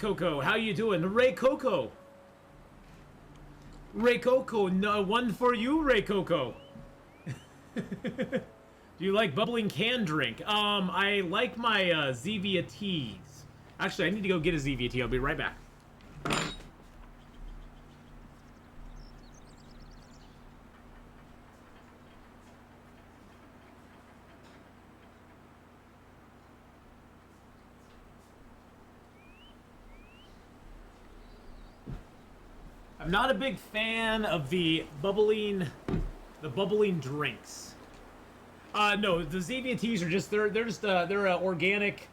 Coco. How you doing? Ray Coco. Ray Coco, no, one for you, Ray Coco. Do you like bubbling canned drink? I like my Zevia teas. Actually, I need to go get a Zevia tea. I'll be right back. I'm not a big fan of the bubbling drinks. No, the Zevia teas are just they're organic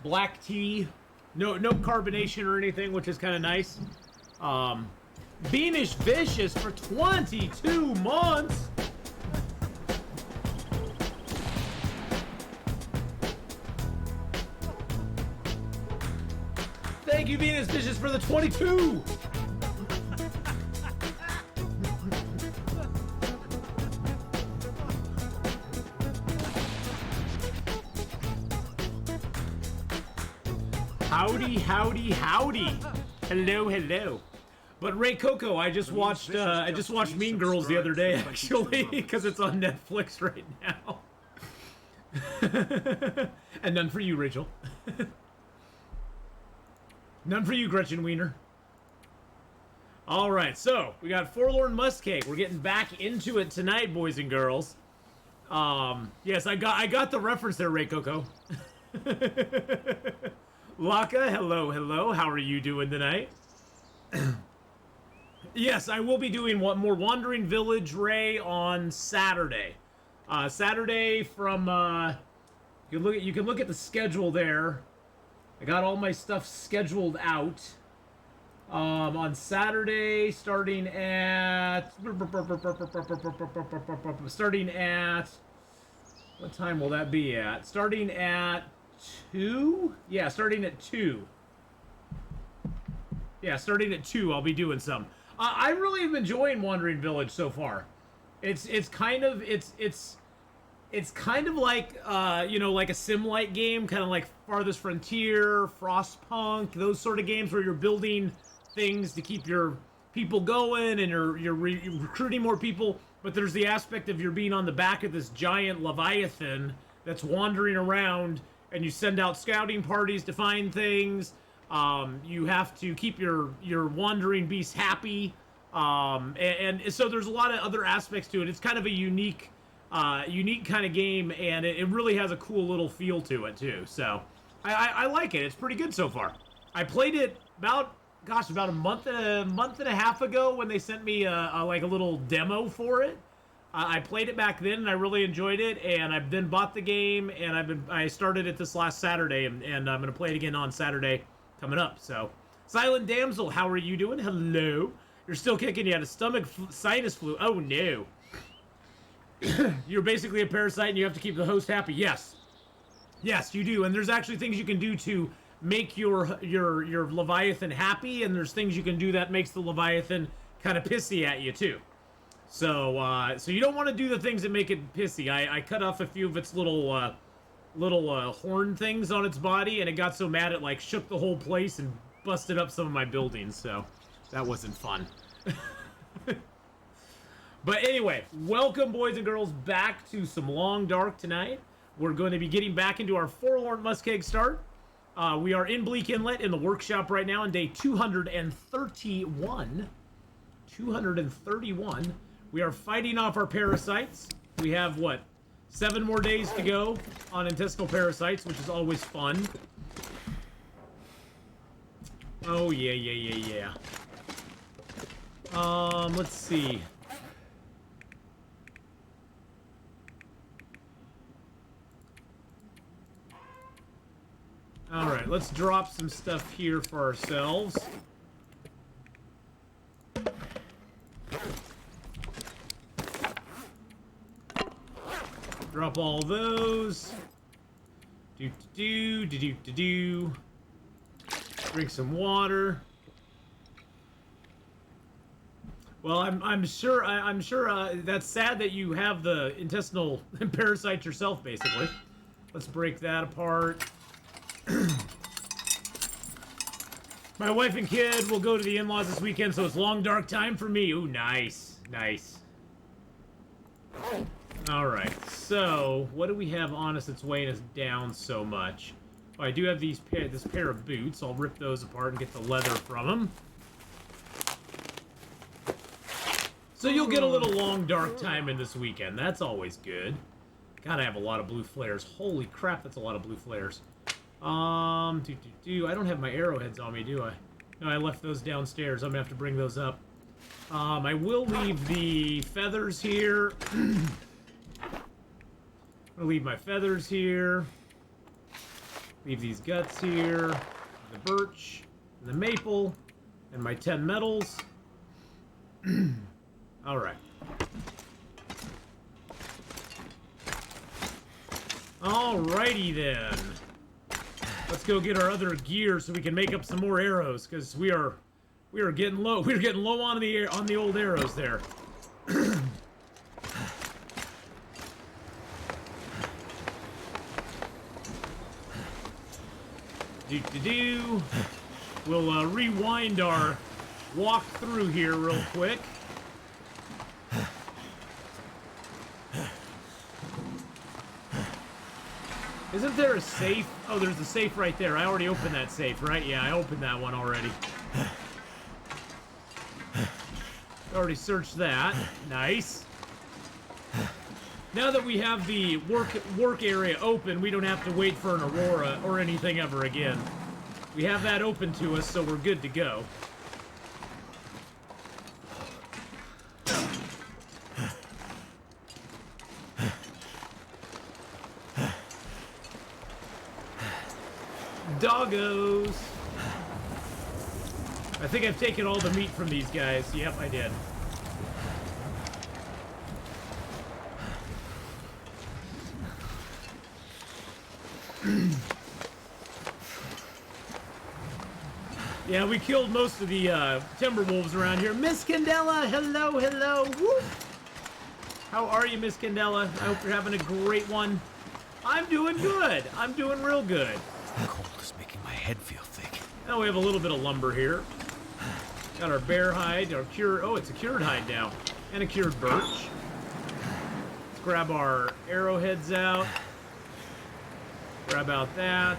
black tea, no carbonation or anything, which is kind of nice. Beanish Vicious for 22 months. Thank you, Beanish Vicious, for the 22. Howdy, howdy, howdy. Hello, hello. But Ray Coco, I just watched Mean Girls the other day, actually, because it's on Netflix right now. And none for you, Rachel. None for you, Gretchen Wiener. All right, so we got Forlorn Muskeg. We're getting back into it tonight, boys and girls. Yes, I got the reference there, Ray Coco. Laka, hello, hello. How are you doing tonight? Yes, I will be doing one more Wandering Village, Ray, on Saturday. Saturday from you can look at the schedule there. I got all my stuff scheduled out. On Saturday, starting at what time will that be at? Starting at 2? Yeah, starting at 2. Yeah, starting at 2, I'll be doing some. I really am enjoying Wandering Village so far. It's kind of like like a sim-like game, kind of like Farthest Frontier, Frostpunk, those sort of games where you're building things to keep your people going and you're recruiting more people. But there's the aspect of you're being on the back of this giant leviathan that's wandering around. And you send out scouting parties to find things. You have to keep your wandering beasts happy. And so there's a lot of other aspects to it. It's kind of a unique kind of game, and it really has a cool little feel to it too. So I like it. It's pretty good so far. I played it about a month and a half ago when they sent me a little demo for it. I played it back then, and I really enjoyed it, and I then bought the game, and I started it this last Saturday, and I'm going to play it again on Saturday coming up. So, Silent Damsel, how are you doing? Hello. You're still kicking. You had a sinus flu. Oh, no. You're basically a parasite, and you have to keep the host happy. Yes. Yes, you do, and there's actually things you can do to make your Leviathan happy, and there's things you can do that makes the Leviathan kind of pissy at you, too. So, so you don't want to do the things that make it pissy. I cut off a few of its little horn things on its body, and it got so mad it shook the whole place and busted up some of my buildings. So that wasn't fun. But anyway, welcome, boys and girls, back to some Long Dark tonight. We're going to be getting back into our Forlorn Muskeg start. We are in Bleak Inlet in the workshop right now on day 231. 231. We are fighting off our parasites. We have, 7 more days to go on intestinal parasites, which is always fun. Oh, yeah. Let's see. Alright, let's drop some stuff here for ourselves. Drop all those. Do. Drink some water. Well, I'm sure that's sad that you have the intestinal parasites yourself, basically. Let's break that apart. My wife and kid will go to the in-laws this weekend, so it's long dark time for me. Ooh, nice. Nice. Alright, so what do we have on us that's weighing us down so much? Oh, I do have this pair of boots. I'll rip those apart and get the leather from them. So you'll get a little long dark time in this weekend. That's always good. God, I have a lot of blue flares. Holy crap, that's a lot of blue flares. I don't have my arrowheads on me, do I? No, I left those downstairs. I'm gonna have to bring those up. I will leave the feathers here. I'll leave my feathers here. Leave these guts here. The birch, and the maple, and my 10 metals. Alright. Alrighty then. Let's go get our other gear so we can make up some more arrows, because we are getting low. We're getting low on the old arrows there. We'll rewind our walk through here real quick. Isn't there a safe? Oh, there's a safe right there. I already opened that safe, right? Yeah, I opened that one already. Already searched that. Nice. Now that we have the work area open, we don't have to wait for an Aurora or anything ever again. We have that open to us, so we're good to go. Doggos! I think I've taken all the meat from these guys. Yep, I did. Yeah, we killed most of the Timberwolves around here. Miss Candela, hello, hello. Woo! How are you, Miss Candela? I hope you're having a great one. I'm doing good. I'm doing real good. Cold is making my head feel thick. Now we have a little bit of lumber here. Got our bear hide, our cured. Oh, it's a cured hide now, and a cured birch. Let's grab our arrowheads out. Grab out that.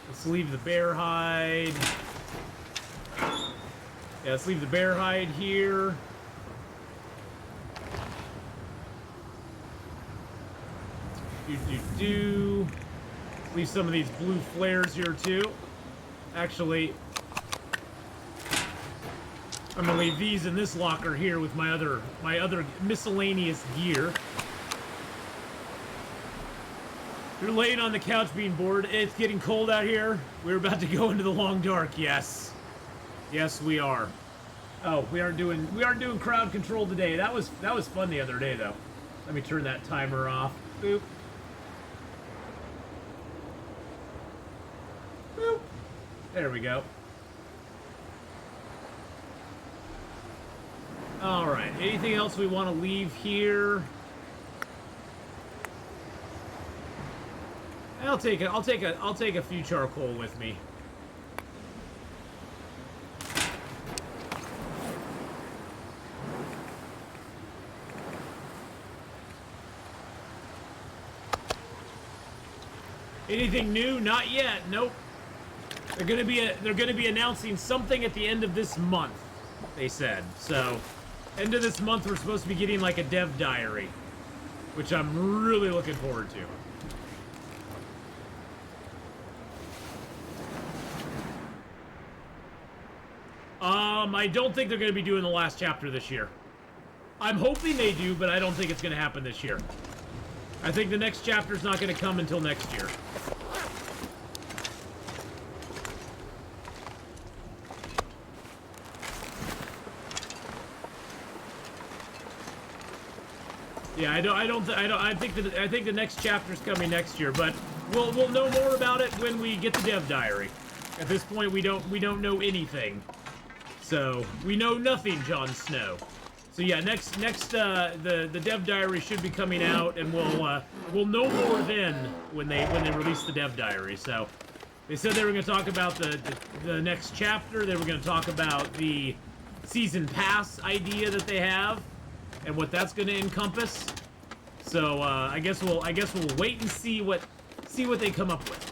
Let's leave the bear hide. Yeah, let's leave the bear hide here. Leave some of these blue flares here too. Actually, I'm gonna leave these in this locker here with my other miscellaneous gear. You're laying on the couch being bored. It's getting cold out here. We're about to go into the long dark. Yes, yes, we are. Oh, we aren't doing crowd control today. That was fun the other day though. Let me turn that timer off. Boop. Boop. There we go. All right. Anything else we want to leave here? I'll take a few charcoal with me. Anything new? Not yet. Nope. They're gonna be announcing something at the end of this month, they said. So, end of this month we're supposed to be getting like a dev diary, which I'm really looking forward to. I don't think they're going to be doing the last chapter this year. I'm hoping they do, but I don't think it's going to happen this year. I think the next chapter's not going to come until next year. Yeah, I think the next chapter's coming next year, but we'll know more about it when we get the dev diary. At this point, we don't know anything. So, we know nothing, Jon Snow. So yeah, next the dev diary should be coming out, and we'll know more then when they release the dev diary. So, They said they were going to talk about the next chapter. They were going to talk about the season pass idea that they have and what that's going to encompass. So I guess we'll wait and see what they come up with.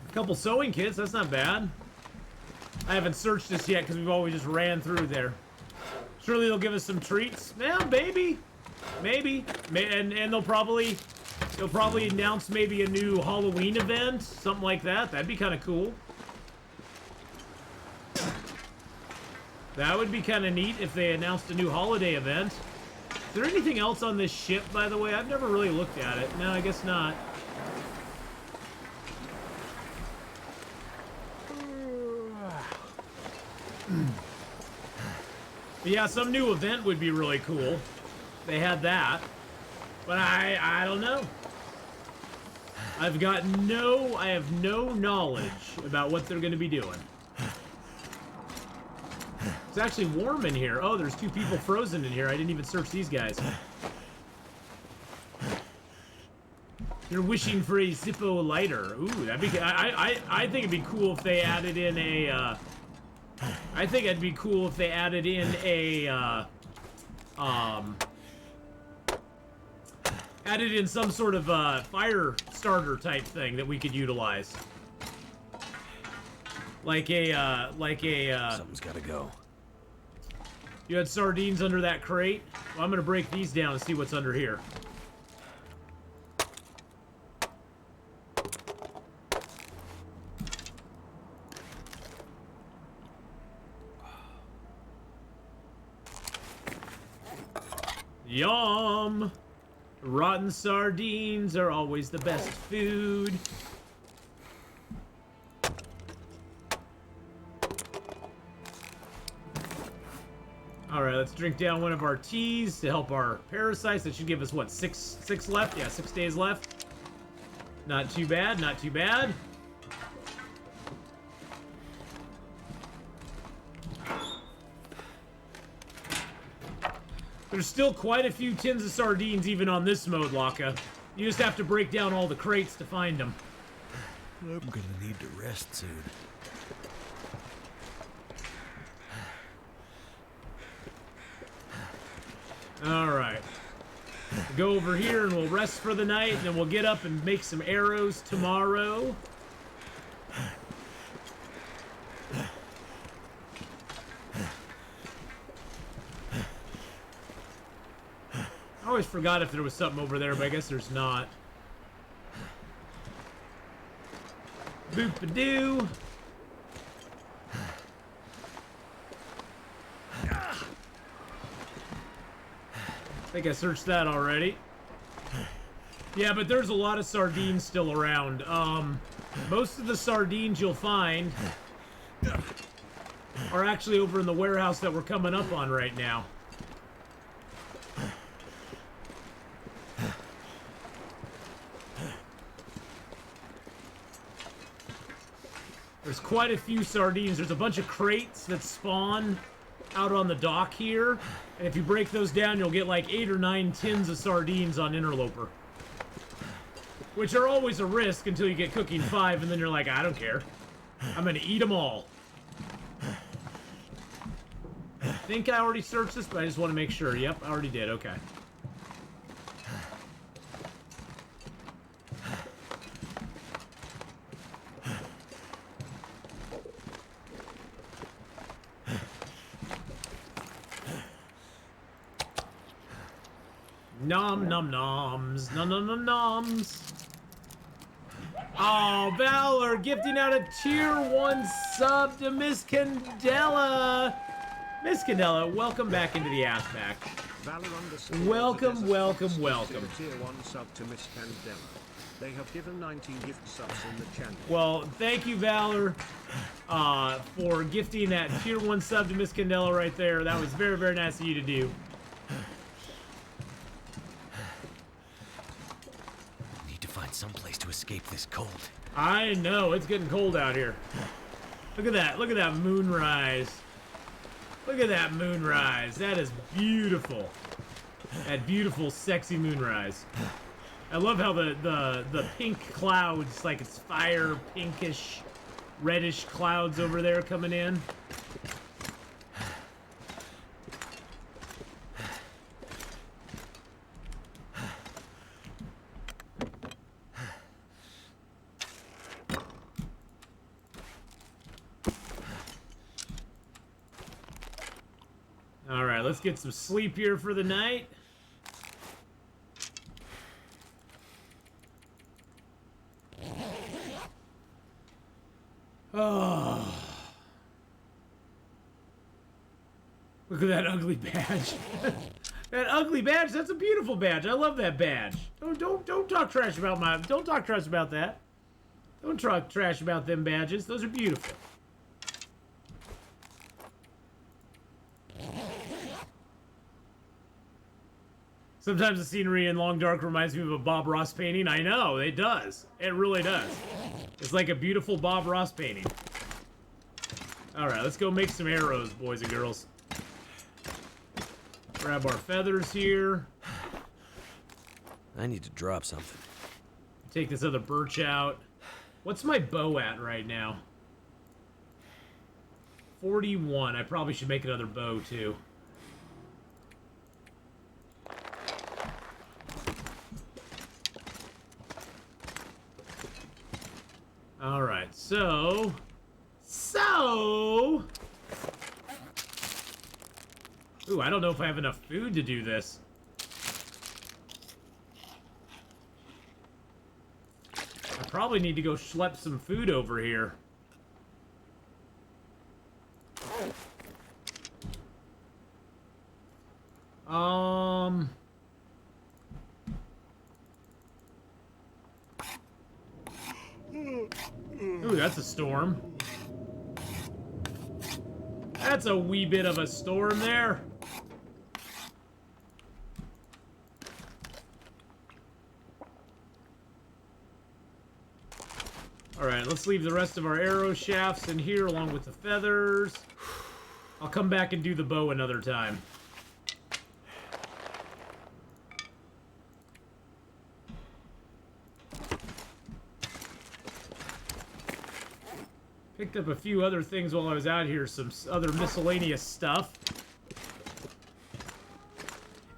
A couple sewing kits, that's not bad. I haven't searched this yet because we've always just ran through there. Surely they'll give us some treats. Yeah, maybe. And they'll probably announce maybe a new Halloween event, something like that. That'd be kind of cool. That would be kind of neat if they announced a new holiday event. Is there anything else on this ship, by the way? I've never really looked at it. No, I guess not. But yeah, some new event would be really cool. They had that. But I don't know. I have no knowledge about what they're going to be doing. It's actually warm in here. Oh, there's 2 people frozen in here. I didn't even search these guys. You're wishing for a Zippo lighter. Ooh, that'd be. I think it'd be cool if they added in a. I think it'd be cool if they added in a. Added in some sort of fire starter type thing that we could utilize. Like a. Something's gotta go. You had sardines under that crate? Well, I'm gonna break these down and see what's under here. Yum! Rotten sardines are always the best food. Alright, let's drink down one of our teas to help our parasites. That should give us, what, six left? Yeah, 6 days left. Not too bad, not too bad. There's still quite a few tins of sardines even on this mode, Laka. You just have to break down all the crates to find them. I'm gonna need to rest soon. Alright. Go over here and we'll rest for the night, and then we'll get up and make some arrows tomorrow. I always forgot if there was something over there, but I guess there's not. Boop-a-doo. I think I searched that already. Yeah, but there's a lot of sardines still around. Most of the sardines you'll find are actually over in the warehouse that we're coming up on right now. There's quite a few sardines. There's a bunch of crates that spawn out on the dock here. And if you break those down, you'll get like 8 or 9 tins of sardines on Interloper. Which are always a risk until you get cooking 5, and then you're like, I don't care. I'm gonna eat them all. I think I already searched this, but I just want to make sure. Yep, I already did. Okay. Nom nom noms. Nom nom nom noms. Oh, Valor gifting out a tier 1 sub to Miss Candela. Miss Candela, welcome back into the ass pack. Welcome, welcome, welcome. Tier 1 sub to Miss Candela. They have given 19 gift subs in the channel. Well, thank you, Valor, for gifting that tier 1 sub to Miss Candela right there. That was very, very nice of you to do. Someplace to escape this cold. I know, it's getting cold out here. Look at that moonrise. Look at that moonrise. That is beautiful. That beautiful, sexy moonrise. I love how the pink clouds, like it's fire, pinkish, reddish clouds over there coming in. All right, let's get some sleep here for the night. Oh. Look at that ugly badge. That ugly badge, that's a beautiful badge. I love that badge. Don't talk trash about don't talk trash about that. Don't talk trash about them badges. Those are beautiful. Sometimes the scenery in Long Dark reminds me of a Bob Ross painting. I know, it does. It really does. It's like a beautiful Bob Ross painting. Alright, let's go make some arrows, boys and girls. Grab our feathers here. I need to drop something. Take this other birch out. What's my bow at right now? 41. I probably should make another bow, too. Alright, so... Ooh, I don't know if I have enough food to do this. I probably need to go schlep some food over here. Ooh, that's a storm. That's a wee bit of a storm there. Alright, let's leave the rest of our arrow shafts in here along with the feathers. I'll come back and do the bow another time. Picked up a few other things while I was out here, some other miscellaneous stuff.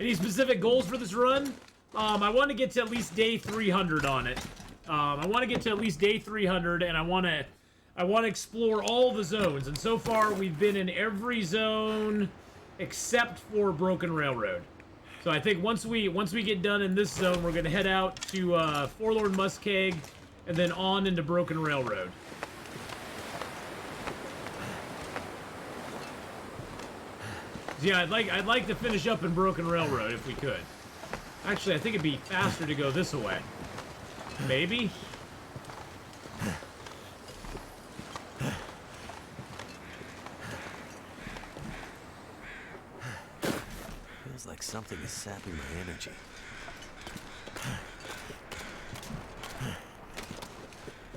Any specific goals for this run? I want to get to at least day 300 on it. I want to get to at least day 300, and I want to explore all the zones. And so far, we've been in every zone except for Broken Railroad. So I think once we get done in this zone, we're gonna head out to Forlorn, Muskeg, and then on into Broken Railroad. Yeah, I'd like to finish up in Broken Railroad if we could. Actually, I think it'd be faster to go this way. Maybe? Feels like something is sapping my energy.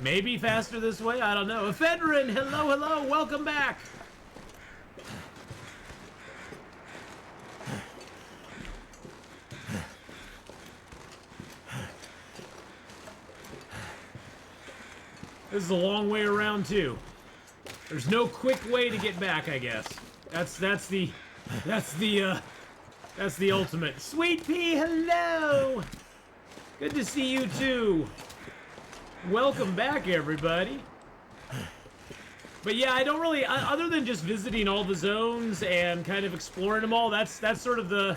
Maybe faster this way? I don't know. Atheenon, hello, welcome back! This is a long way around too. There's no quick way to get back, I guess. That's the ultimate. Sweet Pea, hello! Good to see you too. Welcome back, everybody. But yeah, I don't really, other than just visiting all the zones and kind of exploring them all, that's sort of the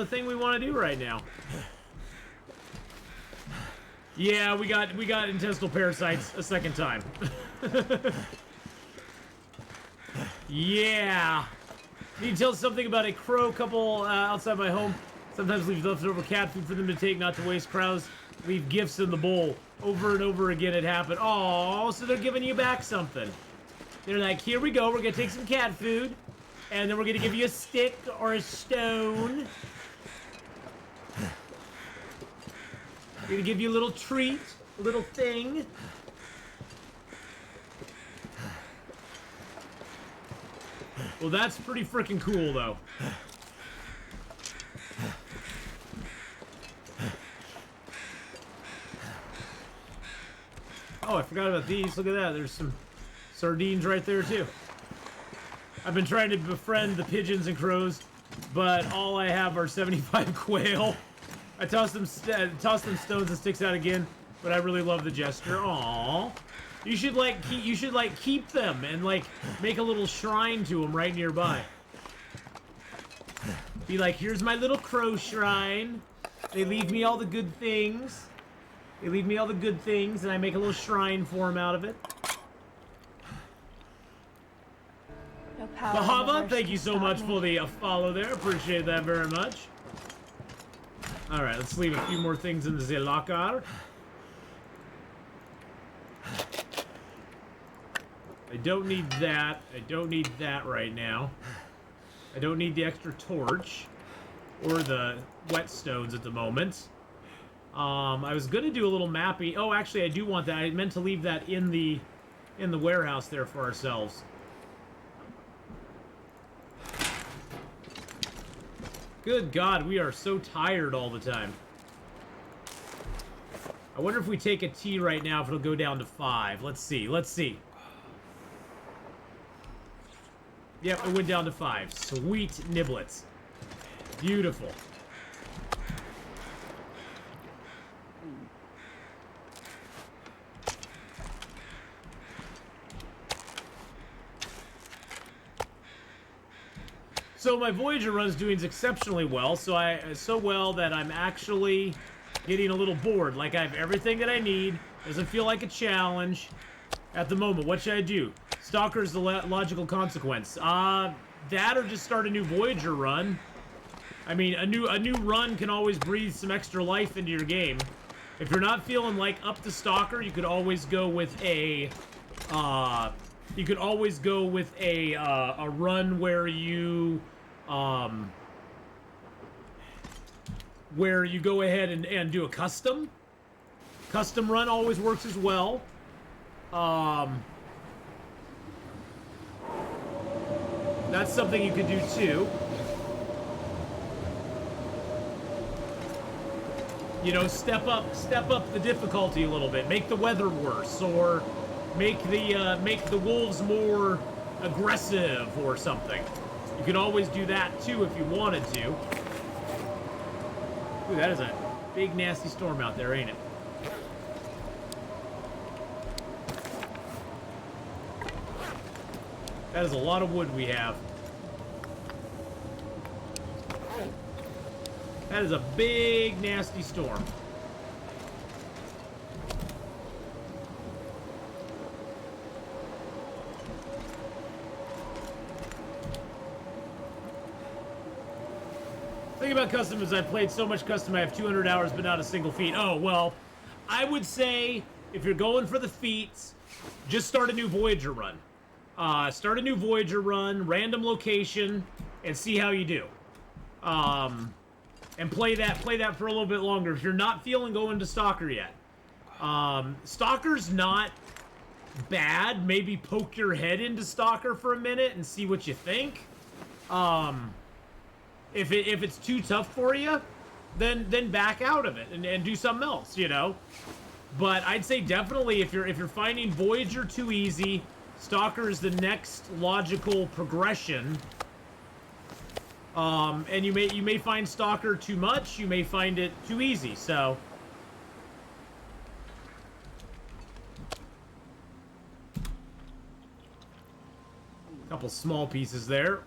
thing we want to do right now. Yeah, we got intestinal parasites a second time. Yeah. Need to tell something about a crow couple outside my home. Sometimes leave leftover cat food for them to take, not to waste. Crows leave gifts in the bowl. Over and over again it happened. Oh, so they're giving you back something. They're like, here we go, we're gonna take some cat food, and then we're gonna give you a stick or a stone. We're gonna give you a little treat, a little thing. Well, that's pretty freaking cool, though. Oh, I forgot about these. Look at that. There's some sardines right there, too. I've been trying to befriend the pigeons and crows, but all I have are 75 quail. I toss them stones and sticks out again, but I really love the gesture. Aww. You should keep them and like make a little shrine to them right nearby. Be like, here's my little crow shrine. They leave me all the good things. They leave me all the good things, and I make a little shrine for them out of it. No power Bahama, thank you so much for the follow there. Appreciate that very much. Alright, let's leave a few more things in the locker. I don't need that. I don't need that right now. I don't need the extra torch or the whetstones at the moment. I was gonna do a little mapping. Oh, actually, I do want that. I meant to leave that in the warehouse there for ourselves. Good God, we are so tired all the time. I wonder if we take a tea right now if it'll go down to 5. Let's see. Let's see. Yep, it went down to 5. Sweet niblets. Beautiful. So my Voyager run's doing exceptionally well, so well that I'm actually getting a little bored. Like, I have everything that I need. Doesn't feel like a challenge at the moment. What should I do? Stalker's the logical consequence. That or just start a new Voyager run. I mean, a new run can always breathe some extra life into your game. If you're not feeling like up to Stalker, you could always go with a run where you go ahead and do a custom run. Always works as well. That's something you could do too. You know, step up the difficulty a little bit. Make the weather worse, or make the wolves more aggressive or something. You could always do that too if you wanted to. Ooh, that is a big nasty storm out there, ain't it? That is a lot of wood we have. That is a big nasty storm. The thing about custom is I've played so much custom I have 200 hours but not a single feat. Oh, well, I would say if you're going for the feats, just start a new Voyager run. Start a new Voyager run, random location, and see how you do. And play that for a little bit longer. If you're not feeling going to Stalker yet. Stalker's not bad. Maybe poke your head into Stalker for a minute and see what you think. If it's too tough for you, then back out of it and do something else, you know. But I'd say definitely if you're finding Voyager too easy, Stalker is the next logical progression. And you may find Stalker too much, you may find it too easy, so. A couple small pieces there.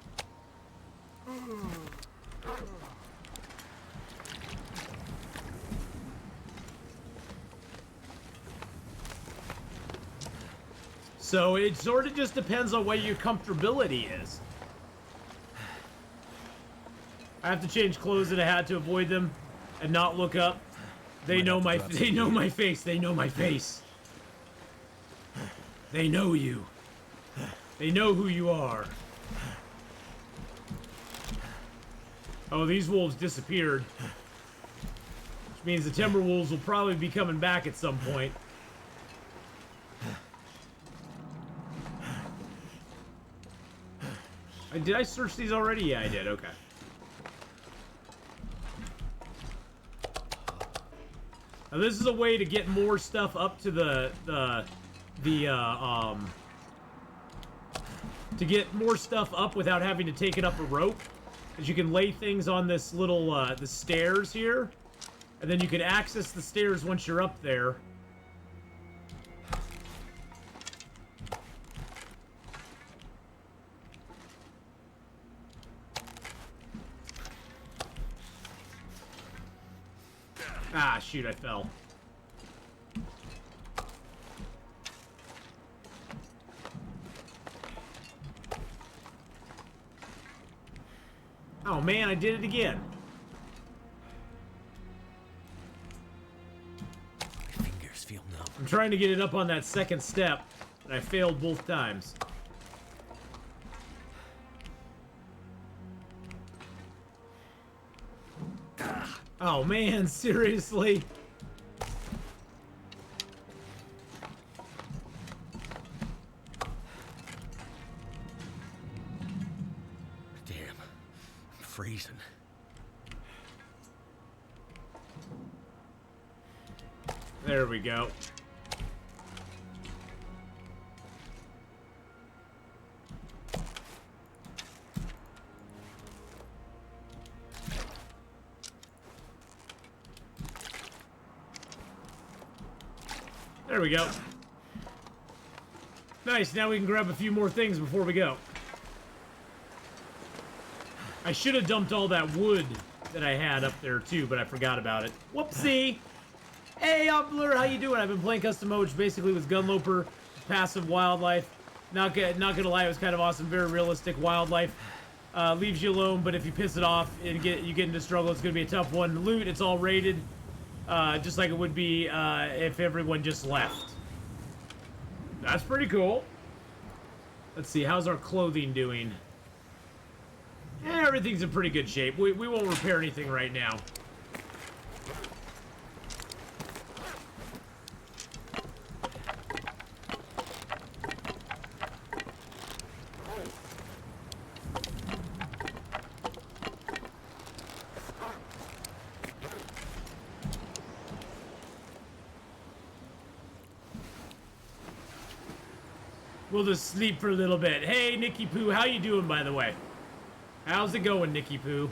So it sort of just depends on what your comfortability is. I have to change clothes and a hat to avoid them and not look up. They know my face. They know my face. They know you. They know who you are. Oh, these wolves disappeared. Which means the Timberwolves will probably be coming back at some point. Did I search these already? Yeah, I did. Okay. Now, this is a way to get more stuff up to to get more stuff up without having to take it up a rope. Because you can lay things on this little, the stairs here. And then you can access the stairs once you're up there. Ah, shoot, I fell. Oh man, I did it again. My fingers feel numb. I'm trying to get it up on that second step, and I failed both times. Oh man, seriously? Damn, I'm freezing. There we go. There we go. Nice, now we can grab a few more things before we go. I should have dumped all that wood that I had up there too, but I forgot about it. Whoopsie! Hey, Blur, how you doing? I've been playing custom mode, which basically was Gunloper, passive wildlife. Not gonna lie, it was kind of awesome, very realistic wildlife. Leaves you alone, but if you piss it off and you get into struggle, it's gonna be a tough one. Loot, it's all rated. Just like it would be if everyone just left. That's pretty cool. Let's see, how's our clothing doing? Everything's in pretty good shape. We won't repair anything right now. We'll just sleep for a little bit. Hey, Nicky Poo, how you doing, by the way? How's it going, Nicky Poo?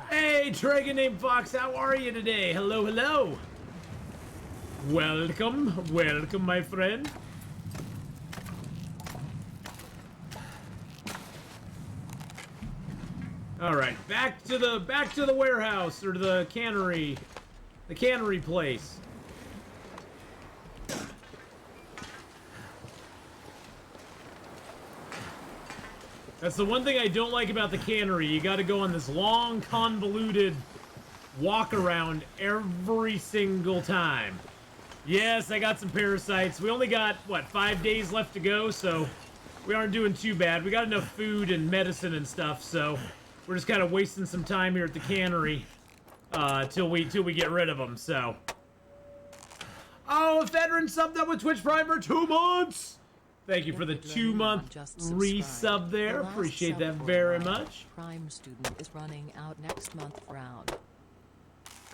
Hey, Dragon named Fox, how are you today? Hello, hello. Welcome, welcome, my friend. All right, back to the warehouse or the cannery place. That's the one thing I don't like about the cannery. You got to go on this long, convoluted walk around every single time. Yes, I got some parasites. We only got, what, 5 days left to go, so we aren't doing too bad. We got enough food and medicine and stuff, so we're just kind of wasting some time here at the cannery till we get rid of them, so. Oh, Fedrin subbed up with Twitch Prime for 2 months! Thank you for the 2-month resub there. Appreciate that very much. Prime student is running out next month round.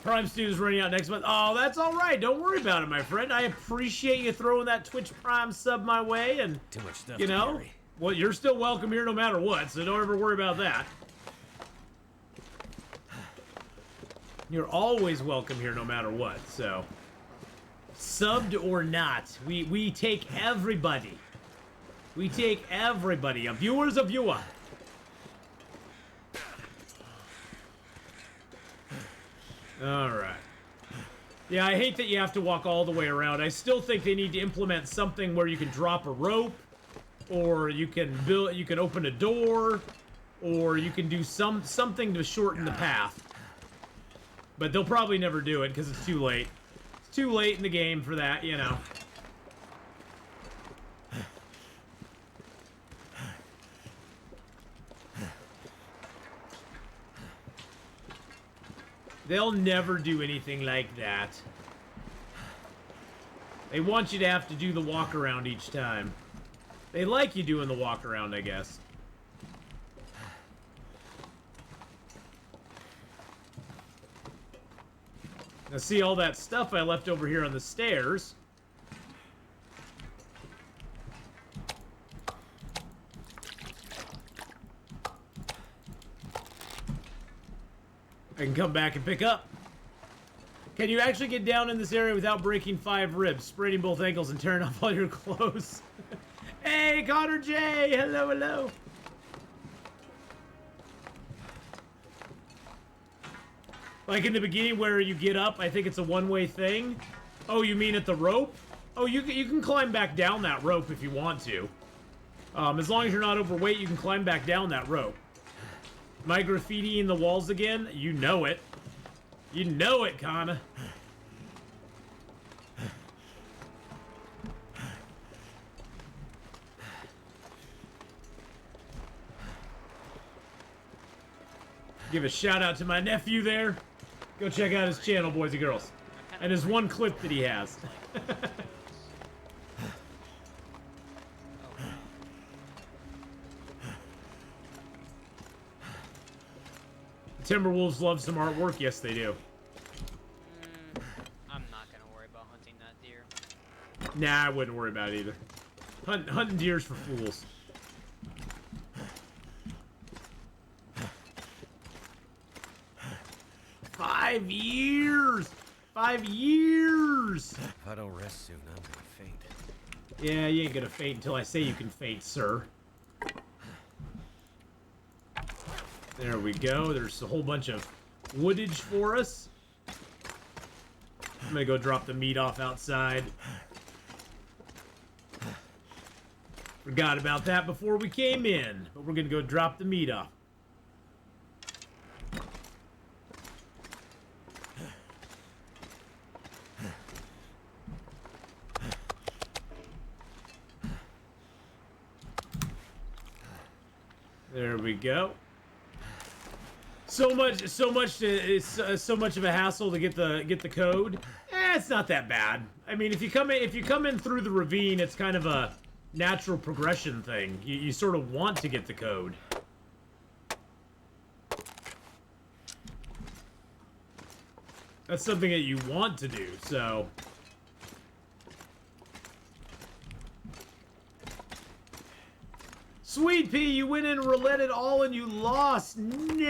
Prime student's running out next month. Oh, that's all right. Don't worry about it, my friend. I appreciate you throwing that Twitch Prime sub my way, and Too much stuff you know, well, you're still welcome here no matter what, so don't ever worry about that. You're always welcome here no matter what, so. Subbed or not, we take everybody. We take everybody. A viewer's a viewer. Alright. Yeah, I hate that you have to walk all the way around. I still think they need to implement something where you can drop a rope, or you can open a door, or you can do something to shorten the path. But they'll probably never do it because it's too late. It's too late in the game for that, you know. They'll never do anything like that. They want you to have to do the walk around each time. They like you doing the walk around, I guess. Now see all that stuff I left over here on the stairs. I can come back and pick up. Can you actually get down in this area without breaking 5 ribs, spraining both ankles, and tearing off all your clothes? Hey, Connor J! Hello, hello! Like in the beginning where you get up, I think it's a one-way thing. Oh, you mean at the rope? Oh, you can climb back down that rope if you want to. As long as you're not overweight, you can climb back down that rope. Am I graffitiing the walls again? You know it. You know it, Kana. Give a shout out to my nephew there. Go check out his channel, boys and girls. And his one clip that he has. Timberwolves love some artwork. Yes, they do. I'm not gonna worry about hunting that deer. Nah, I wouldn't worry about it either. Hunting deer's for fools. Five years! 5 years! If I don't rest soon, I'm gonna faint. Yeah, you ain't gonna faint until I say you can faint, sir. There we go. There's a whole bunch of woodage for us. I'm gonna go drop the meat off outside. Forgot about that before we came in, but we're gonna go drop the meat off. There we go. So much of a hassle to get the code. It's not that bad. I mean, if you come in through the ravine, it's kind of a natural progression thing. You sort of want to get the code. That's something that you want to do, so. Sweet Pea, you went in, roulette it all, and you lost. No.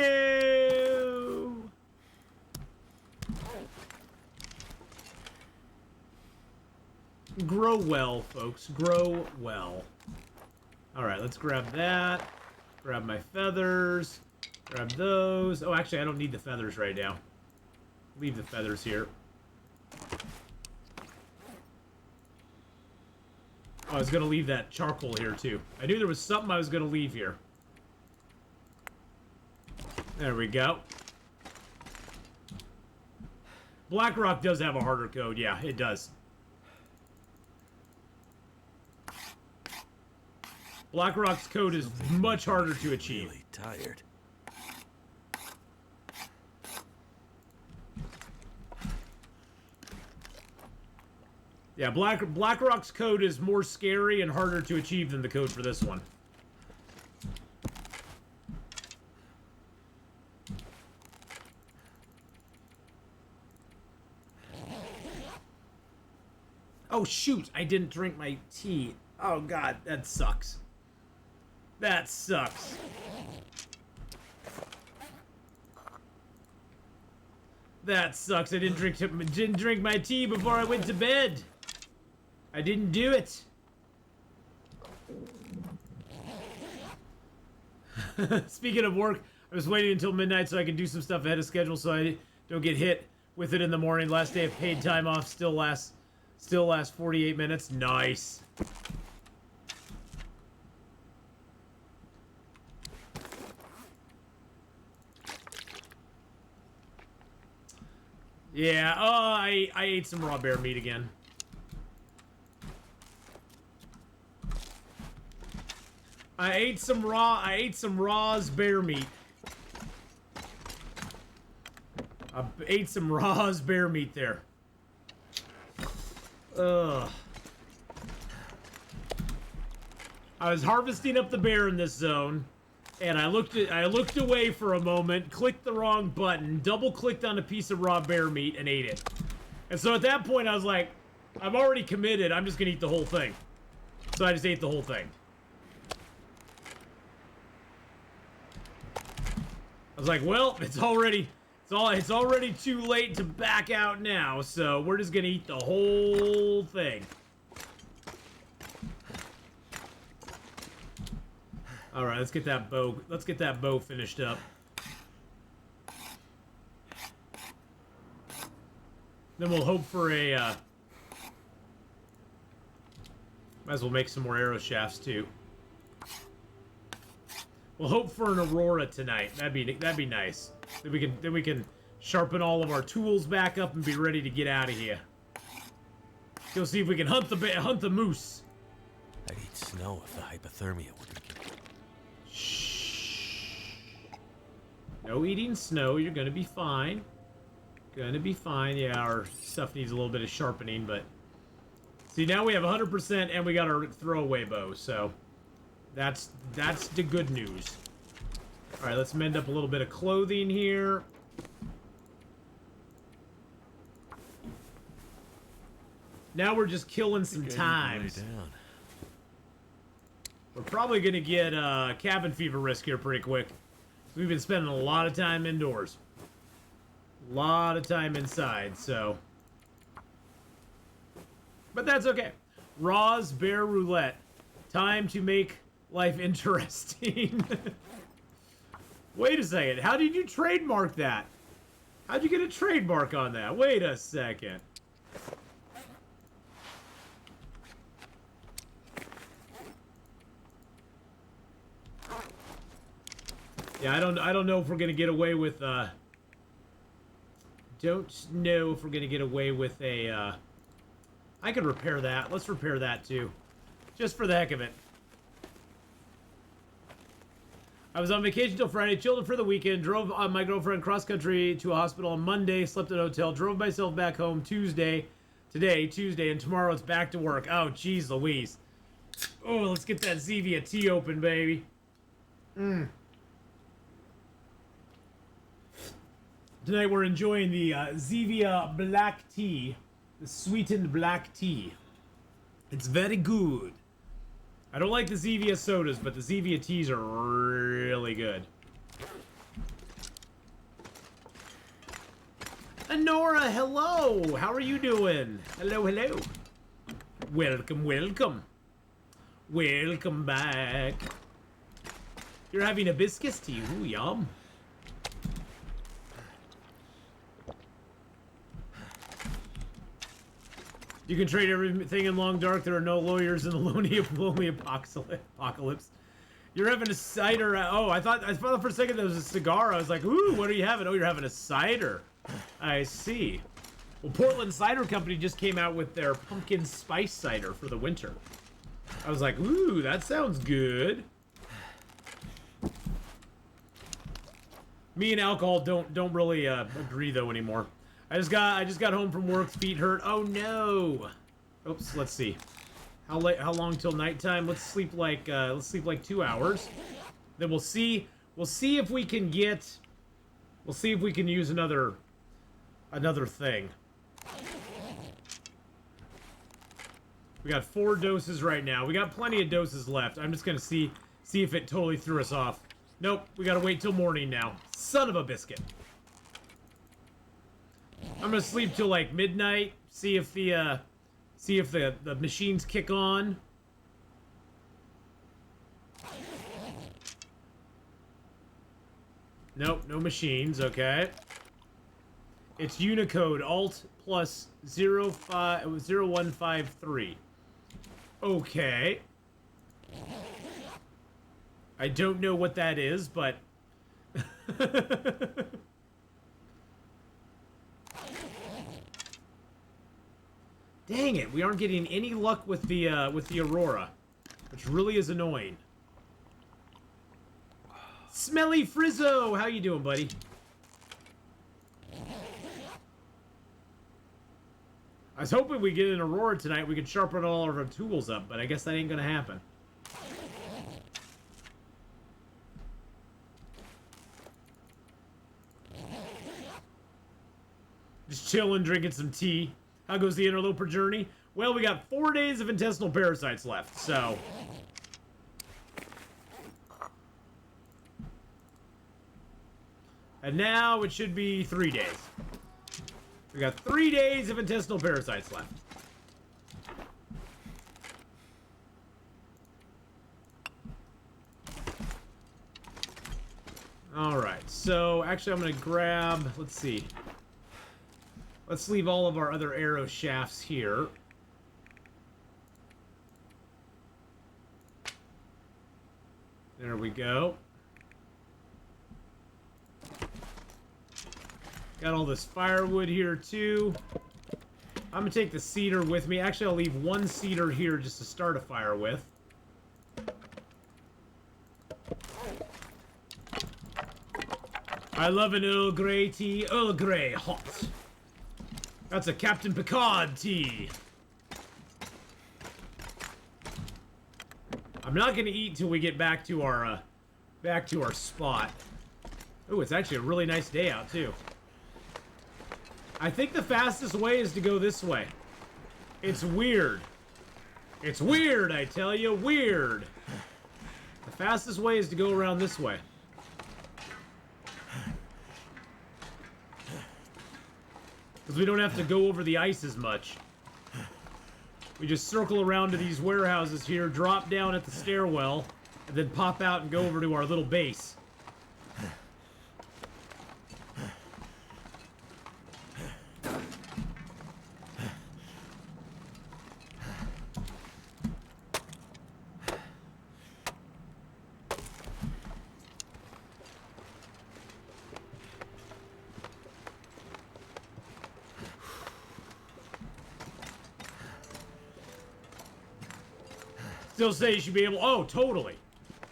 Grow well, folks. Grow well. All right, let's grab that. Grab my feathers. Grab those. Oh, actually, I don't need the feathers right now. Leave the feathers here. Oh, I was gonna leave that charcoal here too. I knew there was something I was gonna leave here. There we go. Blackrock does have a harder code. Yeah, it does. Blackrock's code is much harder to achieve. Really tired. Yeah, Blackrock's code is more scary and harder to achieve than the code for this one. Oh shoot, I didn't drink my tea. Oh god, that sucks. That sucks. That sucks. I didn't drink my tea before I went to bed. I didn't do it. Speaking of work, I was waiting until midnight so I could do some stuff ahead of schedule so I don't get hit with it in the morning. Last day of paid time off still lasts 48 minutes. Nice. Yeah, oh, I ate some raw bear meat again. I ate some raw's bear meat. I ate some raw bear meat there. Ugh. I was harvesting up the bear in this zone, and I looked away for a moment, clicked the wrong button, double-clicked on a piece of raw bear meat, and ate it. And so at that point, I was like, I'm already committed. I'm just gonna eat the whole thing. So I just ate the whole thing. I was like, well, it's already too late to back out now, so we're just gonna eat the whole thing. All right, let's get that bow. Let's get that bow finished up. Then we'll hope for a. Might as well make some more arrow shafts too. We'll hope for an Aurora tonight. That'd be nice. Then we can sharpen all of our tools back up and be ready to get out of here. Go see if we can hunt the moose. I'd eat snow if the hypothermia wouldn't kill me. Shh. No eating snow. You're gonna be fine. Gonna be fine. Yeah, our stuff needs a little bit of sharpening, but see, now we have 100% and we got our throwaway bow, so that's the good news. All right, let's mend up a little bit of clothing here. Now we're just killing some time. We're probably gonna get cabin fever risk here pretty quick. We've been spending a lot of time indoors. A lot of time inside, so. But that's okay. Raw's Bear Roulette. Time to make life interesting. Wait a second. How did you trademark that? How'd you get a trademark on that? Wait a second. Yeah, I don't know if we're gonna get away with don't know if we're gonna get away with a I could repair that. Let's repair that too. Just for the heck of it. I was on vacation till Friday, chilled for the weekend, drove my girlfriend cross country to a hospital on Monday, slept at a hotel, drove myself back home Tuesday, and tomorrow it's back to work. Oh, jeez Louise. Oh, let's get that Zevia tea open, baby. Tonight we're enjoying the Zevia black tea, the sweetened black tea. It's very good. I don't like the Zevia sodas, but the Zevia teas are really good. Aurora, hello! How are you doing? Hello, hello. Welcome, welcome. Welcome back. You're having a hibiscus tea. Ooh, yum. You can trade everything in Long Dark. There are no lawyers in the lonely apocalypse. You're having a cider. Oh, I thought for a second there was a cigar. I was like, ooh, what are you having? Oh, you're having a cider. I see. Well, Portland Cider Company just came out with their pumpkin spice cider for the winter. I was like, ooh, that sounds good. Me and alcohol don't really agree though anymore. I just got home from work. Feet hurt. Oh no. Oops. Let's see. How long till nighttime? Let's sleep like 2 hours. Then we'll see if we can get. We'll see if we can use another thing. We got 4 doses right now. We got plenty of doses left. I'm just gonna see if it totally threw us off. Nope. We gotta wait till morning now. Son of a biscuit. I'm gonna sleep till like midnight. See if the machines kick on. Nope, no machines. Okay. It's Unicode Alt plus 0153. Okay. I don't know what that is, but. Dang it, we aren't getting any luck with the Aurora, which really is annoying. Smelly Frizzo, how you doing, buddy? I was hoping we get an Aurora tonight. We could sharpen all of our tools up, but I guess that ain't gonna happen. Just chilling, drinking some tea. How goes the interloper journey? Well, we got 4 days of intestinal parasites left, so... And now it should be 3 days. We got 3 days of intestinal parasites left. Alright, so actually I'm gonna grab, let's see. Let's leave all of our other arrow shafts here. There we go. Got all this firewood here too. I'm gonna take the cedar with me. Actually, I'll leave 1 cedar here just to start a fire with. I love an Earl Grey tea. Earl Grey hot. That's a Captain Picard tea. I'm not gonna eat till we get back to our spot. Oh, it's actually a really nice day out too. I think the fastest way is to go this way. It's weird. It's weird, I tell you, weird. The fastest way is to go around this way. Because we don't have to go over the ice as much. We just circle around to these warehouses here, drop down at the stairwell, and then pop out and go over to our little base. Still say you should be able... Oh, totally.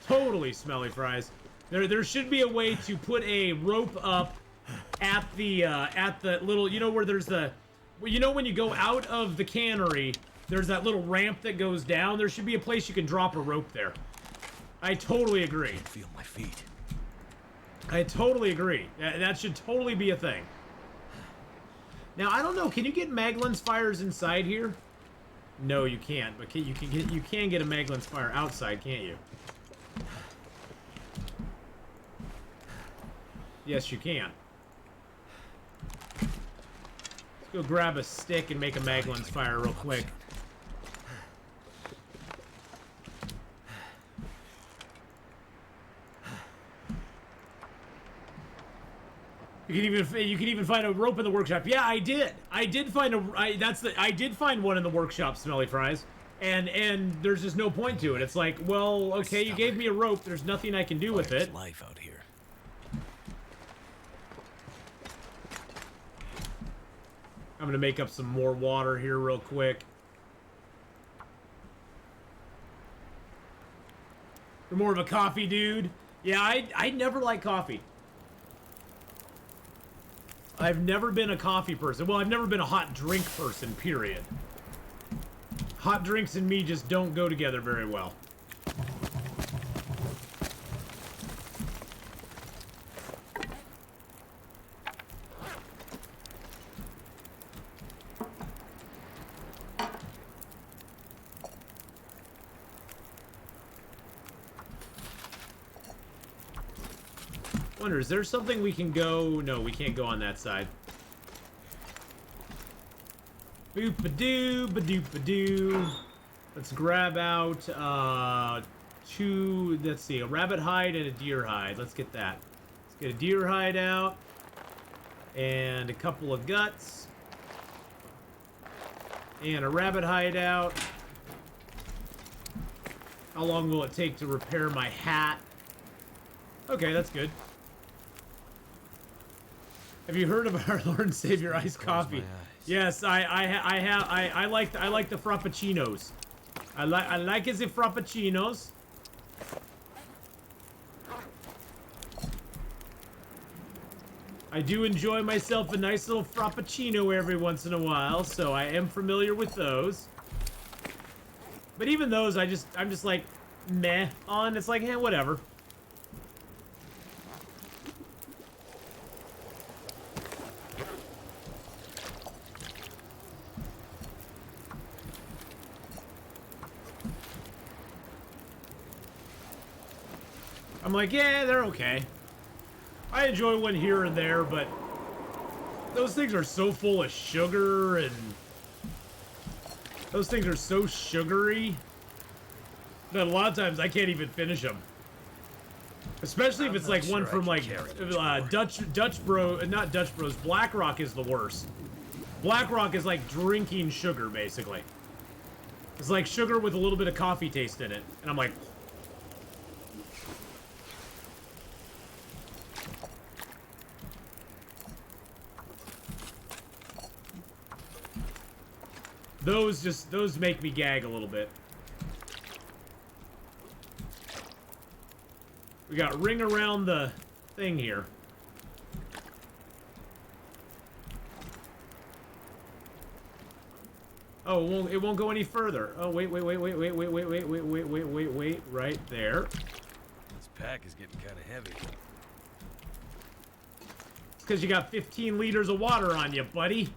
Totally, Smelly Fries. There should be a way to put a rope up at the little... You know where there's the... You know when you go out of the cannery, there's that little ramp that goes down? There should be a place you can drop a rope there. I totally agree. I can feel my feet. I totally agree. That should totally be a thing. Now, I don't know. Can you get Maglens fires inside here? No, you can't. But you can get a Maglens fire outside, can't you? Yes, you can. Let's go grab a stick and make a Maglens fire real quick. You can even find a rope in the workshop. Yeah, I did. I did find I did find one in the workshop, Smelly Fries. And there's just no point to it. It's like, well, okay, you gave me a rope. There's nothing I can do with it. Life out here. I'm gonna make up some more water here real quick. You're more of a coffee dude. Yeah, I never like coffee. I've never been a coffee person. Well, I've never been a hot drink person, period. Hot drinks and me just don't go together very well. Wonder, is there something we can go? No, we can't go on that side. Boop-a-doo, ba-doop-a-doo. Let's grab out, let's see, a rabbit hide and a deer hide. Let's get that. Let's get a deer hide out. And a couple of guts. And a rabbit hide out. How long will it take to repair my hat? Okay, that's good. Have you heard of our Lord and Savior iced coffee? Yes, I like the frappuccinos. I like the frappuccinos. I do enjoy myself a nice little frappuccino every once in a while, so I am familiar with those. But even those, I'm just like, meh on. It's like, whatever. I'm like, yeah, they're okay. I enjoy one here and there, but those things are so full of sugar, and those things are so sugary that a lot of times I can't even finish them. Especially if it's like one from like Dutch Bro, not Dutch Bros. Black Rock is the worst. Black Rock is like drinking sugar, basically. It's like sugar with a little bit of coffee taste in it, and I'm like. Those make me gag a little bit. We got ring around the thing here. Oh, it won't go any further. Oh, wait, right there. This pack is getting kind of heavy. It's because you got 15 liters of water on you, buddy.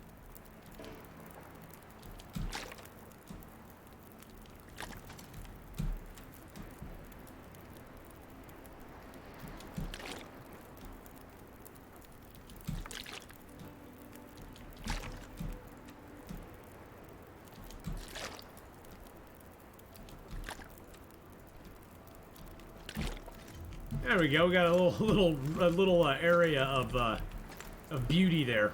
There we go. We got a little area of beauty there.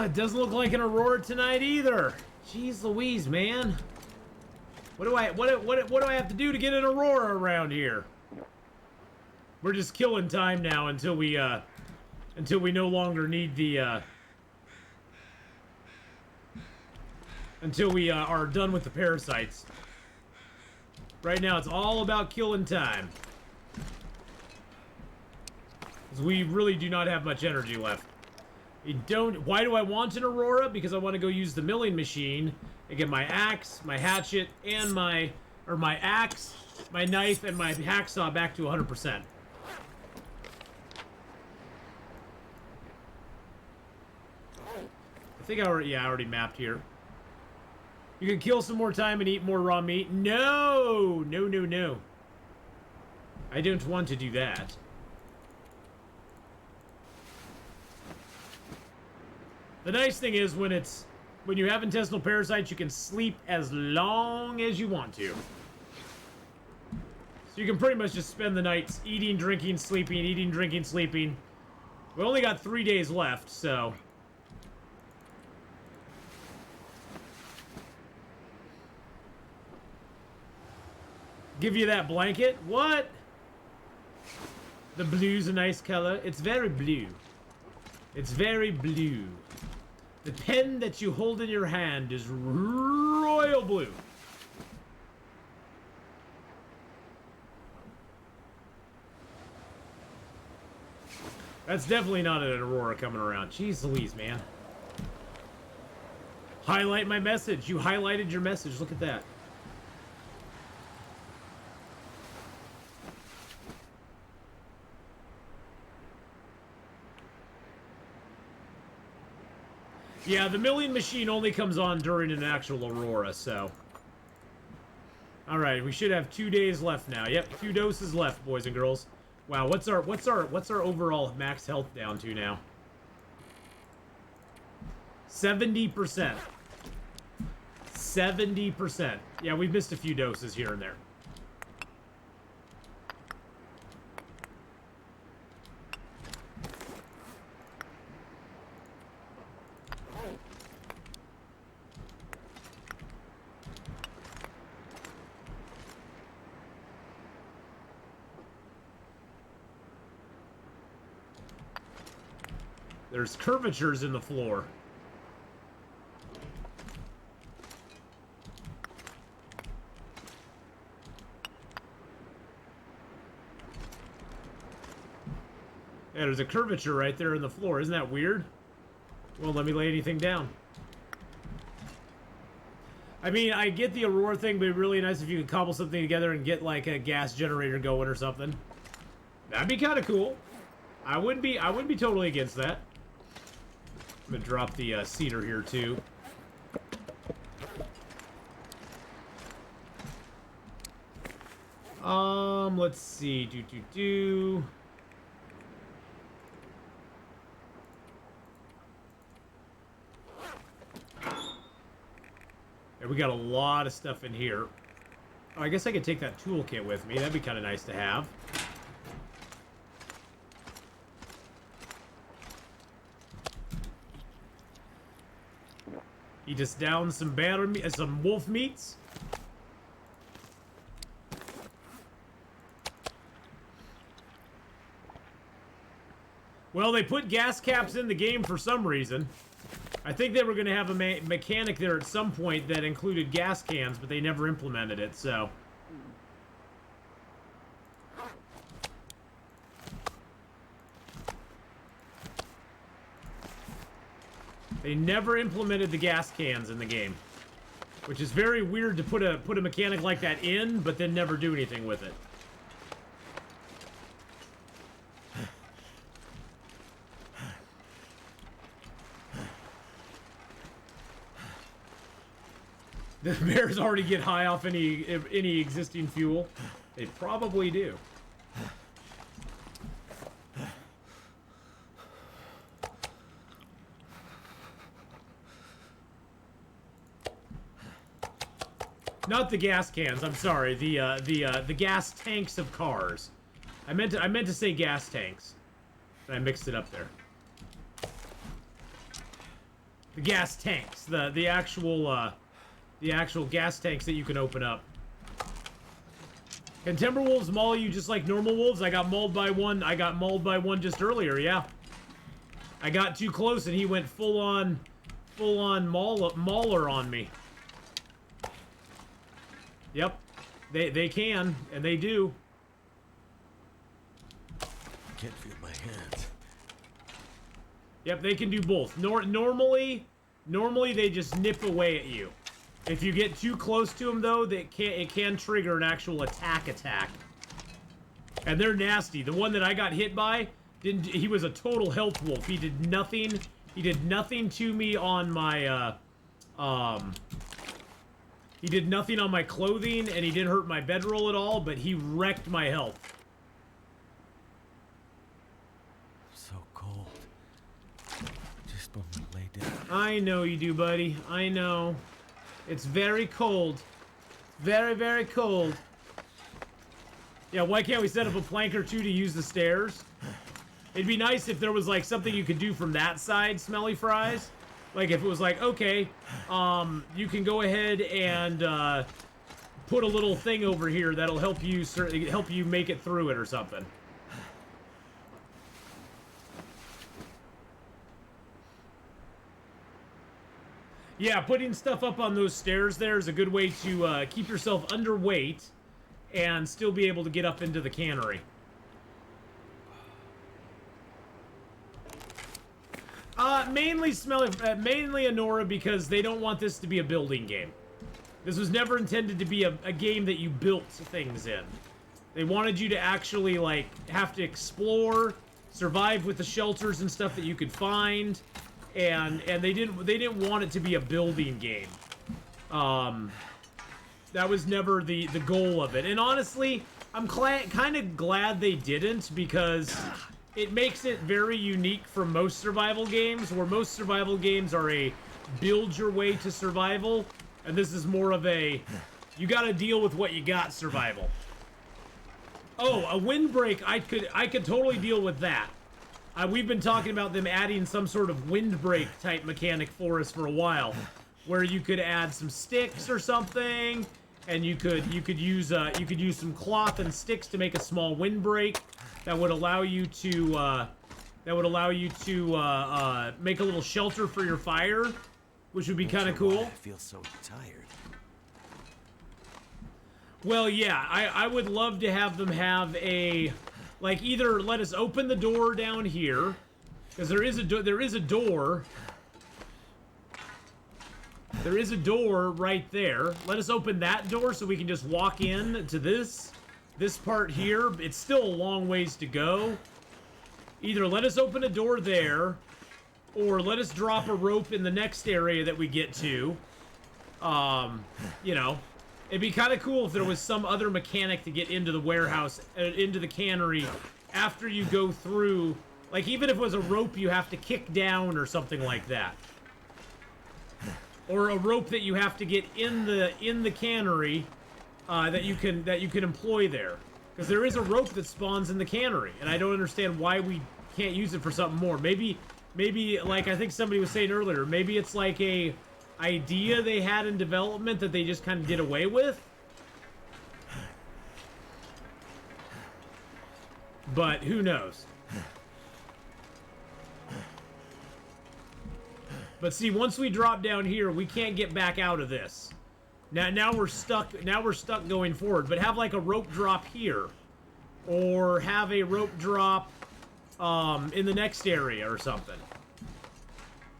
It doesn't look like an Aurora tonight either. Jeez Louise, man. What do I have to do to get an Aurora around here? We're just killing time now until we no longer need the until we are done with the parasites. Right now it's all about killing time. 'Cause we really do not have much energy left. Why do I want an Aurora? Because I want to go use the milling machine and get my axe, my hatchet, and my axe, my knife, and my hacksaw back to 100%. I think I already mapped here. You can kill some more time and eat more raw meat. No! No, no, no. I don't want to do that. The nice thing is when you have intestinal parasites, you can sleep as long as you want to. So you can pretty much just spend the nights eating, drinking, sleeping, eating, drinking, sleeping. We only got 3 days left, so. Give you that blanket? What? The blue's a nice color. It's very blue. It's very blue. The pen that you hold in your hand is royal blue. That's definitely not an Aurora coming around. Jeez Louise, man. Highlight my message. You highlighted your message. Look at that. Yeah, the milling machine only comes on during an actual Aurora, so. Alright, we should have 2 days left now. Yep, 2 doses left, boys and girls. Wow, what's our overall max health down to now? 70%. 70%. Yeah, we've missed a few doses here and there. There's curvatures in the floor. Yeah, there's a curvature right there in the floor. Isn't that weird? Won't let me lay anything down. I mean, I get the Aurora thing, but it'd be really nice if you could cobble something together and get like a gas generator going or something. That'd be kind of cool. I wouldn't be totally against that. I'm gonna drop the cedar here too. Let's see. And we got a lot of stuff in here. Oh, I guess I could take that toolkit with me. That'd be kind of nice to have. He just downed some batter meat, some wolf meats. Well, they put gas caps in the game for some reason. I think they were going to have a mechanic there at some point that included gas cans, but they never implemented it, so... They never implemented the gas cans in the game. Which is very weird to put a mechanic like that in, but then never do anything with it. The bears already get high off any existing fuel. They probably do. Not the gas cans. I'm sorry. The gas tanks of cars. I meant to say gas tanks, and I mixed it up there. The gas tanks. The actual gas tanks that you can open up. Can Timberwolves maul you just like normal wolves? I got mauled by one. I got mauled by one just earlier. Yeah. I got too close and he went full on mauler on me. Yep, they can, and they do. I can't feel my hands. Yep, they can do both. Normally they just nip away at you. If you get too close to them, though, it can trigger an actual attack. And they're nasty. The one that I got hit by, he was a total health wolf. He did nothing. He did nothing to me on my He did nothing on my clothing, and he didn't hurt my bedroll at all, but he wrecked my health. So cold. Just want to lay down. I know you do, buddy. I know. It's very cold. Very, very cold. Yeah, why can't we set up a plank or two to use the stairs? It'd be nice if there was, like, something you could do from that side, Smelly Fries. Like, if it was like, okay, you can go ahead and put a little thing over here that'll help you make it through it or something. Yeah, putting stuff up on those stairs there is a good way to keep yourself underweight and still be able to get up into the cannery. Mainly Aurora, because they don't want this to be a building game. This was never intended to be a game that you built things in. They wanted you to actually, like, have to explore, survive with the shelters and stuff that you could find, and they didn't want it to be a building game. That was never the goal of it. And honestly, I'm kind of glad they didn't, because it makes it very unique for most survival games, where most survival games are a build your way to survival, and this is more of a you gotta deal with what you got survival. Oh, a windbreak, I could totally deal with that. We've been talking about them adding some sort of windbreak type mechanic for us for a while, where you could add some sticks or something, and you could use some cloth and sticks to make a small windbreak that would allow you to that would allow you to make a little shelter for your fire, which would be kind of cool. I feel so tired. Well, yeah, I would love to have them have a, like, either let us open the door down here, because there is a door. There is a door right there. Let us open that door so we can just walk in to this part here. It's still a long ways to go. Either let us open a door there, or let us drop a rope in the next area that we get to. You know, it'd be kind of cool if there was some other mechanic to get into the warehouse, into the cannery, after you go through. Like, even if it was a rope you have to kick down or something like that. Or a rope that you have to get in the cannery that you can employ there. Because there is a rope that spawns in the cannery, and I don't understand why we can't use it for something more. Maybe like I think somebody was saying earlier, maybe it's like a idea they had in development that they just kind of did away with. But who knows? But see, once we drop down here, we can't get back out of this. Now we're stuck. Now we're stuck going forward. But have like a rope drop here, or have a rope drop in the next area or something.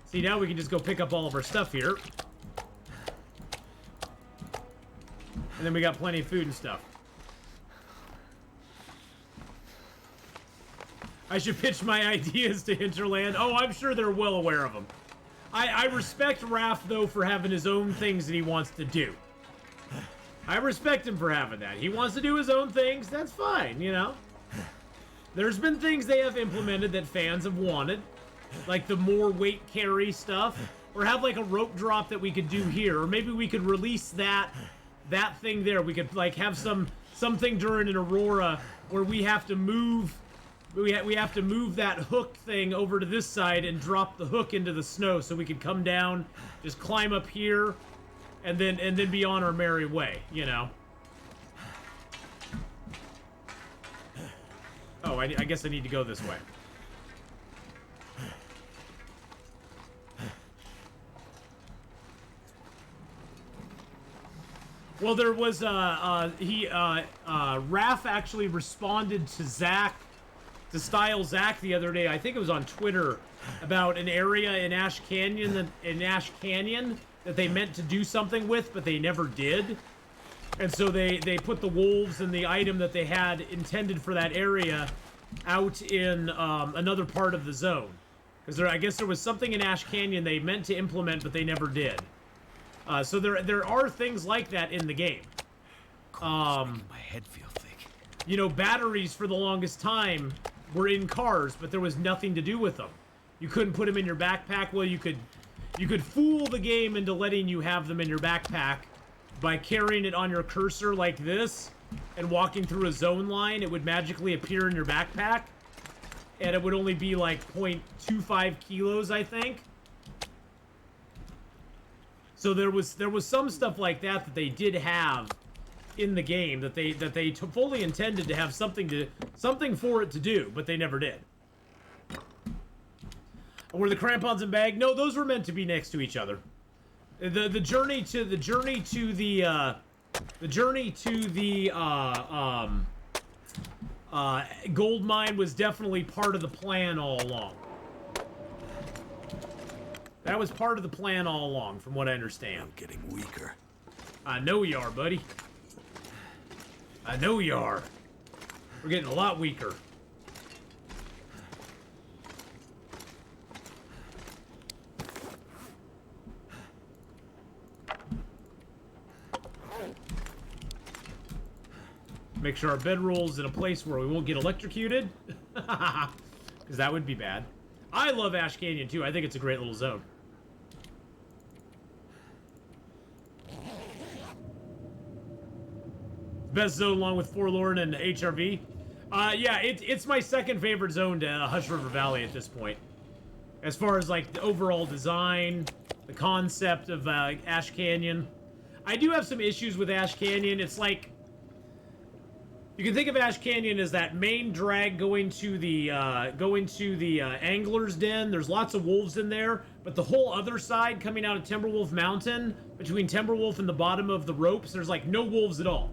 See, now we can just go pick up all of our stuff here, and then we got plenty of food and stuff. I should pitch my ideas to Hinterland. Oh, I'm sure they're well aware of them. I respect Raph, though, for having his own things that he wants to do. I respect him for having that. He wants to do his own things. That's fine, you know? There's been things they have implemented that fans have wanted. Like the more weight carry stuff. Or have, like, a rope drop that we could do here. Or maybe we could release that thing there. We could, like, have something during an Aurora where we have to move... We have to move that hook thing over to this side and drop the hook into the snow so we could come down, just climb up here, and then be on our merry way, you know. Oh, I guess I need to go this way. Well, there was Raph actually responded to Zach. To Style Zach the other day, I think it was on Twitter, about an area in Ash Canyon that they meant to do something with, but they never did. And so they put the wolves and the item that they had intended for that area out in another part of the zone. Because I guess there was something in Ash Canyon they meant to implement, but they never did. So there are things like that in the game. My head feel thick. You know, batteries for the longest time were in cars, but there was nothing to do with them. You couldn't put them in your backpack. Well, you could fool the game into letting you have them in your backpack by carrying it on your cursor like this and walking through a zone line. It would magically appear in your backpack, and it would only be like 0.25 kilos, I think. So there was some stuff like that they did have in the game that they fully intended to have something for it to do, but they never did. Were the crampons and bag? No, those were meant to be next to each other. The journey to the gold mine was definitely part of the plan all along. That was part of the plan all along, from what I understand. I'm getting weaker. I know you are, buddy. I know you are. We're getting a lot weaker. Make sure our bedroll's in a place where we won't get electrocuted. Because that would be bad. I love Ash Canyon, too. I think it's a great little zone. Best zone along with Forlorn and HRV. Yeah, it's my second favorite zone to Hush River Valley at this point. As far as like the overall design, the concept of Ash Canyon. I do have some issues with Ash Canyon. It's like You can think of Ash Canyon as that main drag going to the angler's den. There's lots of wolves in there, but the whole other side coming out of Timberwolf Mountain, between Timberwolf and the bottom of the ropes, there's like no wolves at all.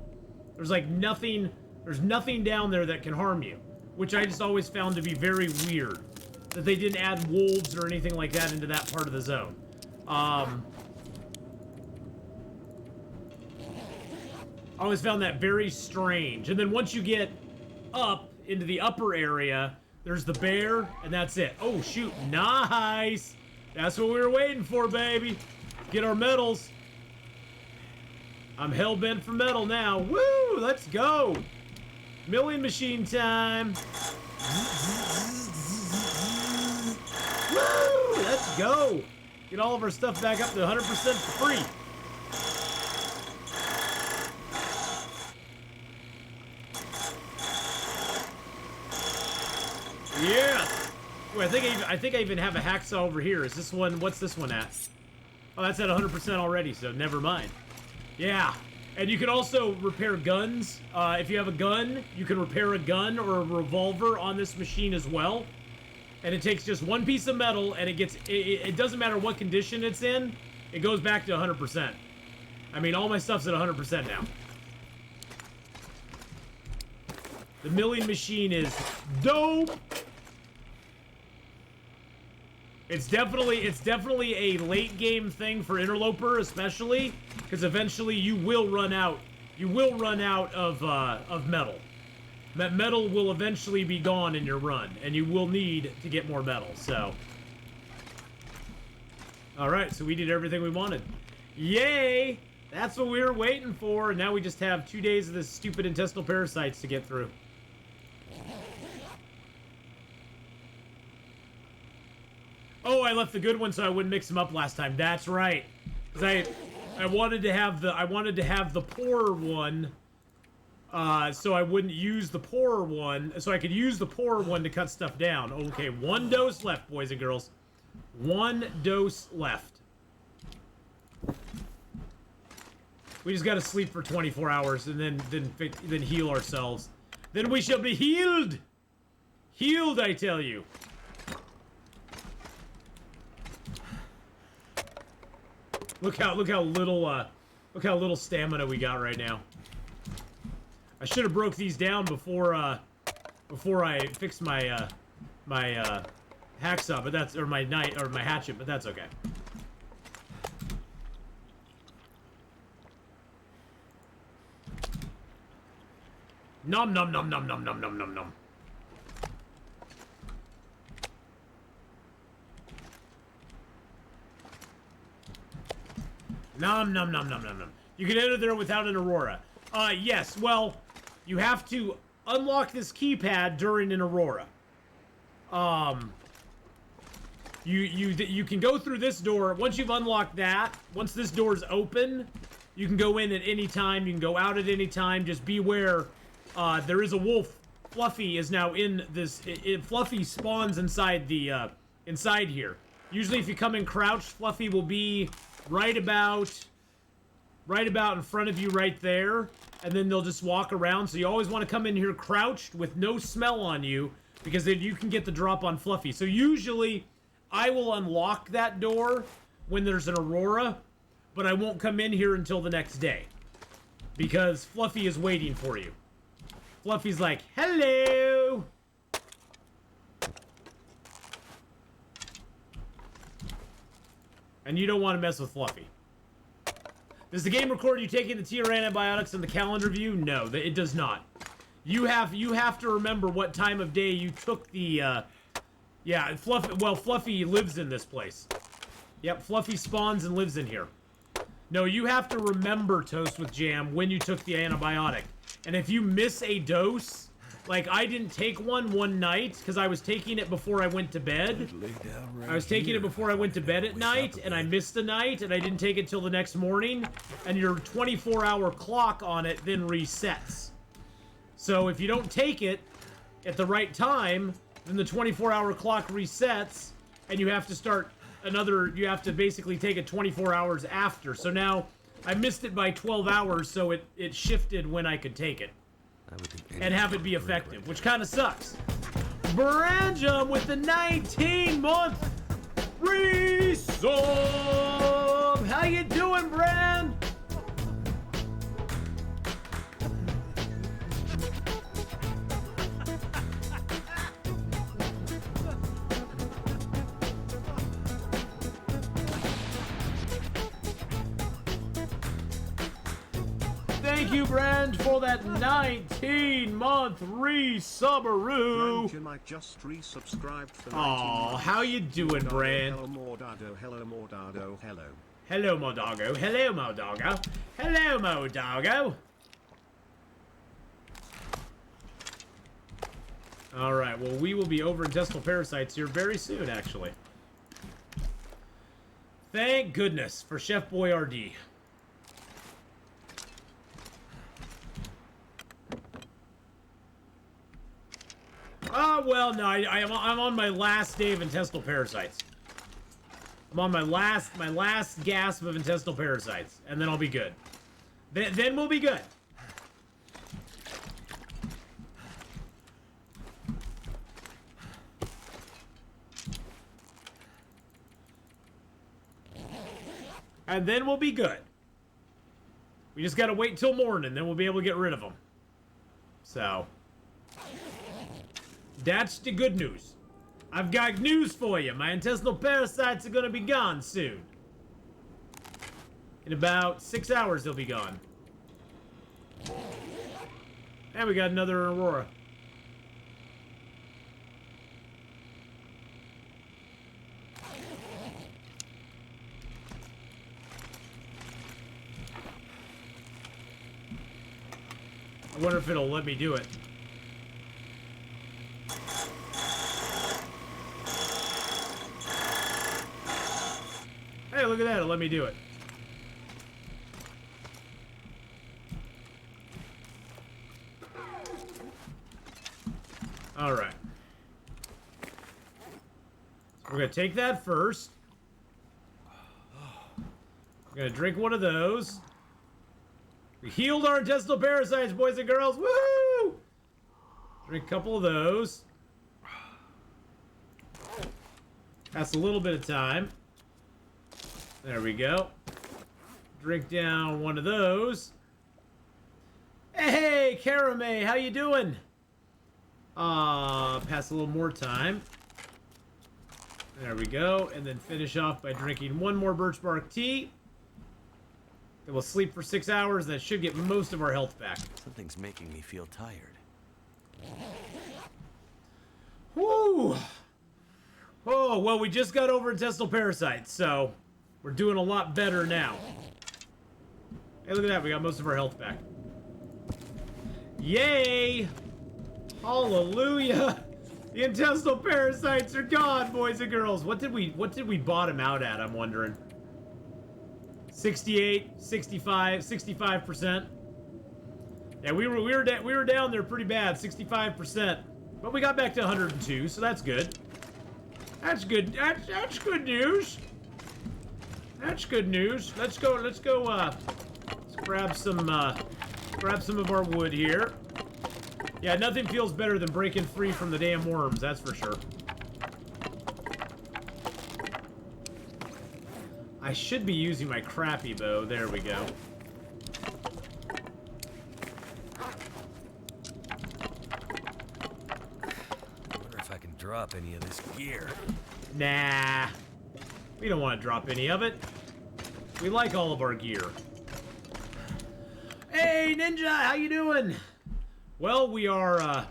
There's like nothing. There's nothing down there that can harm you, which I just always found to be very weird that they didn't add wolves or anything like that into that part of the zone. I always found that very strange. And then once you get up into the upper area, there's the bear, and that's it. Oh, shoot. Nice. That's what we were waiting for, baby. Get our medals. I'm hell-bent for metal now. Woo! Let's go. Milling machine time. Woo! Let's go. Get all of our stuff back up to 100% for free. Yeah. Ooh, I think I even have a hacksaw over here. Is this one? What's this one at? Oh, that's at 100% already. So never mind. Yeah. And you can also repair guns. If you have a gun, you can repair a gun or a revolver on this machine as well. And it takes just one piece of metal, and it doesn't matter what condition it's in, it goes back to 100%. I mean, all my stuff's at 100% now. The milling machine is dope. It's definitely a late game thing for Interloper, especially because eventually you will run out. You will run out of metal. That metal will eventually be gone in your run, and you will need to get more metal. So, all right. So we did everything we wanted. Yay! That's what we were waiting for. And now we just have 2 days of this stupid intestinal parasites to get through. Oh, I left the good one so I wouldn't mix them up last time. That's right. Because I wanted to have the poorer one, so I wouldn't use the poorer one, so I could use the poorer one to cut stuff down. Okay, 1 dose left, boys and girls. 1 dose left. We just gotta sleep for 24 hours and then heal ourselves. Then we shall be healed. Healed, I tell you. Look how little stamina we got right now. I should have broke these down before I fixed my my hacksaw, but that's my hatchet, but that's okay. Nom nom nom nom nom nom nom nom nom. Nom nom nom nom nom nom. You can enter there without an Aurora. Yes. Well, you have to unlock this keypad during an Aurora. You can go through this door once you've unlocked that. Once this door's open, you can go in at any time. You can go out at any time. Just beware. There is a wolf. Fluffy is now in this. Fluffy spawns inside the inside here. Usually, if you come in crouched, Fluffy will be right about in front of you right there, and then they'll just walk around. So you always want to come in here crouched with no smell on you, because then you can get the drop on Fluffy. So usually I will unlock that door when there's an Aurora, but I won't come in here until the next day because Fluffy is waiting for you. Fluffy's like, hello. And you don't want to mess with Fluffy. Does the game record you taking the TR antibiotics in the calendar view? No, it does not. You have to remember what time of day you took the, yeah, Fluffy, well, Fluffy lives in this place. Yep, Fluffy spawns and lives in here. No, you have to remember, Toast with Jam, when you took the antibiotic. And if you miss a dose, like I didn't take one night because I was taking it before I went to bed. I was taking it before I went to bed at night, and I missed a night, and I didn't take it till the next morning. And your 24-hour clock on it then resets. So if you don't take it at the right time, then the 24-hour clock resets, and you have to start you have to basically take it 24 hours after. So now I missed it by 12 hours, so it shifted when I could take it. I would think and have it be effective, which kind of sucks. Branjum with the 19-month resub. How you doing, Bran? Thank you, Brand, for that 19-month resubberoo. Brand, you might just resubscribed for 19 Aw, months. how you doing, Brand? Hello, Mordado. Hello, Mordado. Hello. Hello, Modago. Hello, Modago. Hello, Modago. All right, well, we will be over intestinal parasites here very soon, actually. Thank goodness for Chef Boyardee. Oh, well, no, I'm on my last day of intestinal parasites. I'm on my last gasp of intestinal parasites, and then I'll be good. Then we'll be good. And then we'll be good. We just gotta wait till morning, then we'll be able to get rid of them. So, that's the good news. I've got news for you. My intestinal parasites are gonna be gone soon. In about 6 hours, they'll be gone. And we got another Aurora. I wonder if it'll let me do it. Hey, look at that. It'll let me do it. All right. We're going to take that first. We're going to drink one of those. We healed our intestinal parasites, boys and girls. Woo! Drink a couple of those. That's a little bit of time. There we go. Drink down one of those. Hey, Karame, how you doing? Pass a little more time. There we go. And then finish off by drinking one more birch bark tea. Then we'll sleep for 6 hours. That should get most of our health back. Something's making me feel tired. Woo! Oh, well, we just got over intestinal parasites, so we're doing a lot better now. Hey, look at that. We got most of our health back. Yay! Hallelujah! The intestinal parasites are gone, boys and girls. What did we bottom out at, I'm wondering? 68, 65, 65%. Yeah, we were down there pretty bad, 65%. But we got back to 102, so that's good. That's good. That's good news. That's good news. Let's grab some of our wood here. Yeah, nothing feels better than breaking free from the damn worms, that's for sure. I should be using my crappy bow. There we go. I wonder if I can drop any of this gear. Nah. We don't want to drop any of it. We like all of our gear. Hey, Ninja, how you doing? Well, we are,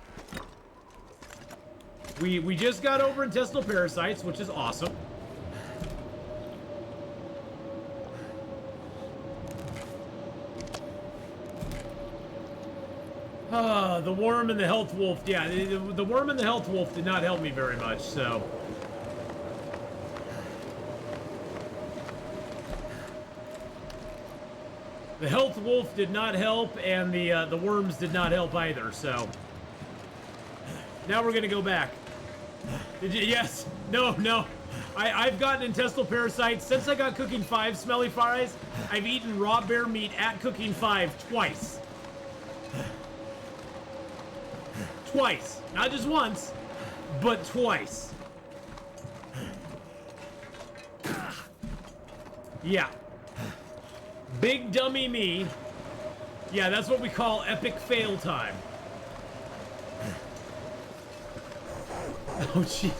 we just got over intestinal parasites, which is awesome. The worm and the health wolf. Yeah, the worm and the health wolf did not help me very much, so. The health wolf did not help, and the worms did not help either, so. Now we're gonna go back. Did you? Yes. No, no. I've gotten intestinal parasites. Since I got Cooking 5 Smelly Fries, I've eaten raw bear meat at Cooking 5 twice. Twice. Not just once, but twice. Yeah. Big dummy me. Yeah, that's what we call epic fail time. Oh, jeez.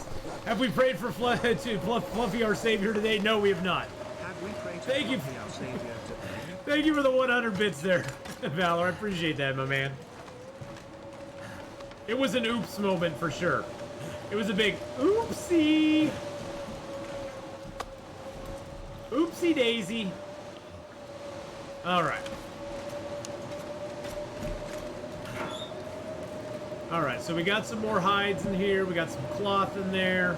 Have we prayed for Fluffy, our savior, today? No, we have not. Have we prayed Thank you. Fluffy, our savior, today? Thank you for the 100 bits there, Valor. I appreciate that, my man. It was an oops moment for sure. It was a big oopsie. Oopsie daisy. All right. All right, so we got some more hides in here. We got some cloth in there.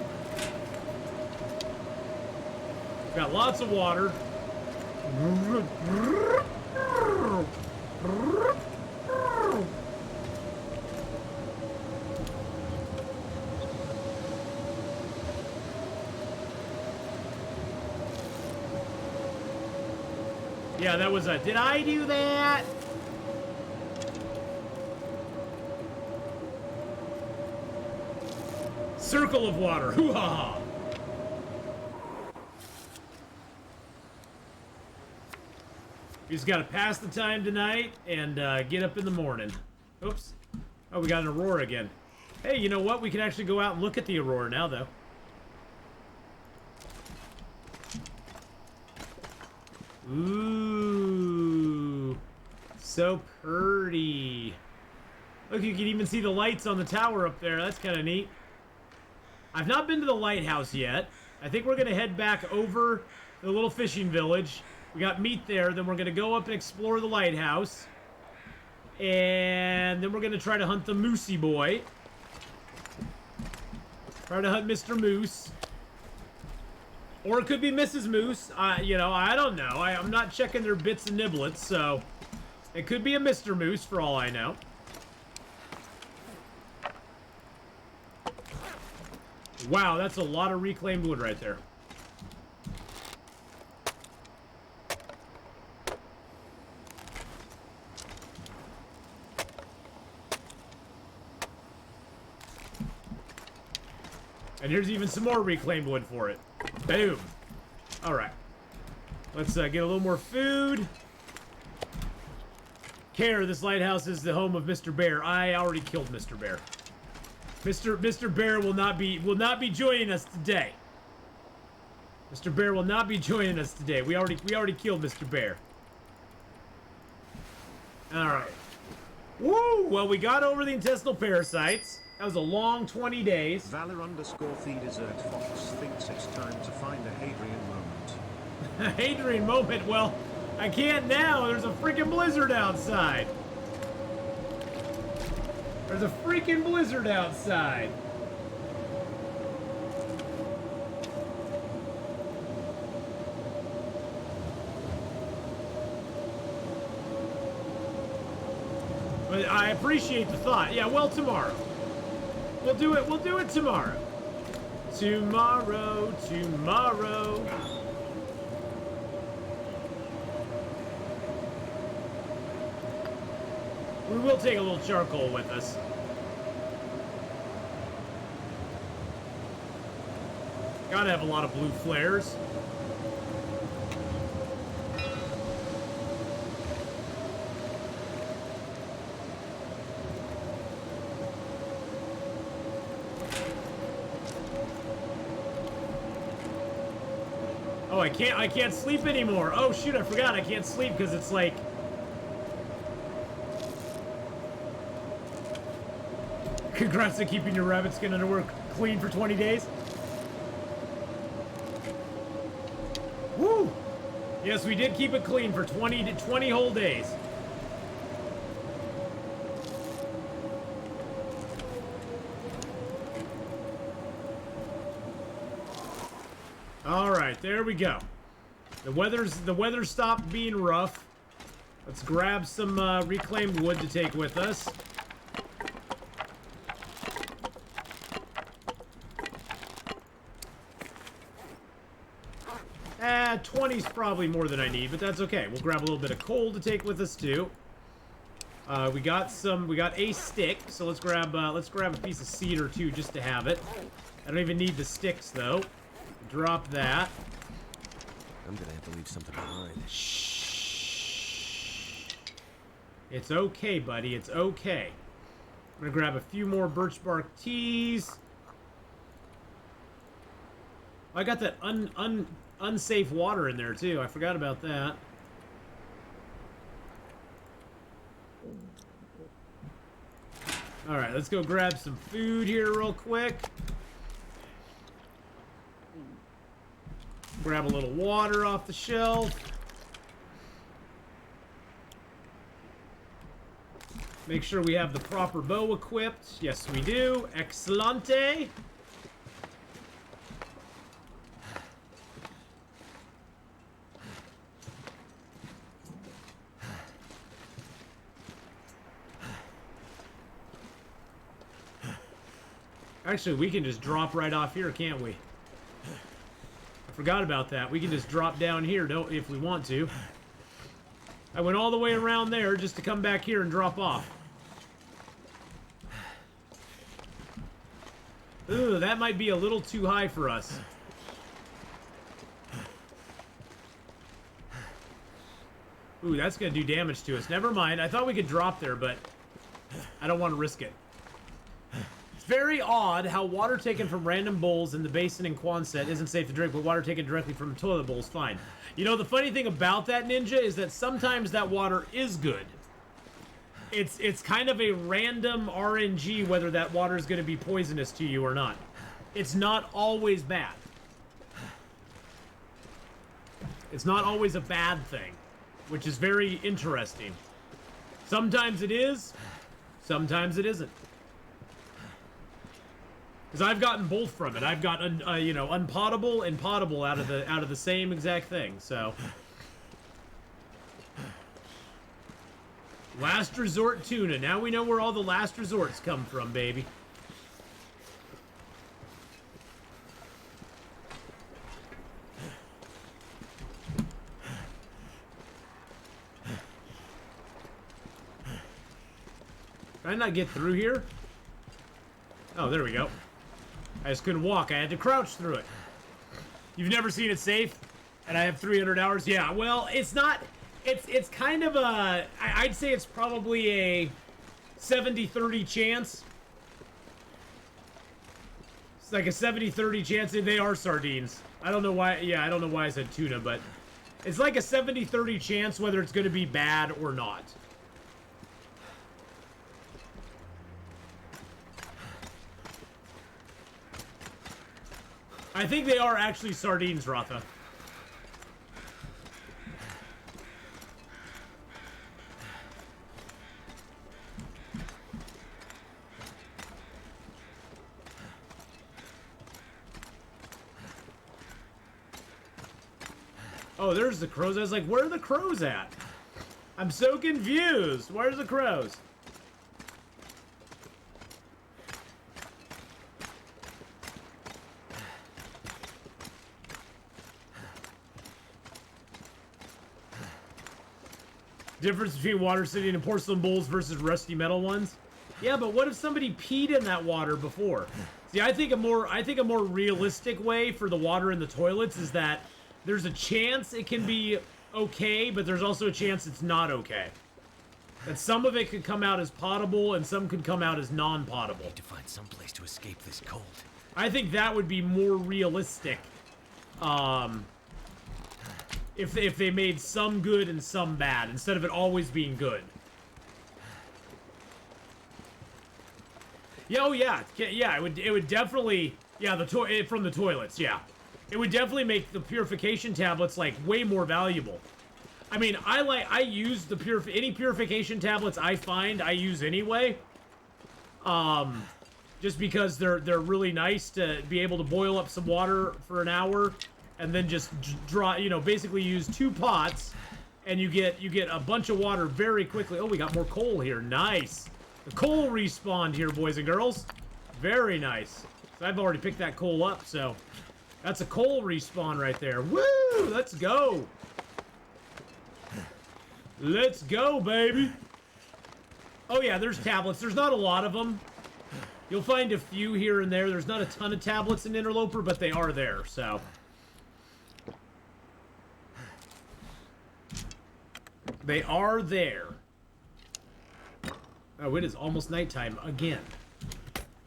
Got lots of water. Yeah, that was a, did I do that? Circle of water, hoo-ha! We just gotta pass the time tonight and get up in the morning. Oops. Oh, we got an Aurora again. Hey, you know what? We can actually go out and look at the Aurora now, though. Ooh, so pretty. Look, you can even see the lights on the tower up there. That's kind of neat. I've not been to the lighthouse yet. I think we're going to head back over the little fishing village. We got meat there. Then we're going to go up and explore the lighthouse. And then we're going to try to hunt the Moosey boy. Try to hunt Mr. Moose. Or it could be Mrs. Moose. You know, I don't know. I'm not checking their bits and niblets, so it could be a Mr. Moose for all I know. Wow, that's a lot of reclaimed wood right there. And here's even some more reclaimed wood for it. Boom. All right. Let's get a little more food. Care, this lighthouse is the home of Mr. Bear. I already killed Mr. Bear. Mr. Bear will not be joining us today. Mr. Bear will not be joining us today. We already killed Mr. Bear. All right. Woo! Well, we got over the intestinal parasites. That was a long 20 days. Valor_the desert fox thinks it's time to find a Hadrian moment. A Hadrian moment? Well, I can't now. There's a freaking blizzard outside. There's a freaking blizzard outside. But I appreciate the thought. Yeah, well, tomorrow. We'll do it tomorrow. Tomorrow. We will take a little charcoal with us. Gotta have a lot of blue flares. Oh, I can't sleep anymore. Oh shoot, I forgot I can't sleep because it's like congrats on keeping your rabbit skin underwear clean for 20 days. Woo! Yes, we did keep it clean for 20 whole days. All right, there we go. The weather's stopped being rough. Let's grab some reclaimed wood to take with us. 20's probably more than I need, but that's okay. We'll grab a little bit of coal to take with us, too. We got a stick, so let's grab a piece of seed or two just to have it. I don't even need the sticks though. Drop that. I'm gonna have to leave something behind. Shh. It's okay, buddy. It's okay. I'm gonna grab a few more birch bark teas. I got that unsafe water in there too. I forgot about that. All right, let's go grab some food here real quick. Grab a little water off the shelf. Make sure we have the proper bow equipped. Yes, we do. Excellente. Actually, we can just drop right off here, can't we? I forgot about that. We can just drop down here, if we want to. I went all the way around there just to come back here and drop off. Ooh, that might be a little too high for us. Ooh, that's gonna do damage to us. Never mind. I thought we could drop there, but I don't want to risk it. It's very odd how water taken from random bowls in the basin in Quonset isn't safe to drink, but water taken directly from a toilet bowl is fine. You know, the funny thing about that, Ninja, is that sometimes that water is good. It's kind of a random RNG whether that water is going to be poisonous to you or not. It's not always bad. It's not always a bad thing, which is very interesting. Sometimes it is, sometimes it isn't. Because I've gotten both from it. I've gotten, you know, unpotable and potable out of the same exact thing. So, last resort tuna. Now we know where all the last resorts come from, baby. Can I not get through here? Oh, there we go. I just couldn't walk. I had to crouch through it. You've never seen it safe? And I have 300 hours? Yeah, well, it's not... It's kind of a... I'd say it's probably a 70-30 chance. It's like a 70-30 chance. They are sardines. I don't know why... Yeah, I don't know why I said tuna, but... It's like a 70-30 chance whether it's going to be bad or not. I think they are actually sardines, Ratha. Oh, there's the crows. I was like, where are the crows at? I'm so confused. Where's the crows? Difference between water sitting in porcelain bowls versus rusty metal ones. Yeah, but what if somebody peed in that water before? See, I think a more realistic way for the water in the toilets is that there's a chance it can be okay, but there's also a chance it's not okay. That some of it could come out as potable and some could come out as non-potable. Need to find some place to escape this cold. I think that would be more realistic. If they made some good and some bad, instead of it always being good. Yeah, oh yeah, yeah, it would definitely, yeah, from the toilets, yeah. It would definitely make the purification tablets, like, way more valuable. I mean, I use any purification tablets I find, I use anyway. Just because they're really nice to be able to boil up some water for an hour, and then just draw, you know, basically use 2 pots, and you get a bunch of water very quickly. Oh, we got more coal here. Nice. The coal respawned here, boys and girls. Very nice. So I've already picked that coal up, so that's a coal respawn right there. Woo! Let's go. Let's go, baby. Oh yeah, there's tablets. There's not a lot of them. You'll find a few here and there. There's not a ton of tablets in Interloper, but they are there, so. They are there. Oh, it is almost nighttime again.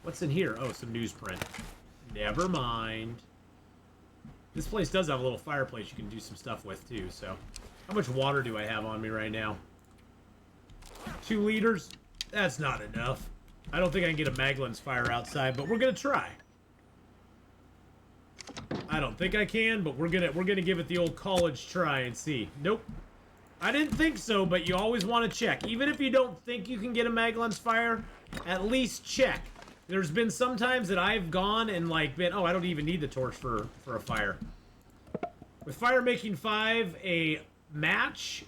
What's in here? Oh, some newsprint. Never mind. This place does have a little fireplace you can do some stuff with, too, so. How much water do I have on me right now? 2 liters? That's not enough. I don't think I can get a Maglin's fire outside, but we're gonna try. I don't think I can, but we're gonna give it the old college try and see. Nope. I didn't think so, but you always want to check. Even if you don't think you can get a Maglin's fire, at least check. There's been some times that I've gone and like been, oh, I don't even need the torch for a fire. With Fire Making 5, a match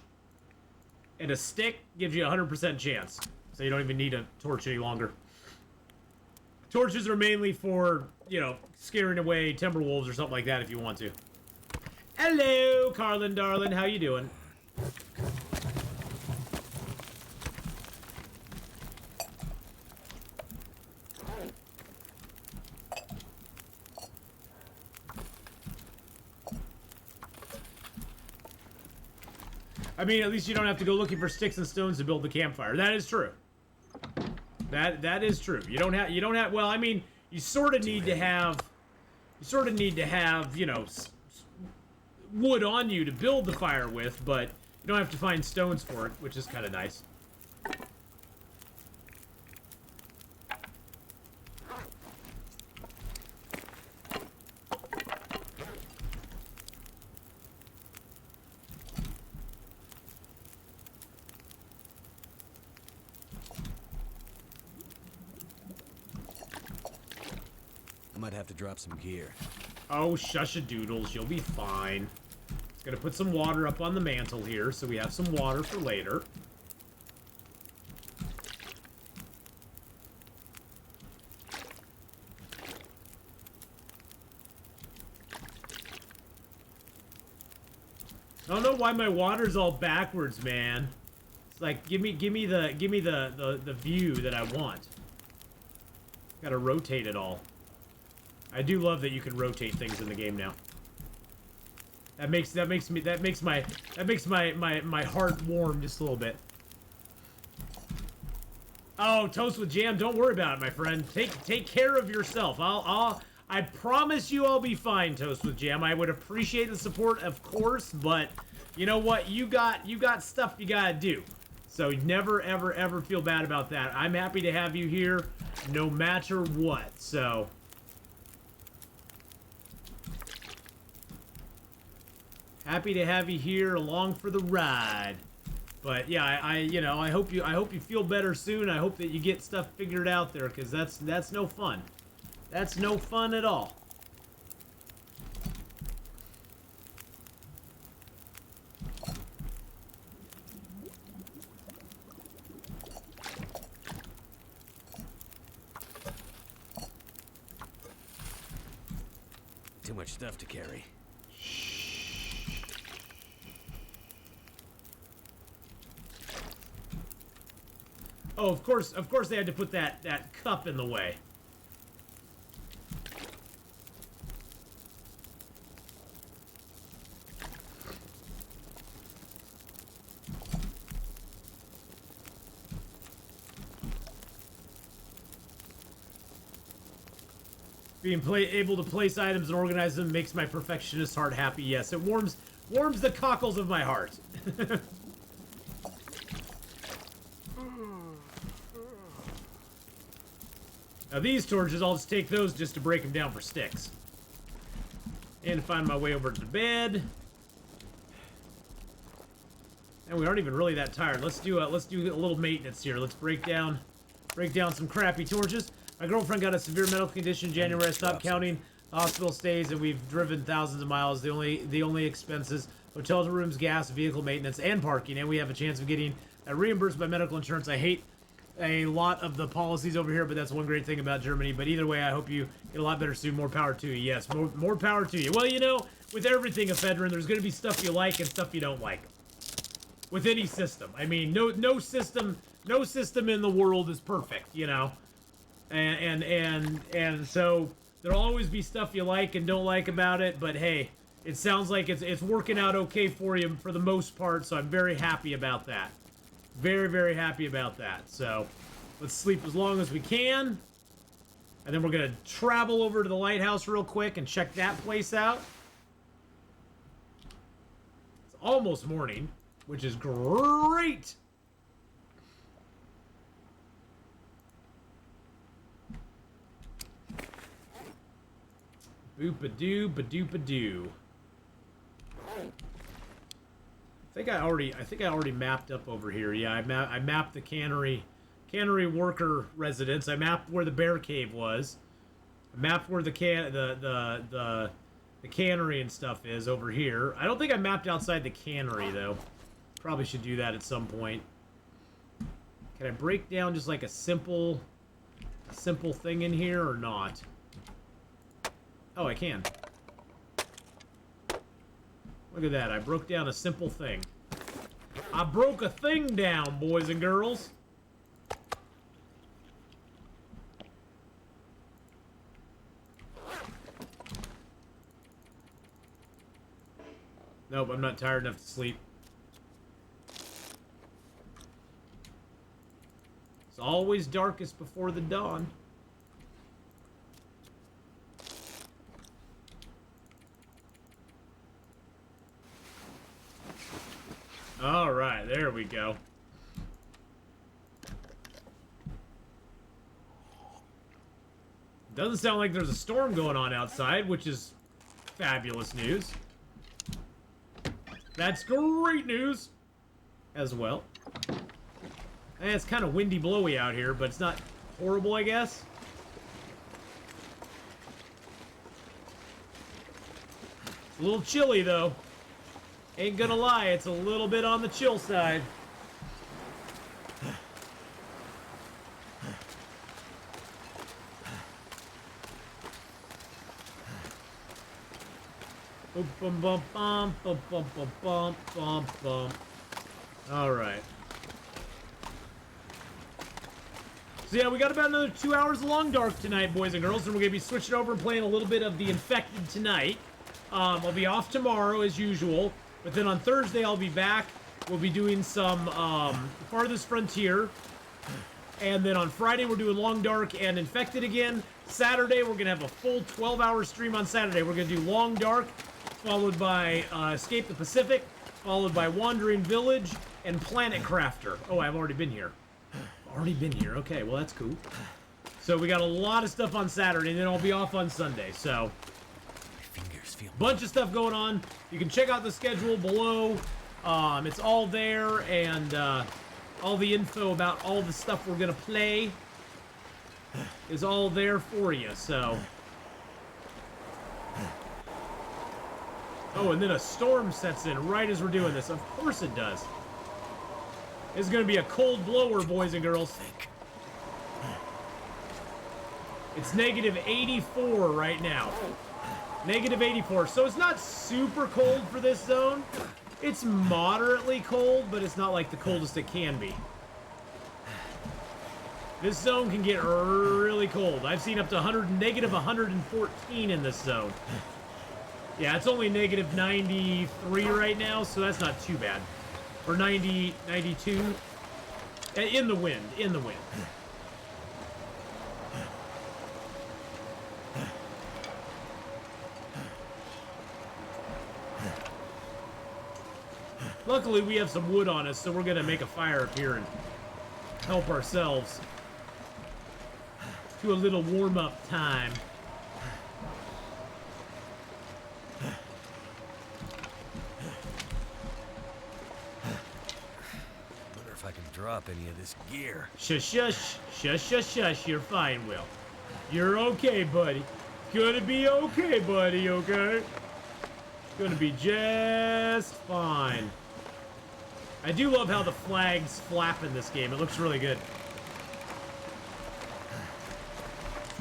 and a stick gives you a 100% chance. So you don't even need a torch any longer. Torches are mainly for, you know, scaring away timberwolves or something like that if you want to. Hello, Carlin, darling. How you doing? I mean, at least you don't have to go looking for sticks and stones to build the campfire. That is true. That is true. You don't have well, I mean, you sort of need to have you know, wood on you to build the fire with, but you don't have to find stones for it, which is kind of nice. I might have to drop some gear. Oh, shush-a-doodles, you'll be fine. Just gonna put some water up on the mantle here, so we have some water for later. I don't know why my water's all backwards, man. It's like, give me the view that I want. Gotta rotate it all. I do love that you can rotate things in the game now. That makes my heart warm just a little bit. Oh, toast with jam, don't worry about it, my friend. Take care of yourself. I promise you I'll be fine, toast with jam. I would appreciate the support, of course, but you know what? You got stuff you gotta do. So never ever feel bad about that. I'm happy to have you here no matter what. So happy to have you here along for the ride. But yeah, I hope you feel better soon. I hope that you get stuff figured out there, because that's no fun. That's no fun at all. Too much stuff to carry. Oh, of course they had to put that cup in the way. Being able to place items and organize them makes my perfectionist heart happy. Yes, it warms the cockles of my heart. Now these torches, I'll just take those just to break them down for sticks. And find my way over to the bed. And we aren't even really that tired. Let's do a little maintenance here. Let's break down some crappy torches. My girlfriend got a severe medical condition in January. I stopped counting hospital stays, and we've driven thousands of miles. The only expenses: hotel rooms, gas, vehicle maintenance, and parking. And we have a chance of getting reimbursed by medical insurance. I hate a lot of the policies over here, but that's one great thing about Germany. But either way, I hope you get a lot better soon. More power to you. Yes, more power to you. Well, you know, with everything, Ephedrine, there's going to be stuff you like and stuff you don't like. With any system. I mean, no system no system in the world is perfect, you know. And so there'll always be stuff you like and don't like about it, but hey, it sounds like it's working out okay for you for the most part, so I'm very happy about that. Very, very happy about that. So let's sleep as long as we can. And then we're going to travel over to the lighthouse real quick and check that place out. It's almost morning, which is great. Boop-a-doo, ba-doop-a-doo. I think I already mapped up over here. Yeah, I mapped the Cannery worker residence. I mapped where the bear cave was. I mapped where the cannery and stuff is over here. I don't think I mapped outside the cannery though. Probably should do that at some point. Can I break down just like a simple thing in here or not? Oh, I can. Look at that. I broke down a simple thing. I broke a thing down, boys and girls. Nope, I'm not tired enough to sleep. It's always darkest before the dawn. All right, there we go. Doesn't sound like there's a storm going on outside, which is fabulous news. That's great news as well. And it's kind of windy blowy out here, but it's not horrible, I guess. It's a little chilly, though. Ain't gonna lie, it's a little bit on the chill side. Bum bum bum bum bum bum bum bum bum. All right. So yeah, we got about another 2 hours of Long Dark tonight, boys and girls, and we're gonna be switching over and playing a little bit of the Infected tonight. I'll be off tomorrow as usual, but then on Thursday I'll be back. We'll be doing some Farthest Frontier, and then on Friday we're doing Long Dark and Infected again. Saturday we're gonna have a full 12-hour stream on Saturday. We're gonna do Long Dark, followed by Escape the Pacific, followed by Wandering Village, and Planet Crafter. Oh, I've already been here. Already been here. Okay, well, that's cool. So we got a lot of stuff on Saturday, and then I'll be off on Sunday. So, My fingers feel bunch of stuff going on. You can check out the schedule below. It's all there, and all the info about all the stuff we're going to play is all there for you. So... Oh, and then a storm sets in right as we're doing this. Of course it does. It's going to be a cold blower, boys and girls. It's negative 84 right now. Negative 84. So it's not super cold for this zone. It's moderately cold, but it's not like the coldest it can be. This zone can get really cold. I've seen up to negative 114 in this zone. Yeah, it's only negative 93 right now, so that's not too bad. Or 90, 92. In the wind, in the wind. Luckily, we have some wood on us, so we're going to make a fire up here and help ourselves to a little warm-up time. Drop any of this gear. Shush, shush, shush, shush, shush. You're fine, Will. You're okay, buddy. Gonna be okay, buddy, okay? Gonna be just fine. I do love how the flags flap in this game. It looks really good.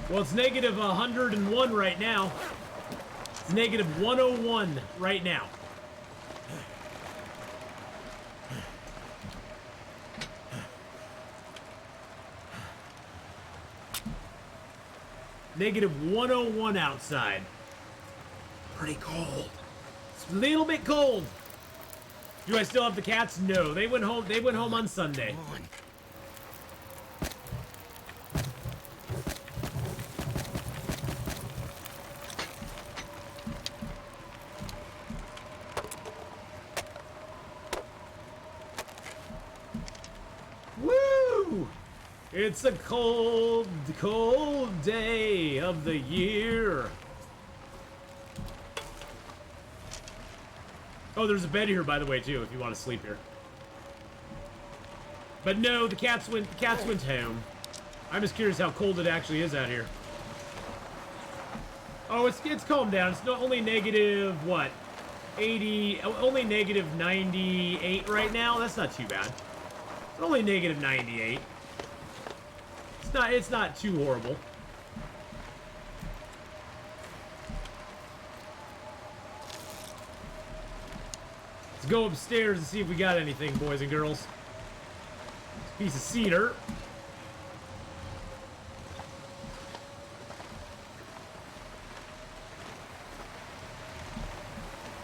Well, it's negative 101 right now. It's negative 101 right now. -101 outside. Pretty cold. It's a little bit cold. Do I still have the cats? No, they went home. They went home on Sunday. Come on. Woo! It's a cold, cold day of the year. Oh, there's a bed here, by the way, too, if you want to sleep here. But no, the cats went home. I'm just curious how cold it actually is out here. Oh, it's calmed down. It's not only negative, what? 80, only negative 98 right now. That's not too bad. It's only negative 98. It's not too horrible. Let's go upstairs and see if we got anything, boys and girls. Piece of cedar.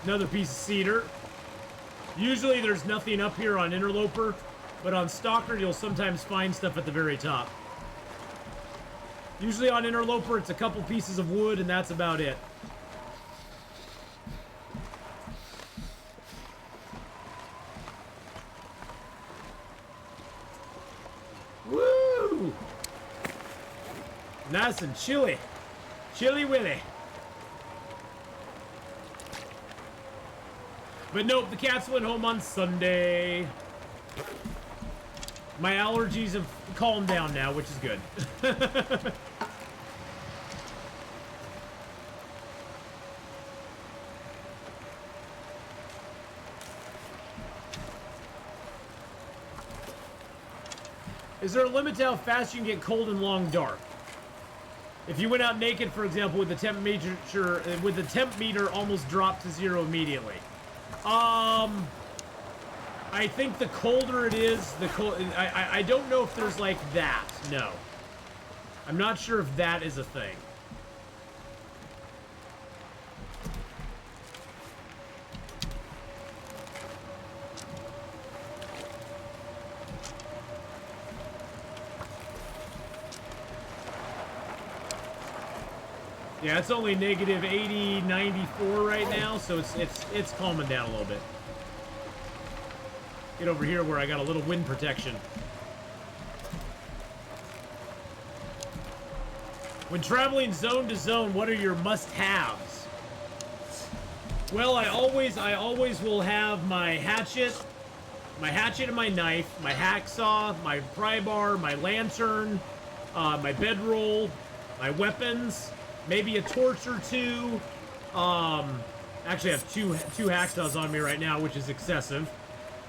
Another piece of cedar. Usually there's nothing up here on Interloper, but on Stalker you'll sometimes find stuff at the very top. Usually on Interloper it's a couple pieces of wood and that's about it. Woo! Nice and chilly. Chilly willy. But nope, the cats went home on Sunday. My allergies have calmed down now, which is good. Is there a limit to how fast you can get cold and long dark? If you went out naked, for example, with the temp meter almost dropped to 0 immediately. I think the colder it is, the cold. I don't know if there's like that. No, I'm not sure if that is a thing. Yeah, it's only negative 80, 94 right now, so it's calming down a little bit. Get over here where I got a little wind protection. When traveling zone to zone, what are your must-haves? Well, I always will have my hatchet and my knife, my hacksaw, my pry bar, my lantern, my bedroll, my weapons, maybe a torch or two. Actually, I have two hacksaws on me right now, which is excessive.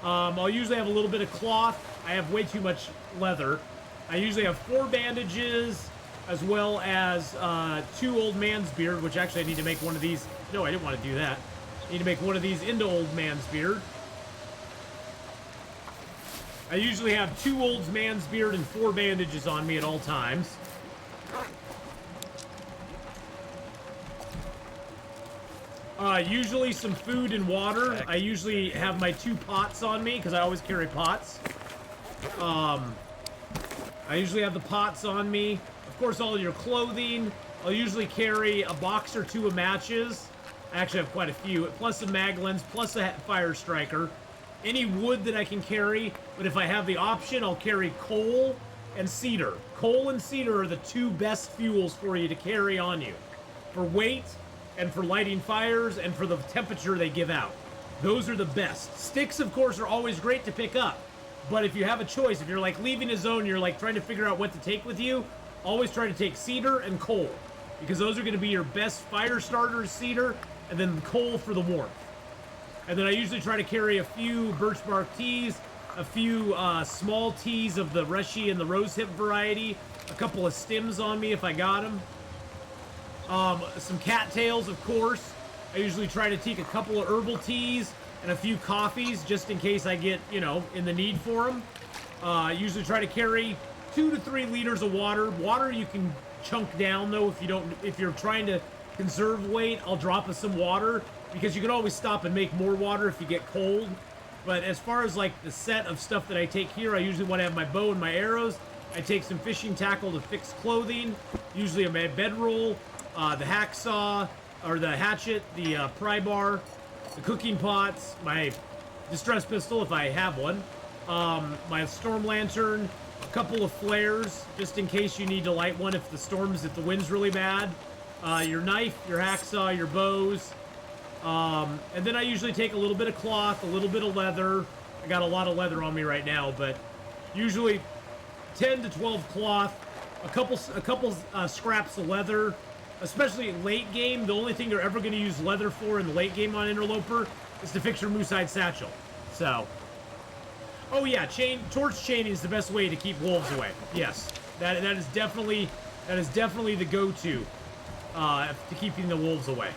I'll usually have a little bit of cloth. I have way too much leather. I usually have 4 bandages, as well as 2 old man's beard, which actually I need to make one of these. No, I didn't want to do that. I need to make one of these into old man's beard. I usually have 2 old man's beard and 4 bandages on me at all times. Usually some food and water. I usually have my 2 pots on me because I always carry pots. I usually have the pots on me. Of course, all your clothing. I'll usually carry a box or 2 of matches. I actually have quite a few. Plus a mag lens, plus a fire striker. Any wood that I can carry. But if I have the option, I'll carry coal and cedar. Coal and cedar are the 2 best fuels for you to carry on you. For weight, and for lighting fires, and for the temperature they give out. Those are the best. Sticks, of course, are always great to pick up. But if you have a choice, if you're like leaving a zone, you're like trying to figure out what to take with you, always try to take cedar and coal. Because those are going to be your best fire starters, cedar, and then coal for the warmth. And then I usually try to carry a few birch bark teas, a few small teas of the Reshi and the rosehip variety, a couple of stems on me if I got them. Some cattails, of course. I usually try to take a couple of herbal teas and a few coffees just in case I get, you know, in the need for them. I usually try to carry 2 to 3 liters of water. Water you can chunk down though. If you're trying to conserve weight, I'll drop us some water because you can always stop and make more water if you get cold. But as far as like the set of stuff that I take here, I usually want to have my bow and my arrows. I take some fishing tackle to fix clothing, usually a bedroll, the hacksaw, or the hatchet, the pry bar, the cooking pots, my distress pistol if I have one, my storm lantern, a couple of flares just in case you need to light one if the wind's really bad, your knife, your hacksaw, your bows, and then I usually take a little bit of cloth, a little bit of leather. I got a lot of leather on me right now, but usually 10 to 12 cloth, a couple scraps of leather, especially late game. The only thing you're ever going to use leather for in the late game on Interloper is to fix your moose-hide satchel. So, oh yeah, torch chaining is the best way to keep wolves away. Yes, that is definitely the go-to to keeping the wolves away.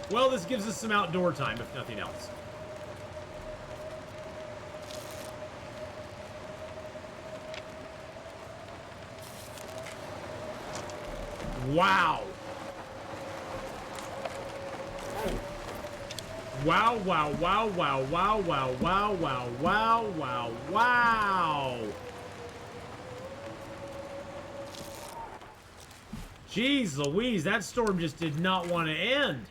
Well, this gives us some outdoor time, if nothing else. Wow. Wow, wow, wow, wow, wow, wow, wow, wow, wow, wow, wow. Jeez Louise, that storm just did not want to end.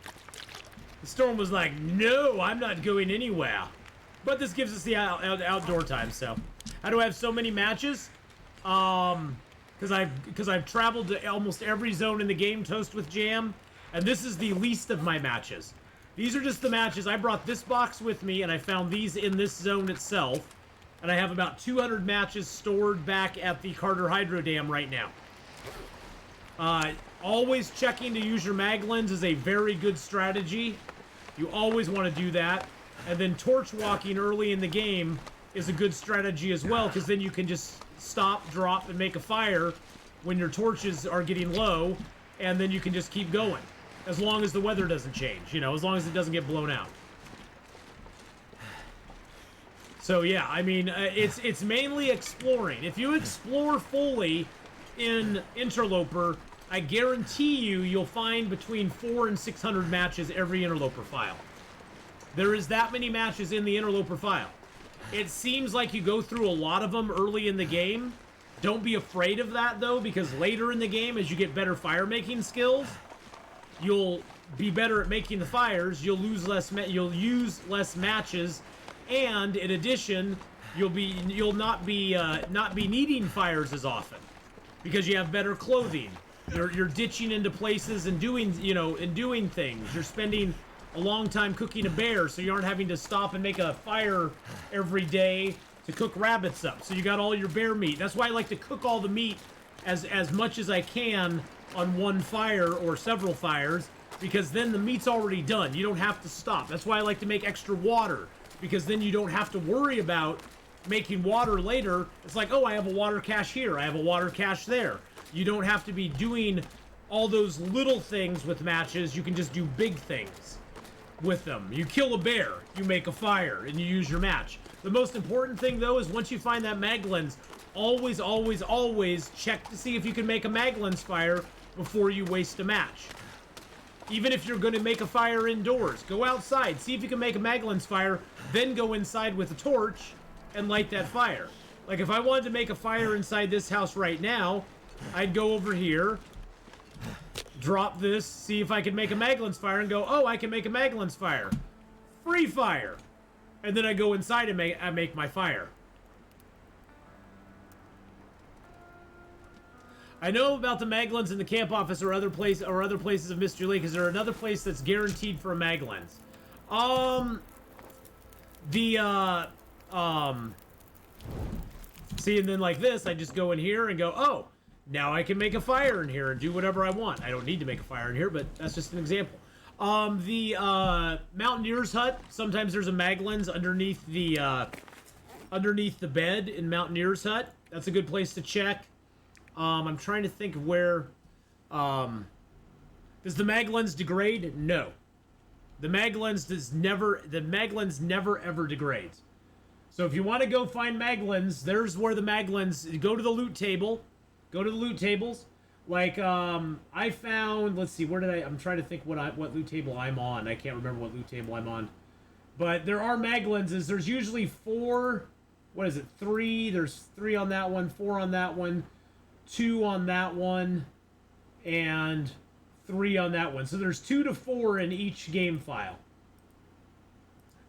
The storm was like, no, I'm not going anywhere. But this gives us the outdoor time, so. How do I have so many matches? Because I've traveled to almost every zone in the game, toast with jam, and this is the least of my matches. These are just the matches. I brought this box with me, and I found these in this zone itself, and I have about 200 matches stored back at the Carter Hydro Dam right now. Always checking to use your mag lens is a very good strategy. You always want to do that. And then torch walking early in the game is a good strategy as well, because then you can just stop, drop, and make a fire when your torches are getting low, and then you can just keep going. As long as the weather doesn't change, you know, as long as it doesn't get blown out. So yeah, I mean, it's mainly exploring. If you explore fully in Interloper, I guarantee you'll find between 400 and 600 matches every Interloper file. There is that many matches in the Interloper file. It seems like you go through a lot of them early in the game. Don't be afraid of that though, because later in the game, as you get better fire making skills, you'll be better at making the fires. You'll use less matches, and in addition, you'll not be needing fires as often because you have better clothing. You're ditching into places and doing things. You're spending a long time cooking a bear, so you aren't having to stop and make a fire every day to cook rabbits up. So you got all your bear meat. That's why I like to cook all the meat as much as I can on one fire or several fires, because then the meat's already done. You don't have to stop. That's why I like to make extra water, because then you don't have to worry about making water later. It's like, oh, I have a water cache here. I have a water cache there. You don't have to be doing all those little things with matches. You can just do big things with them. You kill a bear, you make a fire, and you use your match. The most important thing, though, is once you find that mag lens, always, always, always check to see if you can make a mag lens fire before you waste a match. Even if you're going to make a fire indoors, go outside, see if you can make a mag lens fire, then go inside with a torch and light that fire. Like if I wanted to make a fire inside this house right now, I'd go over here, drop this, see if I can make a mag lens fire, and go, oh, I can make a mag lens fire. Free fire. And then I go inside and make my fire. I know about the mag lens in the camp office or other places of Mystery Lake. Is there another place that's guaranteed for a mag lens? See, and then like this, I just go in here and go, oh, now I can make a fire in here and do whatever I want. I don't need to make a fire in here, but that's just an example. The Mountaineer's hut, sometimes there's a mag lens underneath the bed in Mountaineer's hut. That's a good place to check. I'm trying to think of where, does the mag lens degrade? No. The mag lens never ever degrades. So if you want to go find maglins, there's where the maglins, go to the loot table. Go to the loot tables. Like, I found, let's see, where did I'm trying to think what loot table I'm on. I can't remember what loot table I'm on. But there are maglins. There's usually 4, what is it, 3. There's 3 on that one, 4 on that one, 2 on that one, and 3 on that one. So there's 2 to 4 in each game file.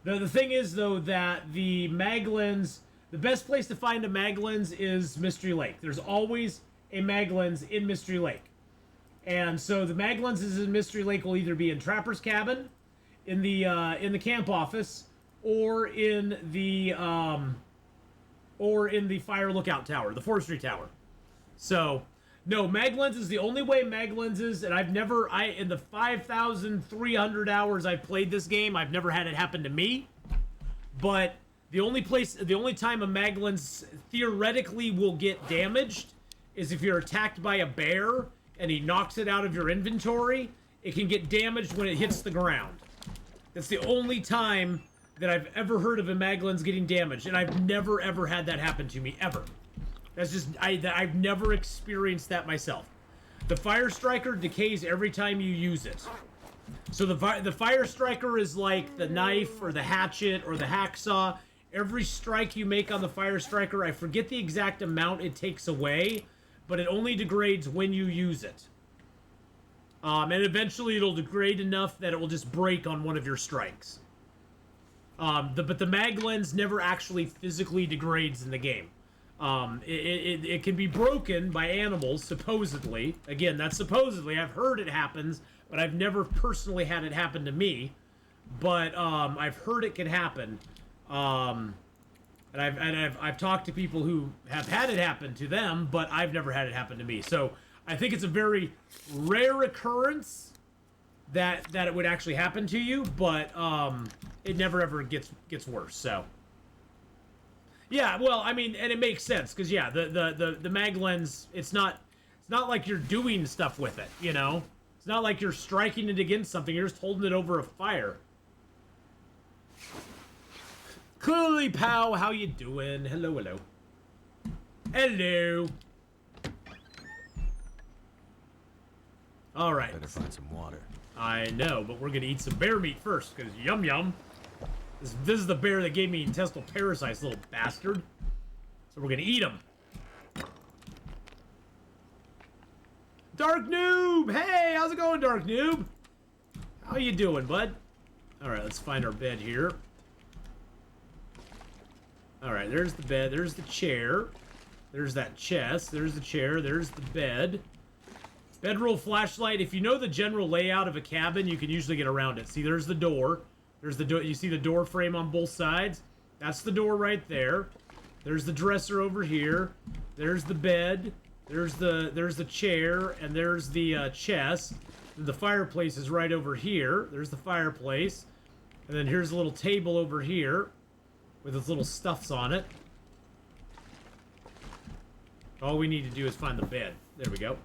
The thing is, though, that the maglins, the best place to find a maglins is Mystery Lake. There's always a maglins in Mystery Lake. And so the maglins is in Mystery Lake will either be in Trapper's Cabin, in the camp office, or in the fire lookout tower, the forestry tower. So, no, maglins is the only way maglins is, and in the 5,300 hours I've played this game, I've never had it happen to me. But the only time a maglins theoretically will get damaged is if you're attacked by a bear and he knocks it out of your inventory. It can get damaged when it hits the ground. That's the only time that I've ever heard of a maglins getting damaged, and I've never ever had that happen to me, ever. That's just, I've never experienced that myself. The Fire Striker decays every time you use it. So the Fire Striker is like the knife or the hatchet or the hacksaw. Every strike you make on the Fire Striker, I forget the exact amount it takes away, but it only degrades when you use it. And eventually it'll degrade enough that it will just break on one of your strikes. But the maglins never actually physically degrades in the game. It can be broken by animals, supposedly. Again, that's supposedly. I've heard it happens, but I've never personally had it happen to me. But I've heard it can happen. And I've talked to people who have had it happen to them, but I've never had it happen to me. So I think it's a very rare occurrence that it would actually happen to you, but it never ever gets worse. So. Yeah, well, I mean, and it makes sense, because, yeah, the maglins, it's not like you're doing stuff with it, you know? It's not like you're striking it against something, you're just holding it over a fire. Clearly, pal, how you doing? Hello, hello. Hello. Alright. Better find some water. I know, but we're gonna eat some bear meat first, because yum yum. This is the bear that gave me intestinal parasites, little bastard. So we're gonna eat him. Dark Noob! Hey, how's it going, Dark Noob? How you doing, bud? Alright, let's find our bed here. Alright, there's the bed, there's the chair. There's that chest, there's the chair, there's the bed. Bedroll flashlight. If you know the general layout of a cabin, you can usually get around it. See, there's the door. There's the door. You see the door frame on both sides? That's the door right there. There's the dresser over here. There's the bed. There's the chair, and there's the chest. And the fireplace is right over here. There's the fireplace. And then here's a little table over here with its little stuffs on it. All we need to do is find the bed. There we go.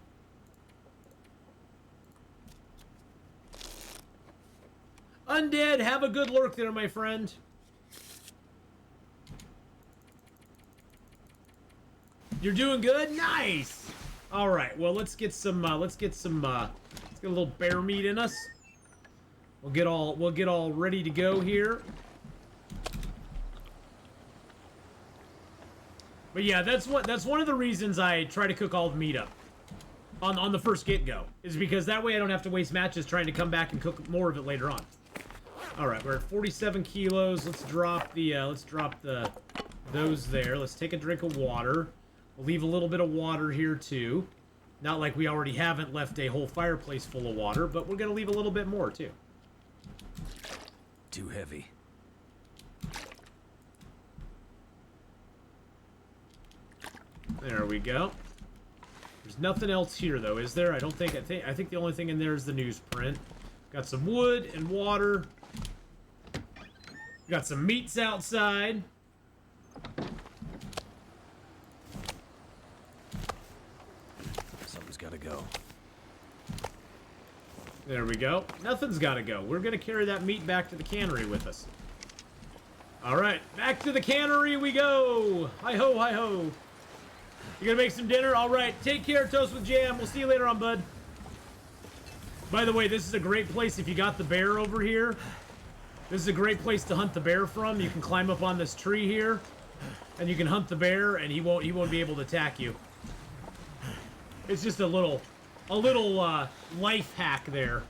Undead, have a good lurk there, my friend. You're doing good? Nice! Alright, well, let's get a little bear meat in us. We'll get all ready to go here. But yeah, that's one of the reasons I try to cook all the meat up on the first get-go, is because that way I don't have to waste matches trying to come back and cook more of it later on. All right, we're at 47 kilos. Let's drop those there. Let's take a drink of water. We'll leave a little bit of water here too. Not like we already haven't left a whole fireplace full of water, but we're gonna leave a little bit more too. Too heavy. There we go. There's nothing else here though, is there? I think the only thing in there is the newsprint. Got some wood and water. Got some meats outside. Something's gotta go. There we go. Nothing's gotta go. We're gonna carry that meat back to the cannery with us. All right, back to the cannery we go. Hi ho, hi ho. You gonna make some dinner? All right, take care, Toast with Jam. We'll see you later on, bud. By the way, this is a great place if you got the bear over here. This is a great place to hunt the bear from. You can climb up on this tree here, and you can hunt the bear, and he won't be able to attack you. It's just a little life hack there.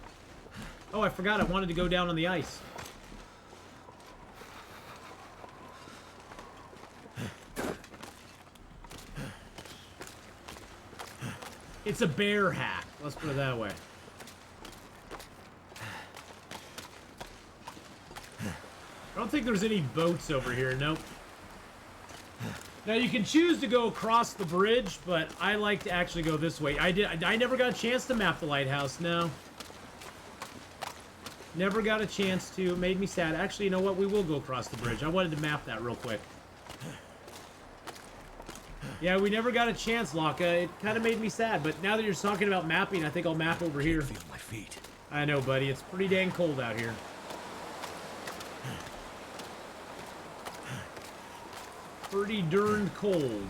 Oh, I forgot I wanted to go down on the ice. It's a bear hack. Let's put it that way. I don't think there's any boats over here. Nope. Now you can choose to go across the bridge, but I like to actually go this way. I never got a chance to map the lighthouse. No. Never got a chance to. It made me sad. Actually, you know what? We will go across the bridge. I wanted to map that real quick. Yeah, we never got a chance, Laka. It kind of made me sad, but now that you're talking about mapping, I think I'll map over here. Feel my feet. I know, buddy. It's pretty dang cold out here. Pretty darn cold.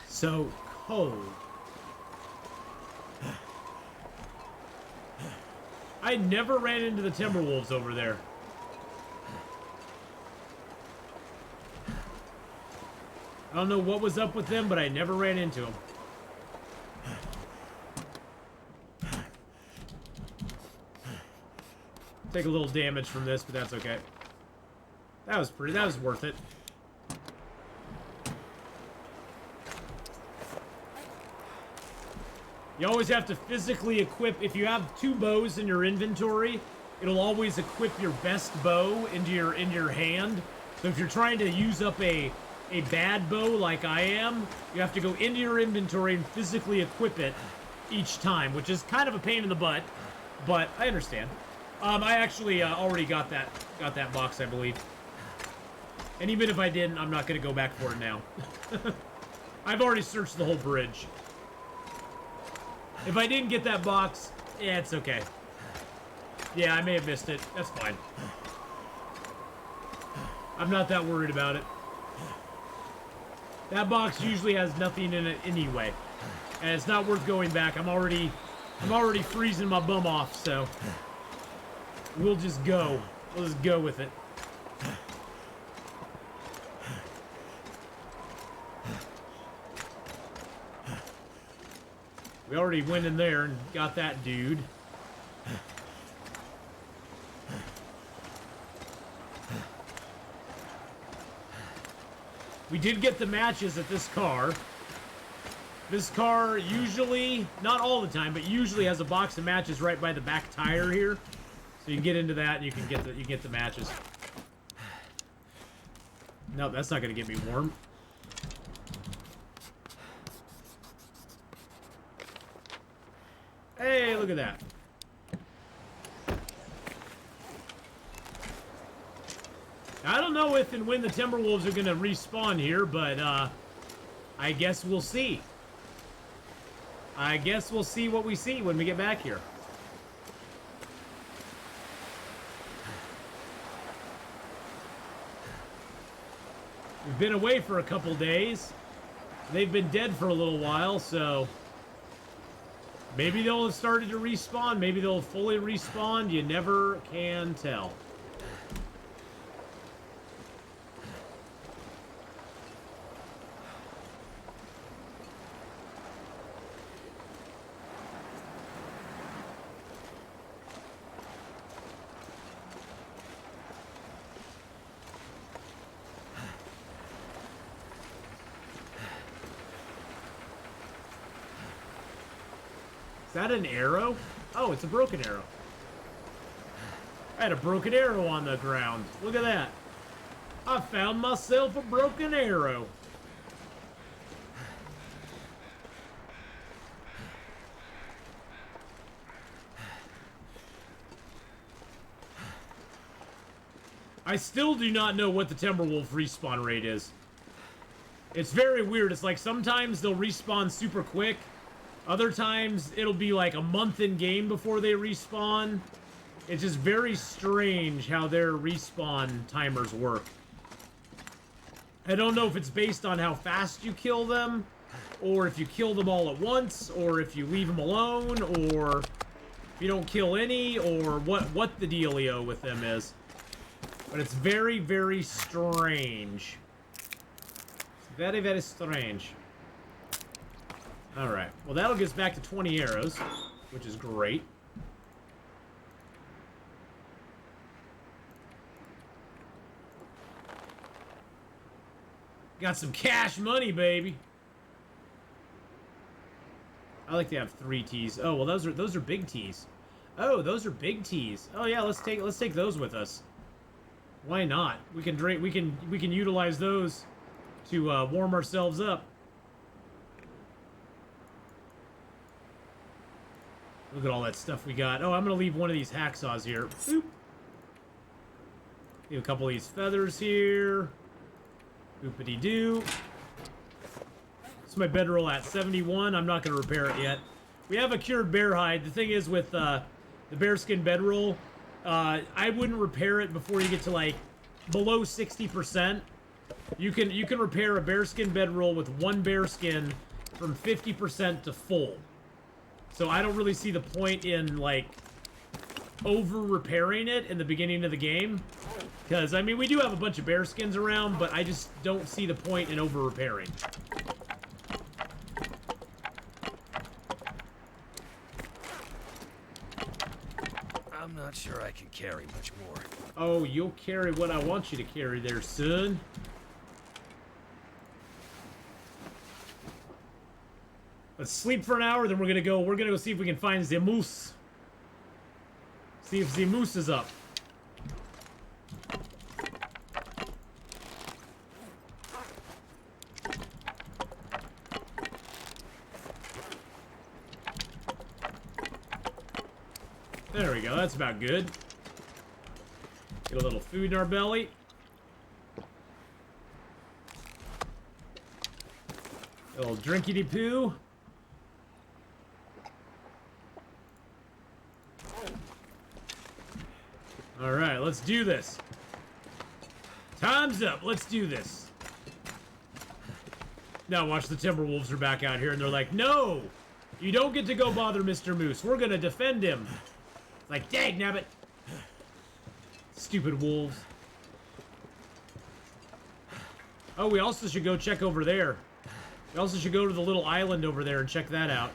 So cold. I never ran into the Timberwolves over there. I don't know what was up with them, but I never ran into them. Take a little damage from this, but that's okay. That was worth it. You always have to physically equip. If you have 2 bows in your inventory, it'll always equip your best bow into your hand. So if you're trying to use up a bad bow like I am, you have to go into your inventory and physically equip it each time, which is kind of a pain in the butt, but I understand. I actually already got that box, I believe. And even if I didn't, I'm not going to go back for it now. I've already searched the whole bridge. If I didn't get that box, yeah, it's okay. Yeah, I may have missed it. That's fine. I'm not that worried about it. That box usually has nothing in it anyway. And it's not worth going back. I'm already freezing my bum off, so we'll just go. We'll just go with it. We already went in there and got that dude. We did get the matches at this car. This car usually, not all the time, but usually has a box of matches right by the back tire here. So you can get into that and you can get the matches. No, that's not gonna get me warm. Hey, look at that. I don't know if and when the Timberwolves are going to respawn here, but I guess we'll see. I guess we'll see what we see when we get back here. We've been away for a couple days. They've been dead for a little while, so maybe they'll have started to respawn. Maybe they'll fully respawn. You never can tell. Is that an arrow? Oh, it's a broken arrow. I had a broken arrow on the ground. Look at that. I found myself a broken arrow. I still do not know what the Timberwolf respawn rate is. It's very weird. It's like sometimes they'll respawn super quick. Other times it'll be like a month in game before they respawn. It's just very strange how their respawn timers work. I don't know if it's based on how fast you kill them, or if you kill them all at once, or if you leave them alone, or if you don't kill any, or what the dealio with them is. But it's very, very strange. It's very, very strange. Alright, well that'll get us back to 20 arrows, which is great. Got some cash money, baby. I like to have 3 T's. Oh, well those are big T's. Oh, those are big T's. Oh yeah, let's take those with us. Why not? We can drink. We can utilize those to warm ourselves up. Look at all that stuff we got. Oh, I'm gonna leave one of these hacksaws here. Boop. Leave a couple of these feathers here. Boopity doo. It's my bedroll at 71. I'm not gonna repair it yet. We have a cured bear hide. The thing is with the bearskin bedroll, I wouldn't repair it before you get to like below 60%. You can repair a bearskin bedroll with 1 bearskin from 50% to full. So I don't really see the point in like over repairing it in the beginning of the game, because I mean we do have a bunch of bearskins around, but I just don't see the point in over repairing. I'm not sure I can carry much more. Oh, you'll carry what I want you to carry there, son. Let's sleep for an hour, then we're gonna go see if we can find the moose. See if the moose is up. There we go, that's about good. Get a little food in our belly. A little drinkity-poo. Alright, let's do this. Time's up, let's do this. Now watch, the Timberwolves are back out here and they're like, no! You don't get to go bother Mr. Moose. We're gonna defend him. It's like, dang nabbit. Stupid wolves. Oh, we also should go check over there. We also should go to the little island over there and check that out.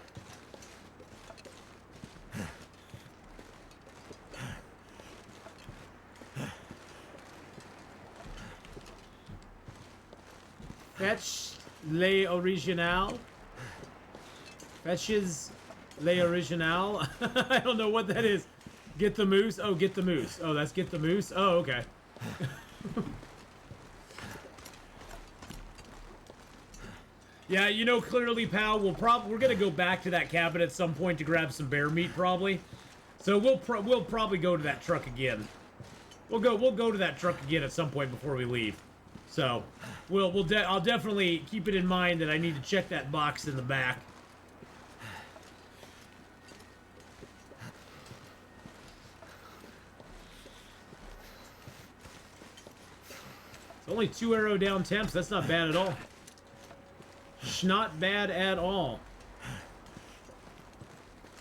Fetch le original. Fetches le original. I don't know what that is. Get the moose. Oh, get the moose. Oh, that's get the moose. Oh, okay. Yeah, you know, clearly, pal, we're gonna go back to that cabin at some point to grab some bear meat, probably. So we'll probably go to that truck again. We'll go to that truck again at some point before we leave. So I'll definitely keep it in mind that I need to check that box in the back. It's only 2 arrow down temps. That's not bad at all. Not bad at all.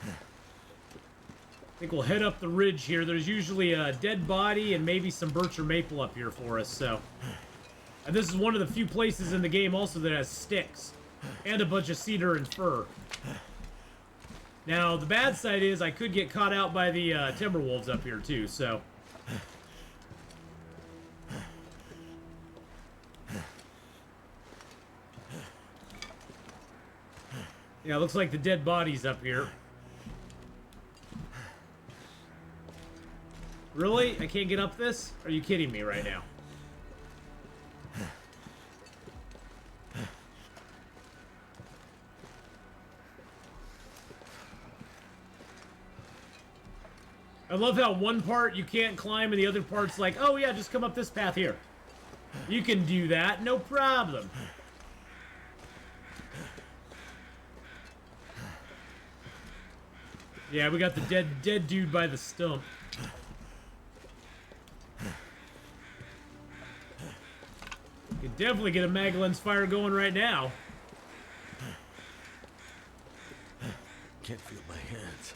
I think we'll head up the ridge here. There's usually a dead body and maybe some birch or maple up here for us, so. And this is one of the few places in the game also that has sticks. And a bunch of cedar and fir. Now, the bad side is I could get caught out by the Timberwolves up here too, so. Yeah, looks like the dead body's up here. Really? I can't get up this? Are you kidding me right now? I love how one part you can't climb and the other part's like, oh yeah, just come up this path here. You can do that, no problem. Yeah, we got the dead dude by the stump. Could definitely get a Magellan's fire going right now. Can't feel my hands.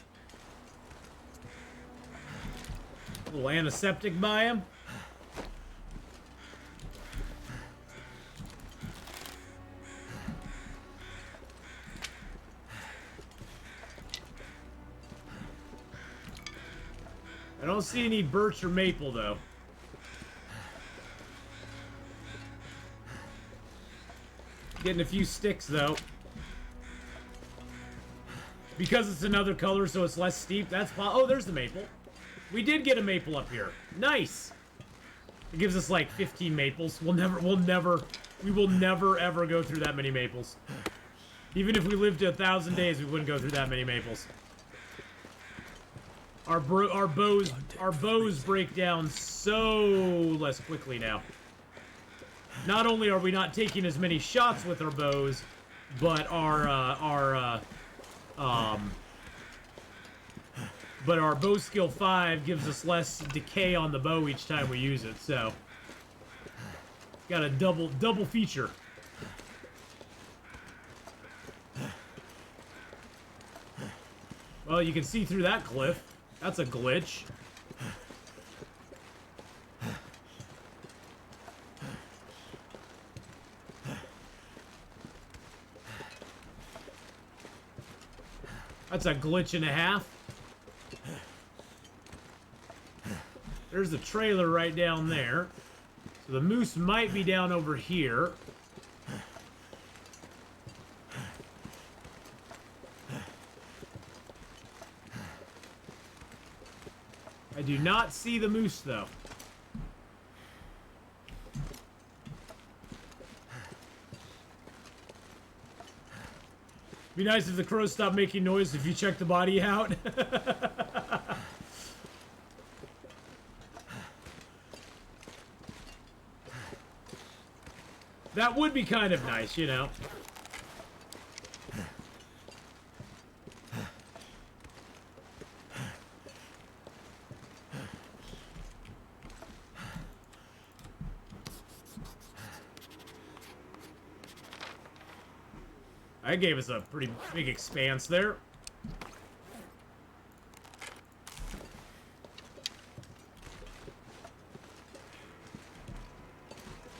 A little antiseptic by him. I don't see any birch or maple, though. Getting a few sticks, though. Because it's another color, so it's less steep. That's oh, there's the maple. We did get a maple up here. Nice. It gives us like 15 maples. We will never ever go through that many maples. Even if we lived to 1,000 days, we wouldn't go through that many maples. Our bows break down so less quickly now. Not only are we not taking as many shots with our bows, but our bow skill 5 gives us less decay on the bow each time we use it. So got a double feature. Well, you can see through that cliff. That's a glitch. That's a glitch and a half. There's the trailer right down there. So the moose might be down over here. I do not see the moose, though. Be nice if the crows stopped making noise if you check the body out. That would be kind of nice, you know. That gave us a pretty big expanse there.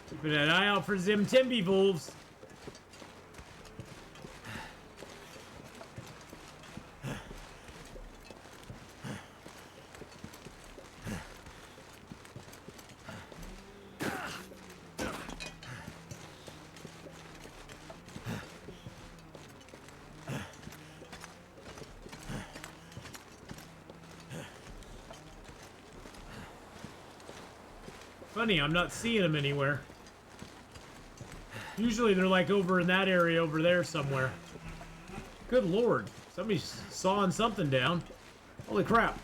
Keeping an eye out for them Timberwolves. Funny, I'm not seeing them anywhere. Usually they're like over in that area over there somewhere. Good lord. Somebody's sawing something down. Holy crap.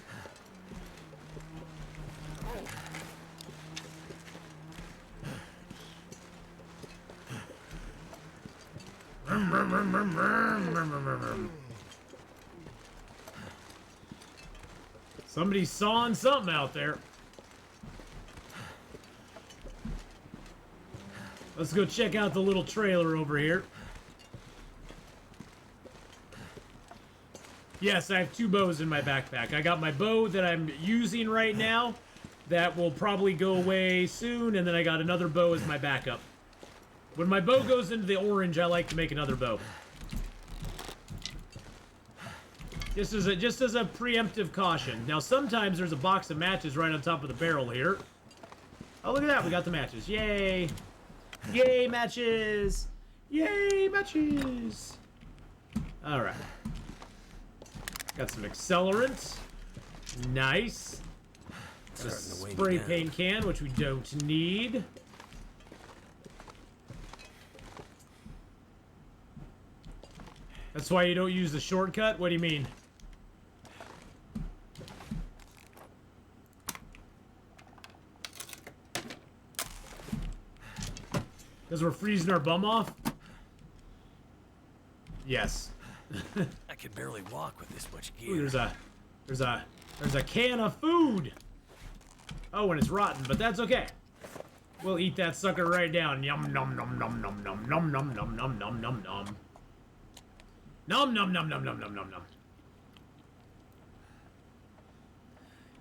Somebody's sawing something out there. Let's go check out the little trailer over here. Yes, I have 2 bows in my backpack. I got my bow that I'm using right now. That will probably go away soon, and then I got another bow as my backup. When my bow goes into the orange, I like to make another bow. Just as a preemptive caution. Now, sometimes there's a box of matches right on top of the barrel here. Oh, look at that. We got the matches. Yay. Yay, matches! Yay, matches! Alright. Got some accelerant. Nice. Got a spray paint can, which we don't need. That's why you don't use the shortcut? What do you mean? Because we're freezing our bum off? Yes. I can barely walk with this much gear. Ooh, there's a can of food. Oh, and it's rotten, but that's okay. We'll eat that sucker right down. Yum nom nom nom nom nom nom nom nom nom nom nom nom. Nom nom nom nom nom nom nom nom.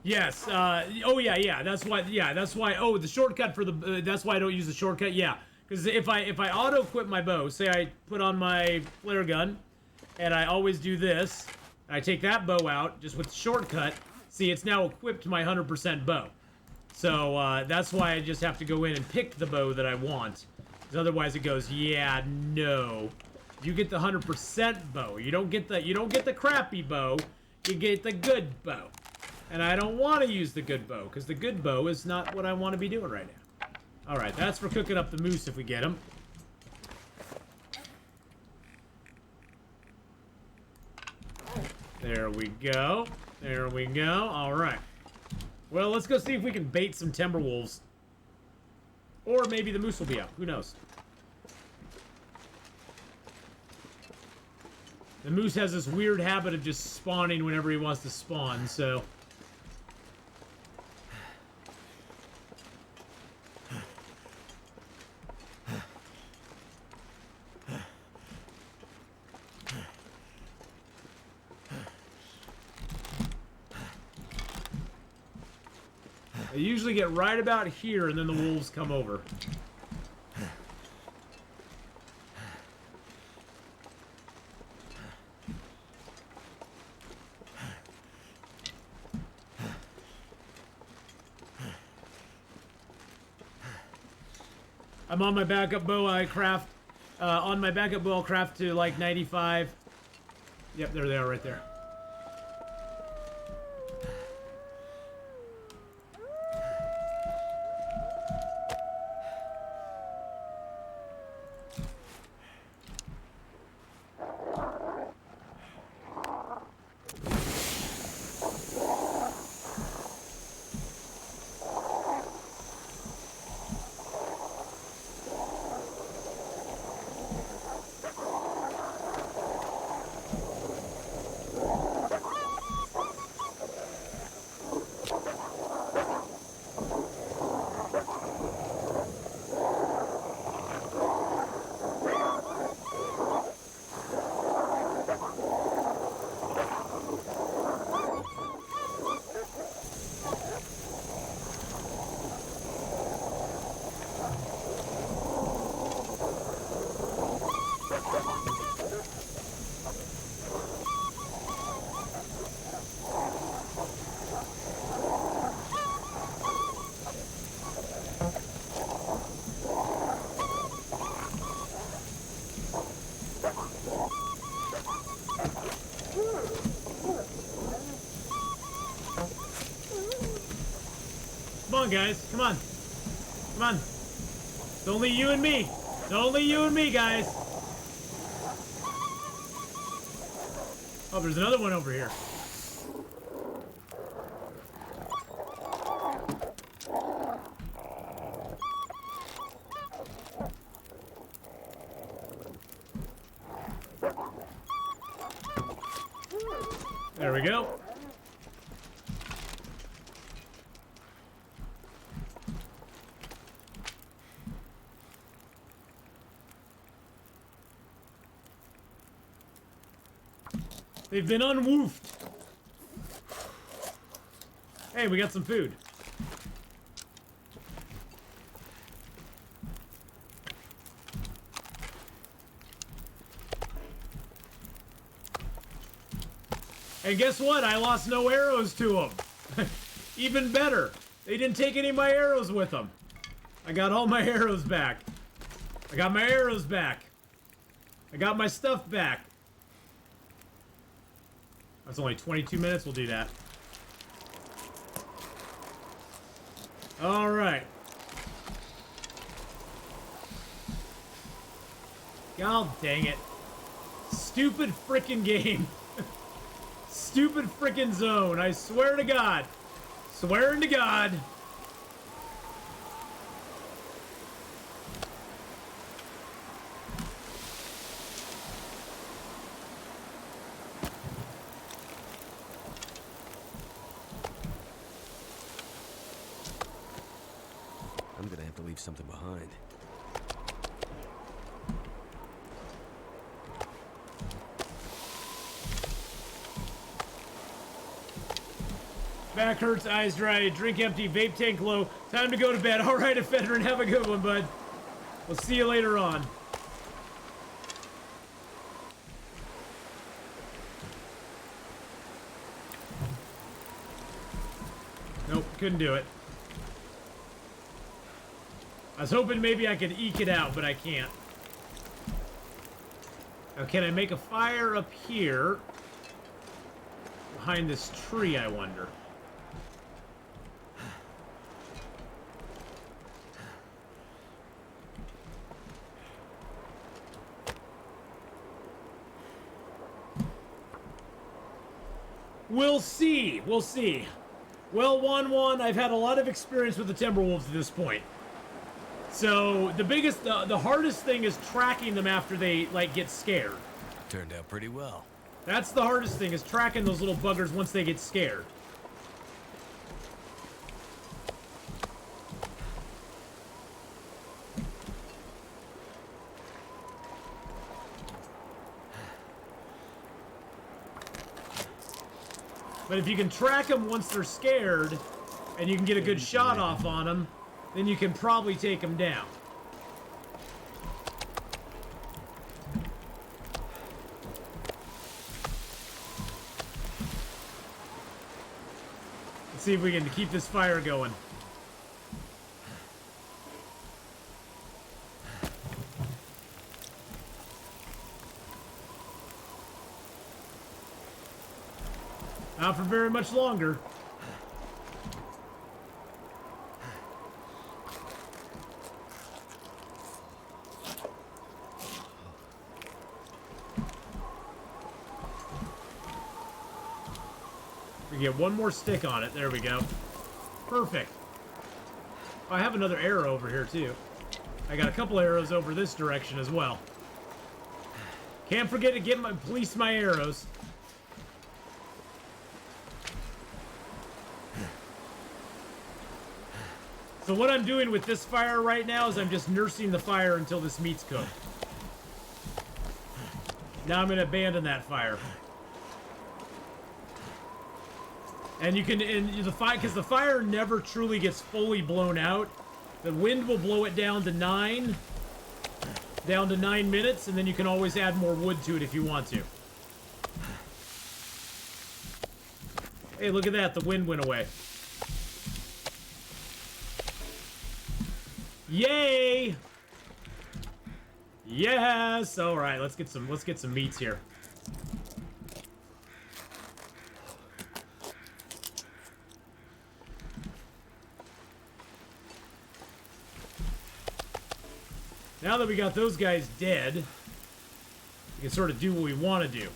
Yes. Oh yeah. That's why. Oh, the shortcut for the. That's why I don't use the shortcut. Yeah, because if I auto equip my bow, say I put on my flare gun, and I always do this, I take that bow out just with the shortcut. See, it's now equipped my 100% bow. So that's why I just have to go in and pick the bow that I want. Because otherwise it goes, yeah, no. You get the 100% bow. You don't get the crappy bow. You get the good bow. And I don't want to use the good bow, because the good bow is not what I want to be doing right now. Alright, that's for cooking up the moose if we get him. There we go. There we go. Alright. Well, let's go see if we can bait some timberwolves. Or maybe the moose will be out. Who knows? The moose has this weird habit of just spawning whenever he wants to spawn, so... They usually get right about here, and then the wolves come over. I'm on my backup bow. I craft on my backup bow. I'll craft to like 95. Yep, there they are, right there. Come on, guys. Come on. Come on. It's only you and me. It's only you and me, guys. Oh, there's another one over here. There we go. They've been unwoofed. Hey, we got some food. And guess what? I lost no arrows to them. Even better. They didn't take any of my arrows with them. I got all my arrows back. I got my arrows back. I got my stuff back. That's only 22 minutes. We'll do that. All right. God dang it. Stupid frickin' game. Stupid frickin' zone. I swear to God. Swearing to God. I'm gonna have to leave something behind. Back hurts, eyes dry, drink empty, vape tank low. Time to go to bed. All right, Ephedrine, have a good one, bud. We'll see you later on. Nope, couldn't do it. I was hoping maybe I could eke it out, but I can't. Now, can I make a fire up here? Behind this tree, I wonder. We'll see. We'll see. Well, 1-1. I've had a lot of experience with the Timberwolves at this point. So the hardest thing is tracking them after they like get scared. Turned out pretty well. That's the hardest thing, is tracking those little buggers once they get scared. But if you can track them once they're scared, and you can get a good shot off on them, then you can probably take them down. Let's see if we can keep this fire going. Not for very much longer. We get one more stick on it. There we go. Perfect. Oh, I have another arrow over here too. I got a couple arrows over this direction as well. Can't forget to police my arrows. So what I'm doing with this fire right now is I'm just nursing the fire until this meat's cooked. Now I'm going to abandon that fire. And you can, because the fire never truly gets fully blown out. The wind will blow it down to 9 minutes, and then you can always add more wood to it if you want to. Hey, look at that, the wind went away. Yay! Yes! Alright, let's get some meats here. Now that we got those guys dead, we can sort of do what we want to do.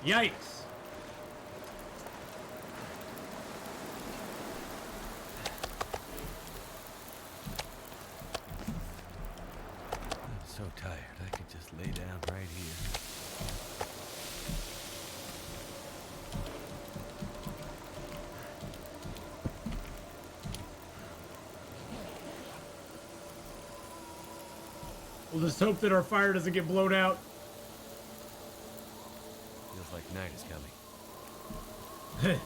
Yikes. I'm so tired. I could just lay down right here. We'll just hope that our fire doesn't get blown out. Feels like night is coming.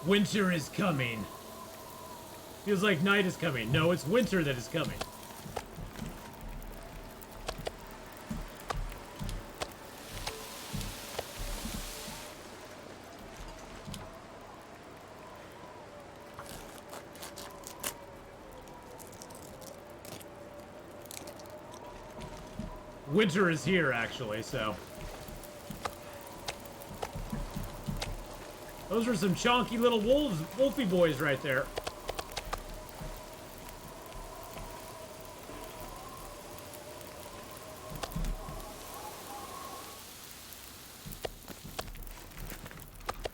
Winter is coming. Feels like night is coming. No, it's winter that is coming. Winter is here, actually, so. Those are some chonky little wolfy boys right there.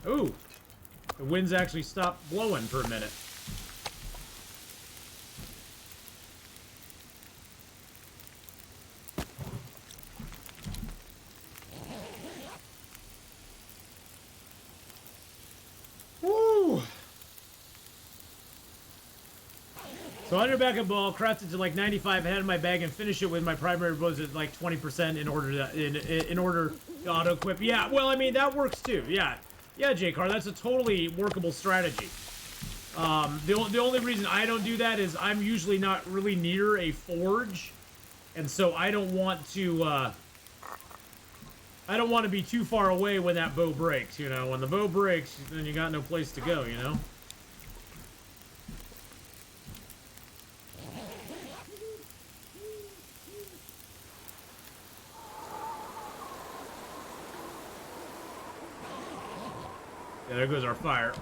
Ooh. The wind's actually stopped blowing for a minute. Woo! So on your backup ball, craft it to like 95 ahead of my bag and finish it with my primary bows at like 20% in order to auto equip. Yeah, well, I mean that works too. Yeah, yeah, J-Car, that's a totally workable strategy. The only reason I don't do that is I'm usually not really near a forge, and so I don't want to be too far away when that bow breaks. You know, when the bow breaks, then you got no place to go. You know. Yeah, there goes our fire.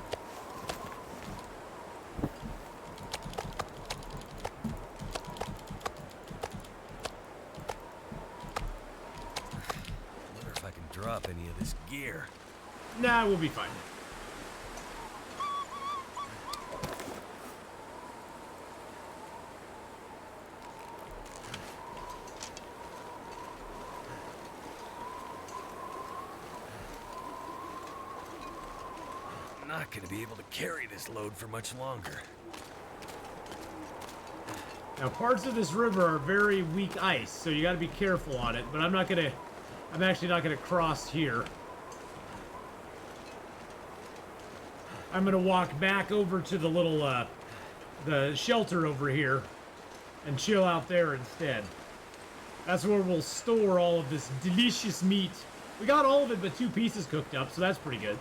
Wonder if I can drop any of this gear. Nah, we'll be fine. I'm not gonna be able to carry this load for much longer. Now, parts of this river are very weak ice, so you got to be careful on it. But I'm actually not gonna cross here. I'm gonna walk back over to the little, the shelter over here, and chill out there instead. That's where we'll store all of this delicious meat. We got all of it but 2 pieces cooked up, so that's pretty good.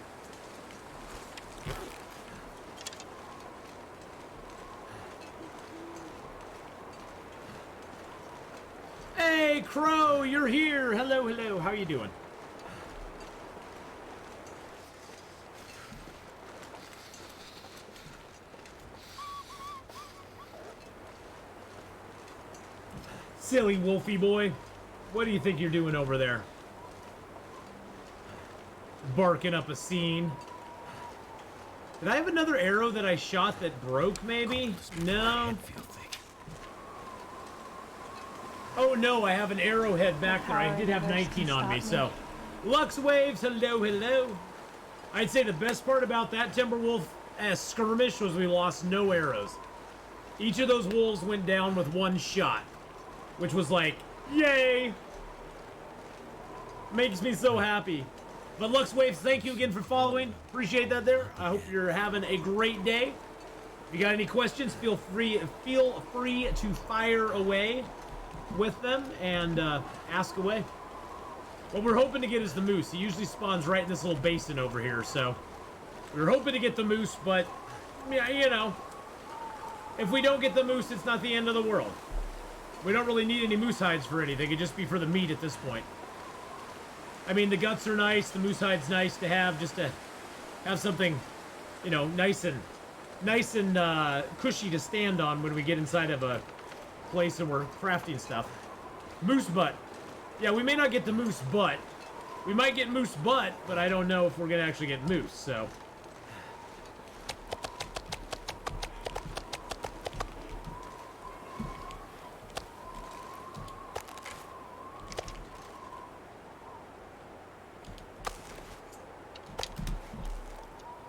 Hey, Crow, you're here. Hello, hello. How you doing? Silly Wolfie boy. What do you think you're doing over there? Barking up a scene. Did I have another arrow that I shot that broke, maybe? No. Oh no, I have an arrowhead back there. I did have 19 on me, so. Lux Waves, hello, hello. I'd say the best part about that Timberwolf skirmish was we lost no arrows. Each of those wolves went down with 1 shot, which was like, yay! Makes me so happy. But Lux Waves, thank you again for following. Appreciate that there. I hope you're having a great day. If you got any questions, feel free to fire away with them and ask away. What we're hoping to get is the moose. He usually spawns right in this little basin over here, so we were hoping to get the moose, but yeah, you know, if we don't get the moose, it's not the end of the world. We don't really need any moose hides for anything. It'd just be for the meat at this point. I mean, the guts are nice. The moose hide's nice to have, just to have something, you know, nice and cushy to stand on when we get inside of a place and we're crafting stuff. Moose butt. Yeah, we may not get the moose butt. We might get moose butt, but I don't know if we're gonna actually get moose, so.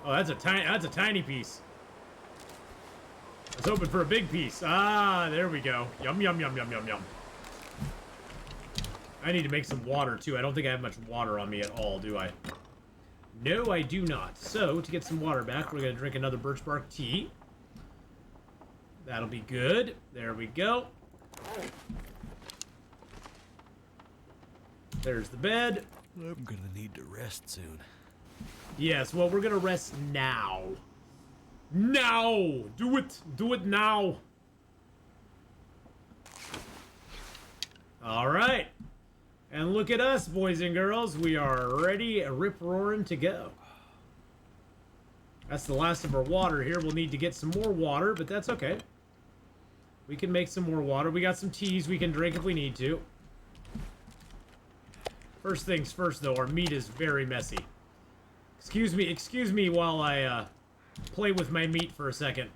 Oh, that's a tiny piece. I was hoping for a big piece. Ah, there we go. Yum, yum, yum, yum, yum, yum. I need to make some water, too. I don't think I have much water on me at all, do I? No, I do not. So, to get some water back, we're going to drink another birch bark tea. That'll be good. There we go. There's the bed. I'm gonna need to rest soon. Yes, well, we're going to rest now. Now! Do it! Do it now! Alright. And look at us, boys and girls. We are ready, rip-roaring to go. That's the last of our water here. We'll need to get some more water, but that's okay. We can make some more water. We got some teas we can drink if we need to. First things first, though, our meat is very messy. Excuse me while I play with my meat for a second.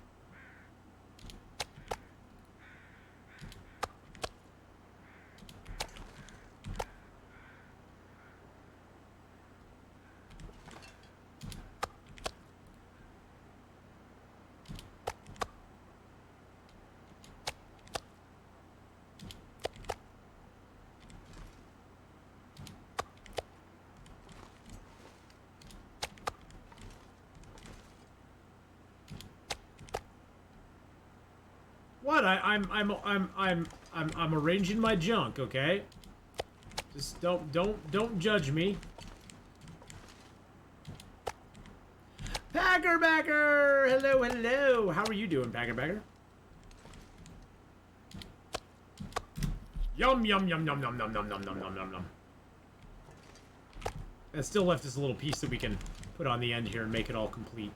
What? I'm arranging my junk, okay? Just don't judge me. Packerbacker! Hello, hello. How are you doing, Packerbacker? Yum yum yum yum yum yum yum yum yum yum yum yum. That still left us a little piece that we can put on the end here and make it all complete.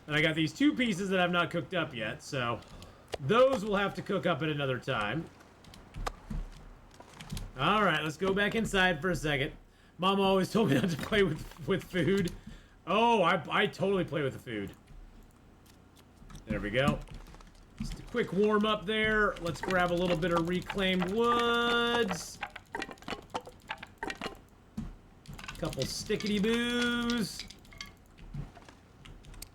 And I got these 2 pieces that I've not cooked up yet, so those will have to cook up at another time. Alright, let's go back inside for a second. Mom always told me not to play with food. Oh, I totally play with the food. There we go. Just a quick warm up there. Let's grab a little bit of reclaimed woods. Couple stickity boos.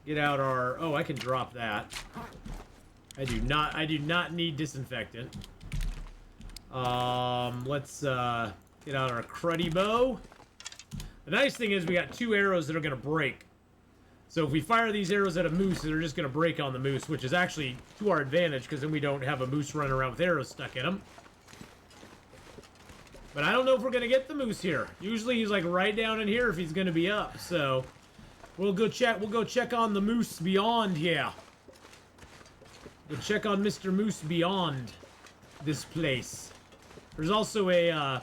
Get out our... Oh, I can drop that. I do not need disinfectant. Let's get out our cruddy bow. The nice thing is we got 2 arrows that are gonna break. So if we fire these arrows at a moose, they're just gonna break on the moose, which is actually to our advantage, because then we don't have a moose running around with arrows stuck in them. But I don't know if we're gonna get the moose here. Usually he's like right down in here if he's gonna be up, so we'll go check on the moose beyond here. We'll check on Mr. Moose beyond this place. There's also a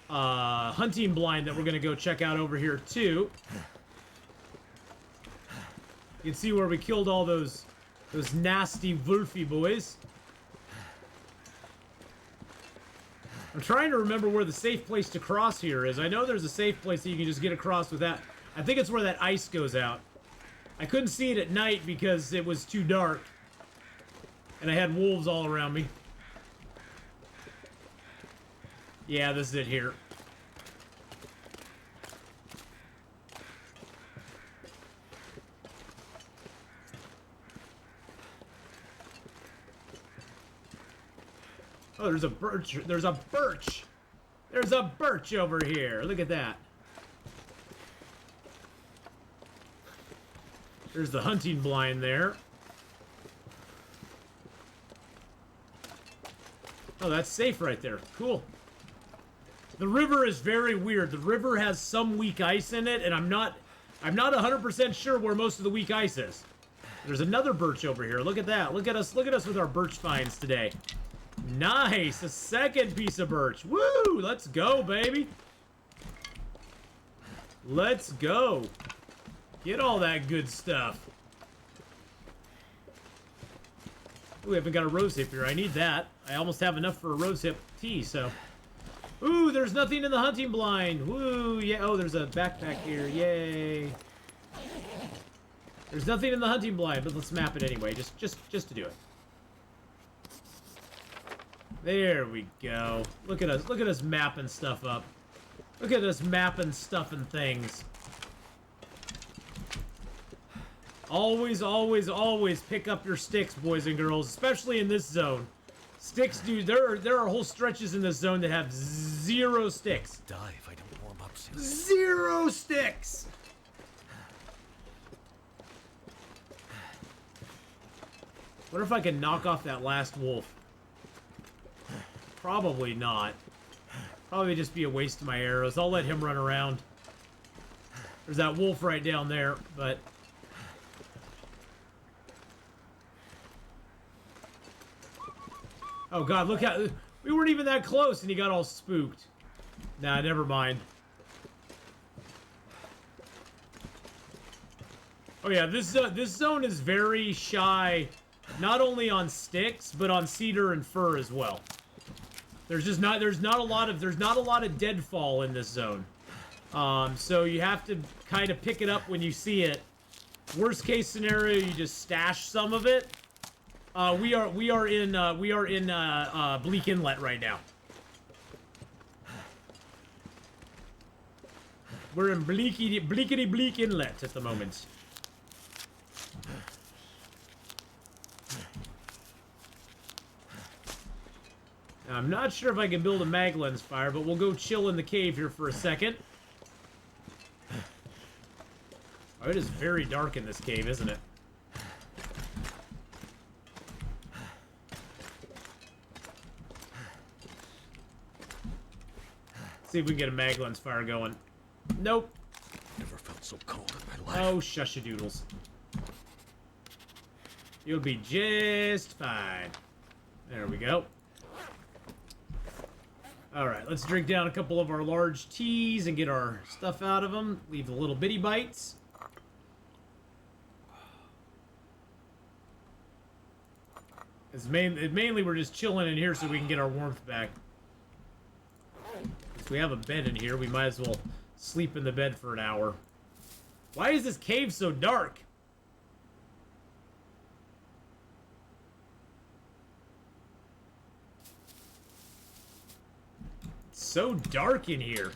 hunting blind that we're gonna go check out over here too. You can see where we killed all those nasty wolfy boys. I'm trying to remember where the safe place to cross here is. I know there's a safe place that you can just get across with that. I think it's where that ice goes out. I couldn't see it at night because it was too dark. And I had wolves all around me. Yeah, this is it here. Oh, there's a birch. There's a birch. There's a birch over here. Look at that. There's the hunting blind there. Oh, that's safe right there. Cool. The river is very weird. The river has some weak ice in it, and I'm not 100% sure where most of the weak ice is. There's another birch over here. Look at that. Look at us with our birch finds today. Nice. A second piece of birch. Woo! Let's go, baby. Let's go. Get all that good stuff. Ooh, we haven't got a rose hip here. I need that. I almost have enough for a rose hip tea, so. Ooh, there's nothing in the hunting blind. Woo, yeah. Oh, there's a backpack here. Yay. There's nothing in the hunting blind, but let's map it anyway, just to do it. There we go. Look at us mapping stuff up. Look at us mapping stuff and things. Always, always, always pick up your sticks, boys and girls, especially in this zone. Sticks, dude, there are whole stretches in this zone that have 0 sticks. Die if I don't warm up soon. 0 sticks! What if I can knock off that last wolf? Probably not. Probably just be a waste of my arrows. I'll let him run around. There's that wolf right down there, but... Oh god, look how... We weren't even that close and he got all spooked. Nah, never mind. Oh yeah, this zone is very shy, not only on sticks, but on cedar and fir as well. There's not a lot of deadfall in this zone. So you have to kind of pick it up when you see it. Worst case scenario, you just stash some of it. We are in Bleak Inlet right now. We're in Bleak Inlet at the moment. Now, I'm not sure if I can build a mag lens fire, but we'll go chill in the cave here for a second. Oh, it is very dark in this cave, isn't it? Let's see if we can get a mag lens fire going. Nope. Never felt so cold in my life. Oh, shush-a-doodles. You'll be just fine. There we go. Alright, let's drink down a couple of our large teas and get our stuff out of them. Leave the little bitty bites. Mainly we're just chilling in here so we can get our warmth back. If we have a bed in here, we might as well sleep in the bed for an hour. Why is this cave so dark? It's so dark in here.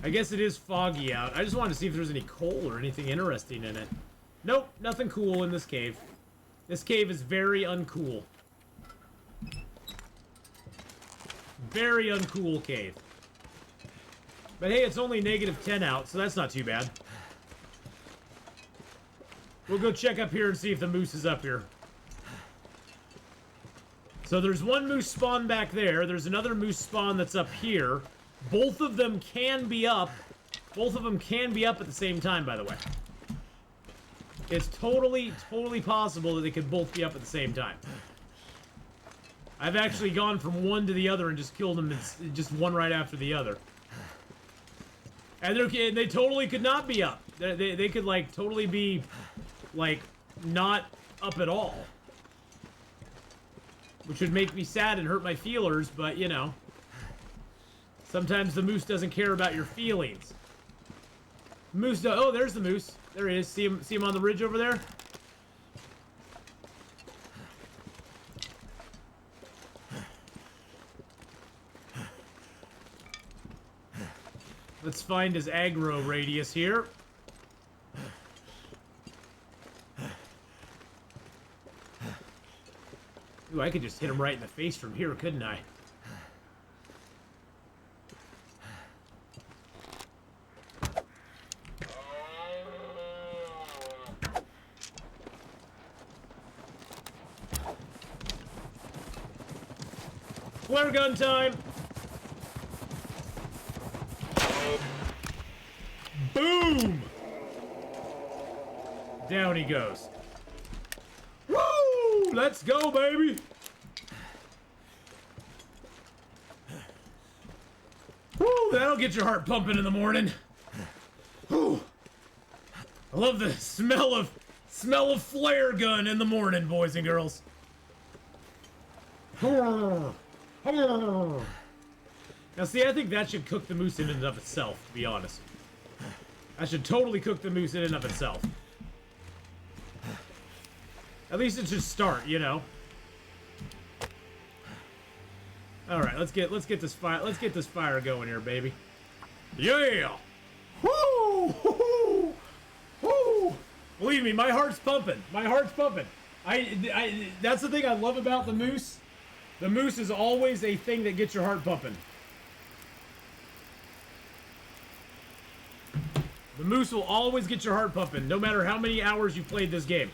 I guess it is foggy out. I just wanted to see if there's any coal or anything interesting in it. Nope, nothing cool in this cave. This cave is very uncool. Very uncool cave. But hey, it's only -10 out, so that's not too bad. We'll go check up here and see if the moose is up here. So there's one moose spawn back there. There's another moose spawn that's up here. Both of them can be up. Both of them can be up at the same time, by the way. It's totally possible that they could both be up at the same time. I've actually gone from one to the other and just killed them just one right after the other. And they totally could not be up. They could, like, totally be, like, not up at all. Which would make me sad and hurt my feelers, but, you know. Sometimes the moose doesn't care about your feelings. Oh, there's the moose. There he is. See him on the ridge over there? Let's find his aggro radius here. Ooh, I could just hit him right in the face from here, couldn't I? Flare gun time! Boom! Down he goes. Woo! Let's go, baby! Woo! That'll get your heart pumping in the morning. Woo! I love the smell of flare gun in the morning, boys and girls. Now, see, I think that should cook the moose in and of itself, to be honest. That should totally cook the moose in and of itself. At least it should start, you know. All right, let's get this fire going here, baby. Yeah! Woo! Woo! Woo! Believe me, my heart's pumping. My heart's pumping. That's the thing I love about the moose. The moose is always a thing that gets your heart pumping. The moose will always get your heart pumping, no matter how many hours you've played this game.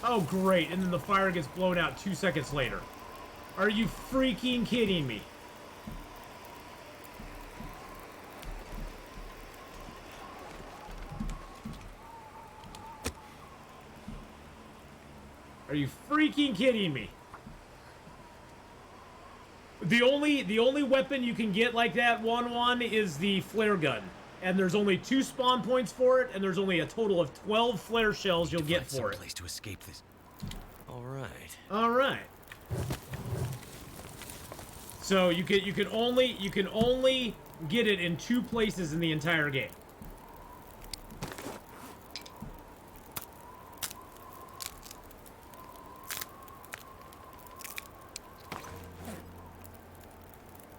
Oh, great. And then the fire gets blown out 2 seconds later. Are you freaking kidding me? Are you freaking kidding me? The only weapon you can get like that 1-1 is the flare gun. And there's only 2 spawn points for it, and there's only a total of 12 flare shells you'll get for it. Place to escape this. All right. All right. So you can only get it in 2 places in the entire game.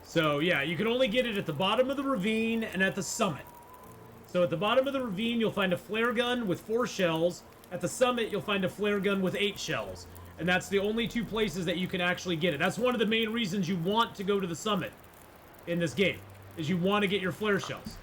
So yeah, you can only get it at the bottom of the ravine and at the summit. So at the bottom of the ravine, you'll find a flare gun with 4 shells. At the summit, you'll find a flare gun with 8 shells. And that's the only 2 places that you can actually get it. That's one of the main reasons you want to go to the summit in this game, is you want to get your flare shells.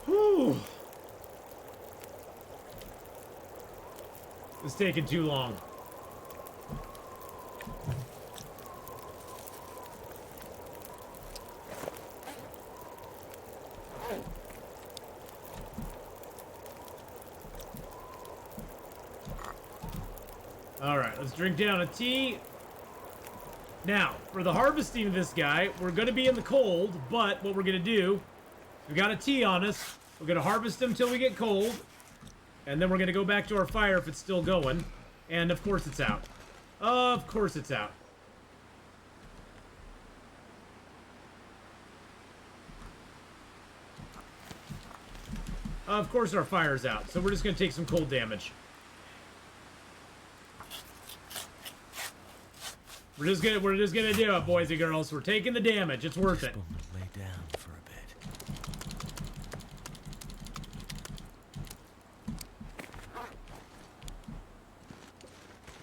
Whew. It's taking too long. Alright, let's drink down a tea. Now, for the harvesting of this guy, we're going to be in the cold, but what we're going to do, we got a tea on us. We're going to harvest him till we get cold, and then we're going to go back to our fire if it's still going. And of course it's out. Of course it's out. Of course our fire's out, so we're just going to take some cold damage. We're just gonna do it, boys and girls. We're taking the damage. It's worth it. Lay down for a bit.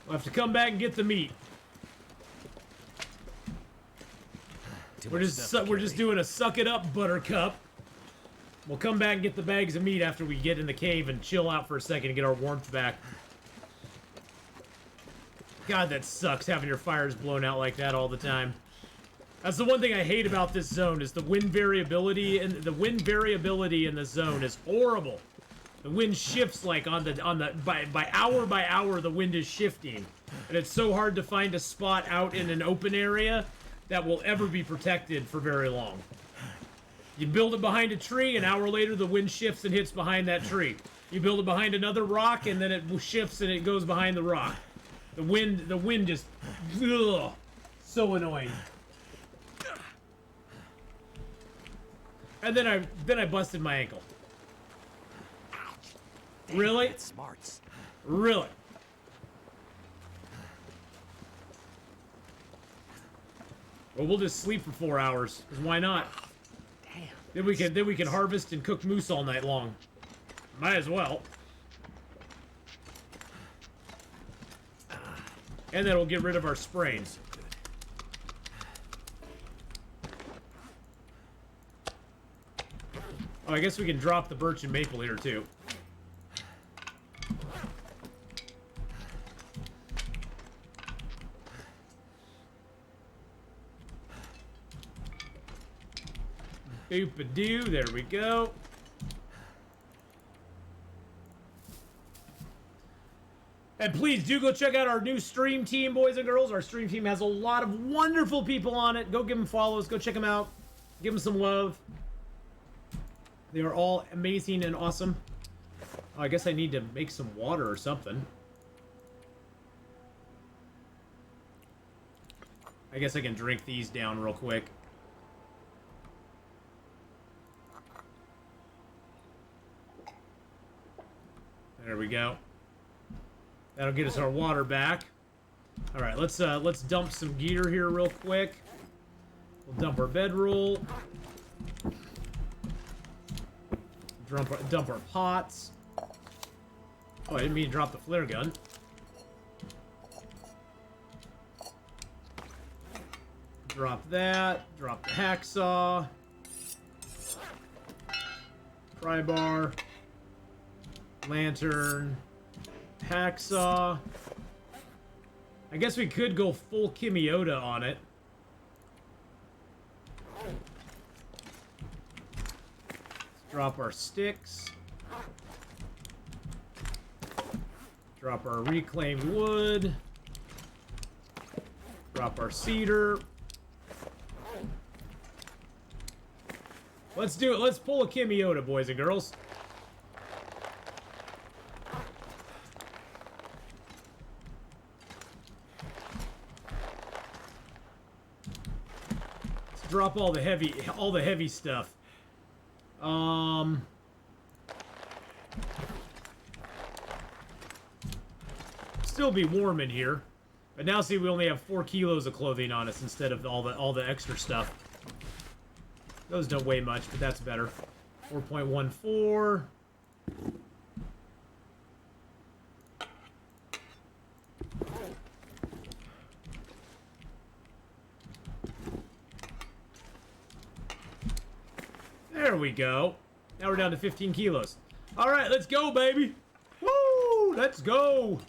We'll have to come back and get the meat. We're just doing a suck it up, Buttercup. We'll come back and get the bags of meat after we get in the cave and chill out for a second and get our warmth back. God, that sucks, having your fires blown out like that all the time. That's the one thing I hate about this zone, is the wind variability, and the wind variability in the zone is horrible. The wind shifts like by hour the wind is shifting, and it's so hard to find a spot out in an open area that will ever be protected for very long. You build it behind a tree, an hour later the wind shifts and hits behind that tree. You build it behind another rock, and then it shifts and it goes behind the rock. The wind just, ugh, so annoying. And then I busted my ankle. Damn, Really? that's smarts. Really? Well, we'll just sleep for 4 hours, because why not? Damn. Then we can harvest and cook moose all night long. Might as well. And then we'll get rid of our sprains. Oh, I guess we can drop the birch and maple here too. Boop-a-doo, there we go. And please do go check out our new stream team, boys and girls. Our stream team has a lot of wonderful people on it. Go give them follows. Go check them out. Give them some love. They are all amazing and awesome. Oh, I guess I need to make some water or something. I guess I can drink these down real quick. There we go. That'll get us our water back. All right, let's dump some gear here real quick. We'll dump our bedroll. Dump our pots. Oh, I didn't mean to drop the flare gun. Drop that. Drop the hacksaw. Pry bar. Lantern. Hacksaw. I guess we could go full Kimiota on it. Let's drop our sticks. Drop our reclaimed wood. Drop our cedar. Let's do it. Let's pull a Kimiota, boys and girls. Let's drop all the heavy stuff. Still be warm in here. But now see, we only have 4 kilos of clothing on us instead of all the extra stuff. Those don't weigh much, but that's better. 4.14. There we go. Now we're down to 15 kilos. All right, let's go, baby. Woo! Let's go.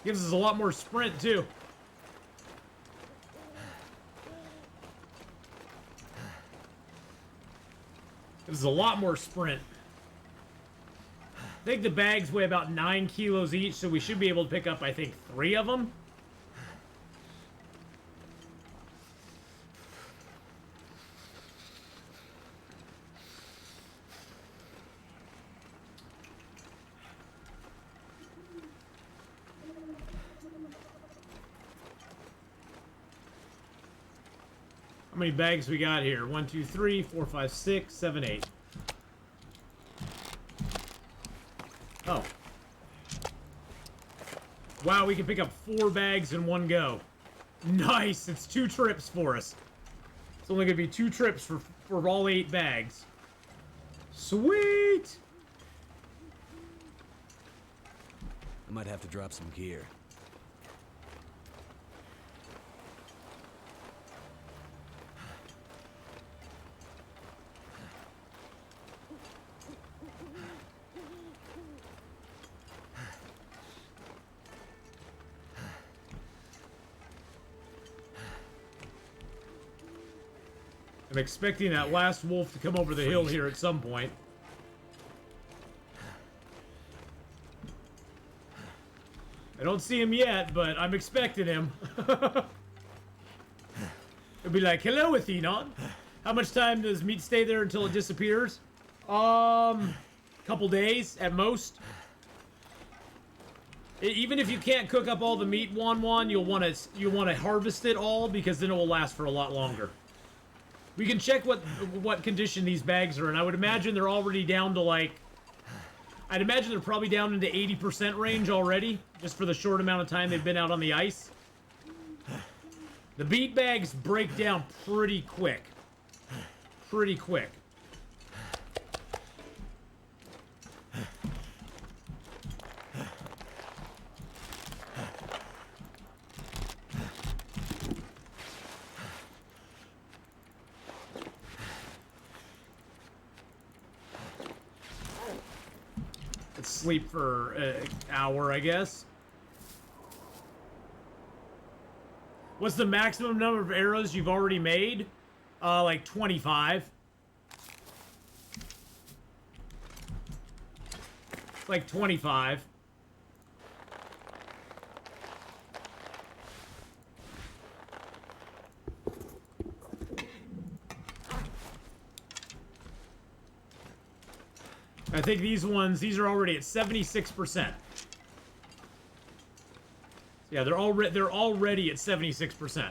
Gives us a lot more sprint, too. Gives us a lot more sprint. I think the bags weigh about 9 kilos each, so we should be able to pick up, I think, 3 of them. How many bags we got here? 1, 2, 3, 4, 5, 6, 7, 8. Oh. Wow, we can pick up 4 bags in one go. Nice! It's 2 trips for us. It's only going to be 2 trips for all 8 bags. Sweet! I might have to drop some gear. I'm expecting that last wolf to come over the hill here at some point. I don't see him yet, but I'm expecting him. It'll be like, hello, Atheenon. How much time does meat stay there until it disappears? Couple days at most. Even if you can't cook up all the meat one, you'll want to harvest it all, because then it will last for a lot longer. We can check what condition these bags are in. I would imagine they're already down to like... I'd imagine they're probably down into 80% range already, just for the short amount of time they've been out on the ice. The beet bags break down pretty quick. Pretty quick. Sleep for an hour, I guess. What's the maximum number of arrows you've already made? Like 25. Like 25. I think these are already at 76%. Yeah, they're already at 76%.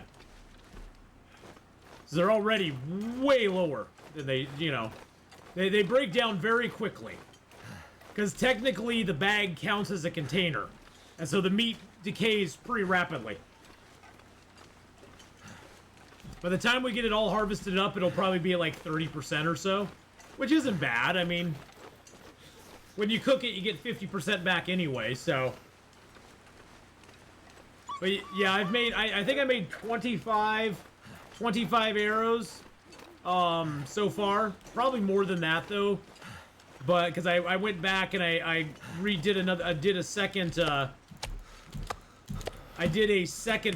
So they're already way lower than they break down very quickly. Because technically the bag counts as a container. And so the meat decays pretty rapidly. By the time we get it all harvested up, it'll probably be at like 30% or so. Which isn't bad, I mean... When you cook it, you get 50% back anyway, so... But yeah, I think I made 25 arrows so far. Probably more than that though. But because I went back and I redid another, I did a second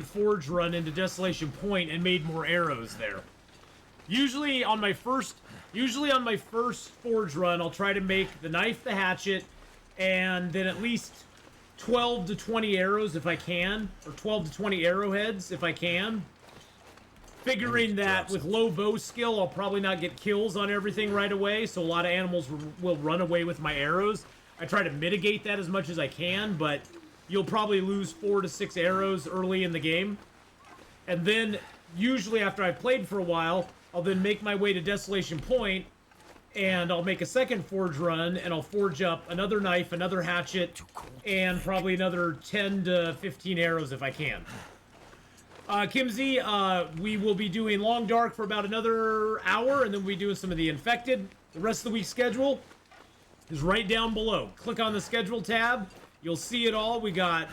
forge run into Desolation Point and made more arrows there. Usually on my first forge run, I'll try to make the knife, the hatchet, and then at least 12 to 20 arrows if I can, or 12 to 20 arrowheads if I can. Figuring that with low bow skill, I'll probably not get kills on everything right away, so a lot of animals will run away with my arrows. I try to mitigate that as much as I can, but you'll probably lose 4 to 6 arrows early in the game. And then, usually after I've played for a while, I'll then make my way to Desolation Point, and I'll make a second forge run, and I'll forge up another knife, another hatchet, and probably another 10 to 15 arrows if I can. Kimsey, we will be doing Long Dark for about another hour, and then we'll be doing some of the Infected. The rest of the week's schedule is right down below. Click on the schedule tab. You'll see it all. We got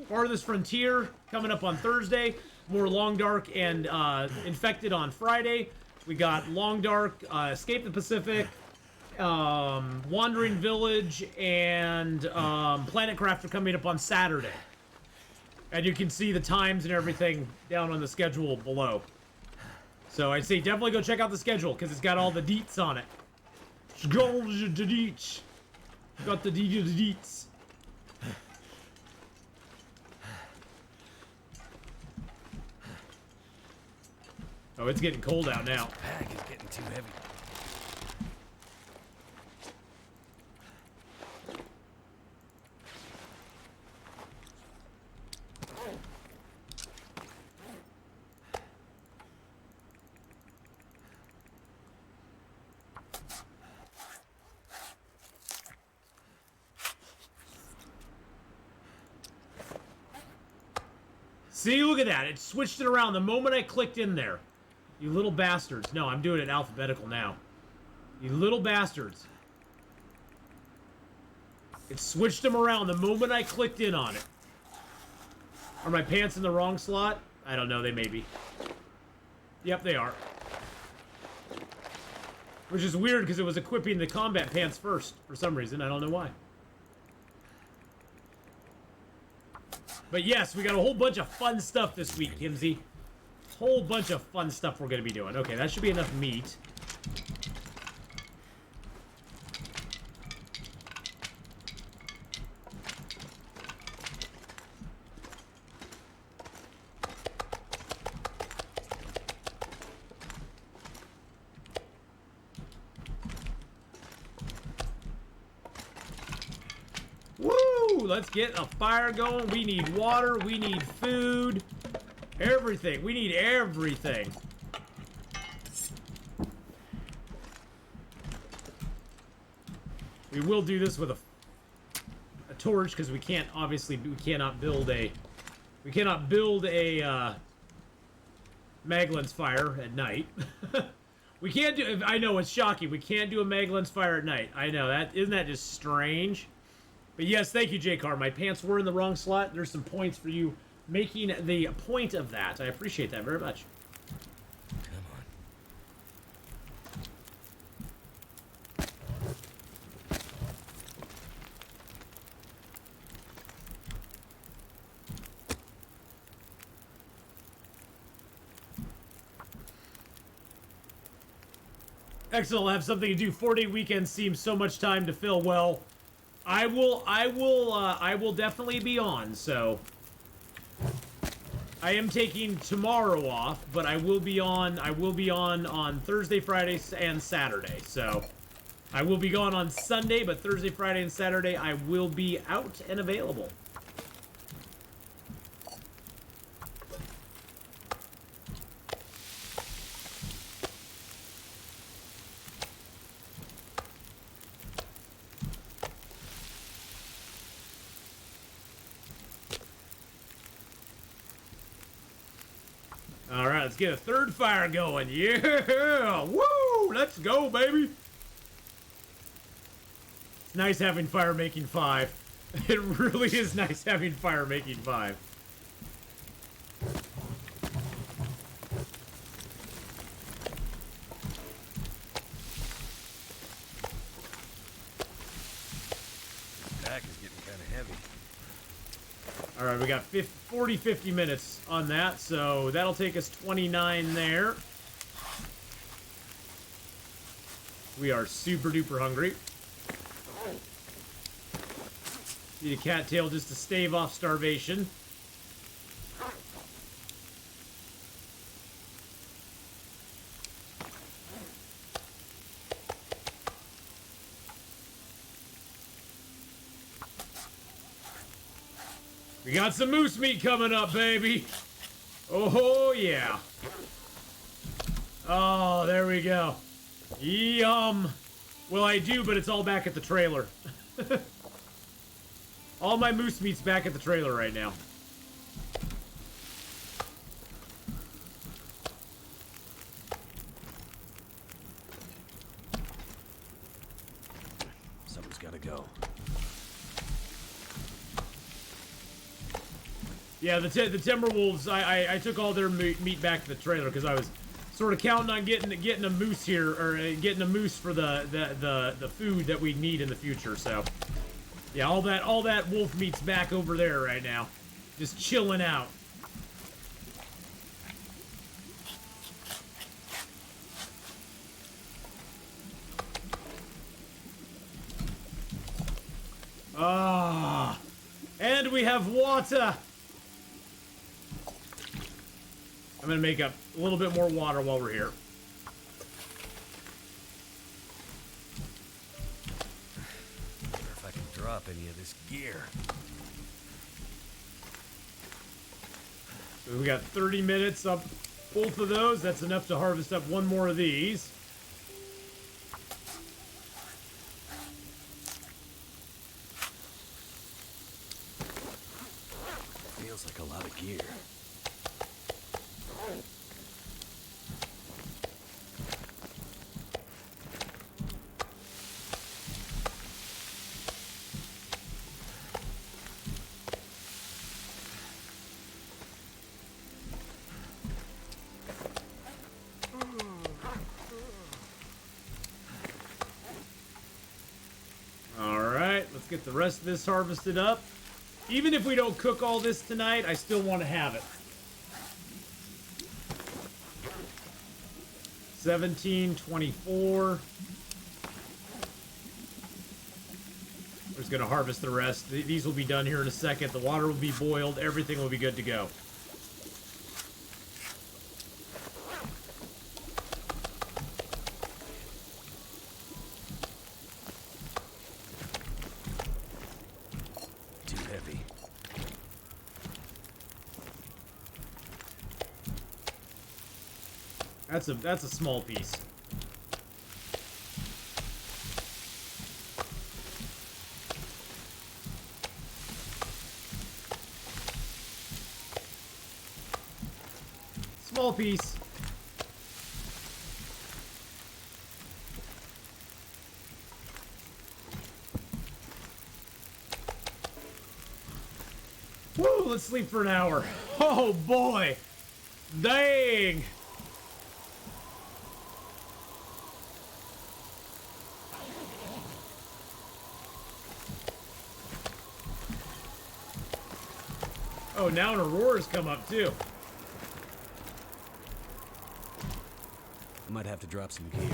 Farthest Frontier coming up on Thursday. More Long Dark and Infected on Friday. We got Long Dark, Escape the Pacific, Wandering Village, and Planet Crafter coming up on Saturday. And you can see the times and everything down on the schedule below. So I'd say definitely go check out the schedule, because it's got all the deets on it. Got the deets. Oh, it's getting cold out now. Pack is getting too heavy. See, look at that. It switched it around the moment I clicked in there. You little bastards. No, I'm doing it alphabetical now. You little bastards. It switched them around the moment I clicked in on it. Are my pants in the wrong slot? I don't know, they may be. Yep, they are. Which is weird because it was equipping the combat pants first for some reason. I don't know why. But yes, we got a whole bunch of fun stuff this week, Kimsey. Whole bunch of fun stuff we're going to be doing. Okay, that should be enough meat. Let's get a fire going. We need water. We need food. Everything. We need everything. We will do this with a torch because we can't, obviously, we cannot build a Maglin's fire at night. We can't do, I know, it's shocking. We can't do a Maglin's fire at night. I know, isn't that just strange? But yes, thank you, J-Car. My pants were in the wrong slot. There's some points for you making the point of that. I appreciate that very much. Come on. Excellent. I'll have something to do. 4-day weekend seems so much time to fill. Well, I will definitely be on, so I am taking tomorrow off, but I will be on Thursday, Friday, and Saturday. So I will be gone on Sunday, but Thursday, Friday, and Saturday I will be out and available. Alright, let's get a third fire going. Yeah! Woo! Let's go, baby! It's nice having fire making 5. It really is nice having fire making 5. Pack is getting kind of heavy. All right, we got 50 minutes on that, so that'll take us 29 there. We are super duper hungry. Need a cattail just to stave off starvation. We got some moose meat coming up, baby. Oh, yeah. Oh, there we go. Yum. Well, I do, but it's all back at the trailer. All my moose meat's back at the trailer right now. Something's gotta go. Yeah, the Timberwolves, I took all their meat back to the trailer because I was sort of counting on getting a moose here, or getting a moose for the food that we need in the future. So, yeah, all that wolf meat's back over there right now, just chilling out. Ah, and we have water. I'm gonna make up a little bit more water while we're here. I wonder if I can drop any of this gear. So we got 30 minutes up both of those. That's enough to harvest up one more of these. Feels like a lot of gear. Get the rest of this harvested up. Even if we don't cook all this tonight, I still want to have it. 17, 24. We're just going to harvest the rest. These will be done here in a second. The water will be boiled. Everything will be good to go. That's a small piece. Small piece. Woo, let's sleep for an hour. Oh boy. Dang. Oh, now an Aurora's come up, too. I might have to drop some gear.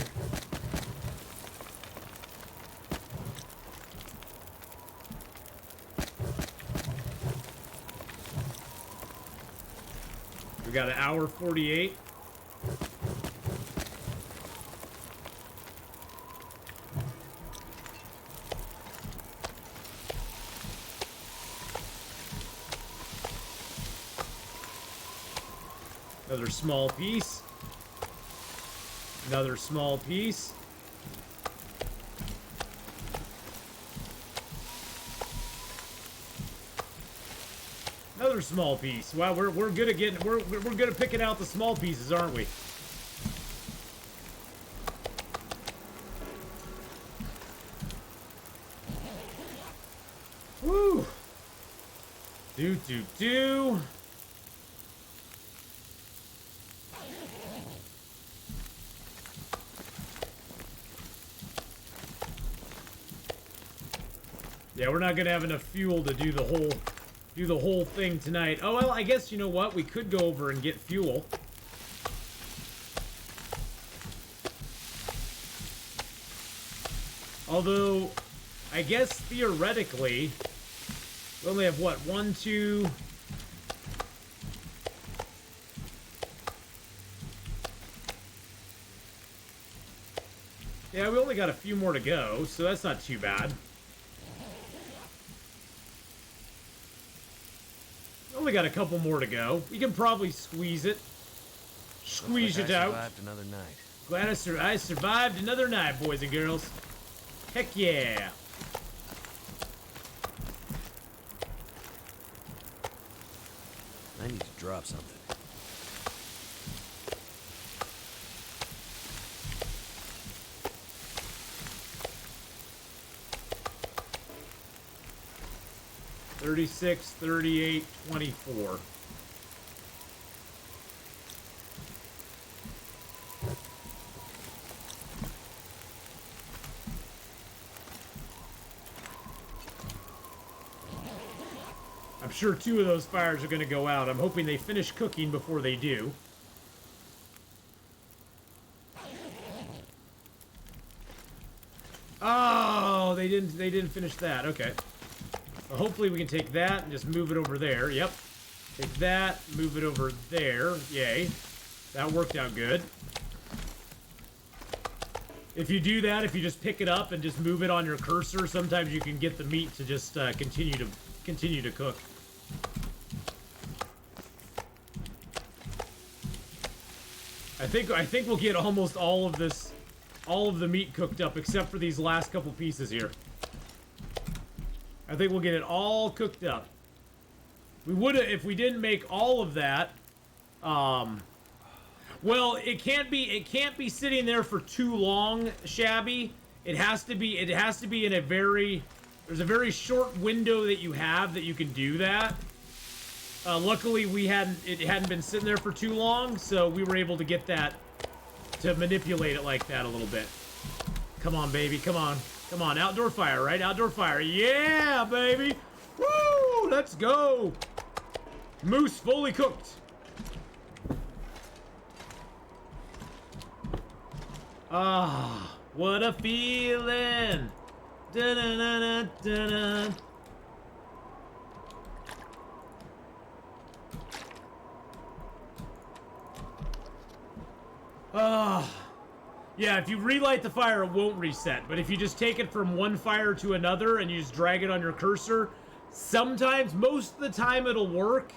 We got an hour 48. Another small piece. Another small piece. Another small piece. Wow, we're good at getting we're good at picking out the small pieces, aren't we? Woo! Do. Yeah, we're not gonna have enough fuel to do the whole thing tonight. Oh well, I guess you know what? We could go over and get fuel. Although, I guess theoretically, we only have what? 1, 2. Yeah, we only got a few more to go, so that's not too bad. Only got a couple more to go. We can probably squeeze it. Squeeze it out. Survived another night. Glad I survived another night, boys and girls. Heck yeah. I need to drop something. 36, 38, 24. I'm sure 2 of those fires are going to go out. I'm hoping they finish cooking before they do. Oh, they didn't finish that. Okay. Well, hopefully we can take that and just move it over there. Yep. Take that, move it over there. Yay. That worked out good. If you do that, if you just pick it up and just move it on your cursor, sometimes you can get the meat to just continue to cook. I think we'll get almost all of the meat cooked up except for these last couple pieces here. I think we'll get it all cooked up. We would have if we didn't make all of that. Well, it can't be sitting there for too long, Shabby. It has to be in a there's a very short window that you have that you can do that. Luckily it hadn't been sitting there for too long, so we were able to get that to manipulate it like that a little bit. Come on, baby, come on. Come on, outdoor fire, right? Outdoor fire. Yeah, baby. Woo! Let's go. Moose fully cooked. Ah, what a feeling. Da-na-na-na-na-na. Ah. Yeah, if you relight the fire, it won't reset. But if you just take it from one fire to another and you just drag it on your cursor, sometimes, most of the time it'll work,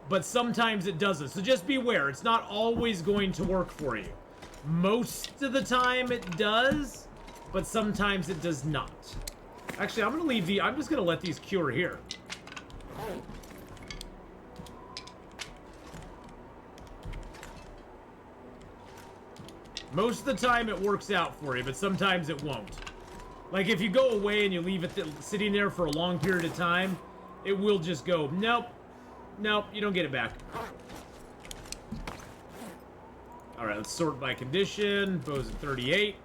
but sometimes it doesn't. So just beware, it's not always going to work for you. Most of the time it does, but sometimes it does not. Actually, I'm just gonna let these cure here. Most of the time it works out for you, but sometimes it won't. Like if you go away and you leave it sitting there for a long period of time, it will just go, nope, you don't get it back. Alright, let's sort by condition. Bows at 38.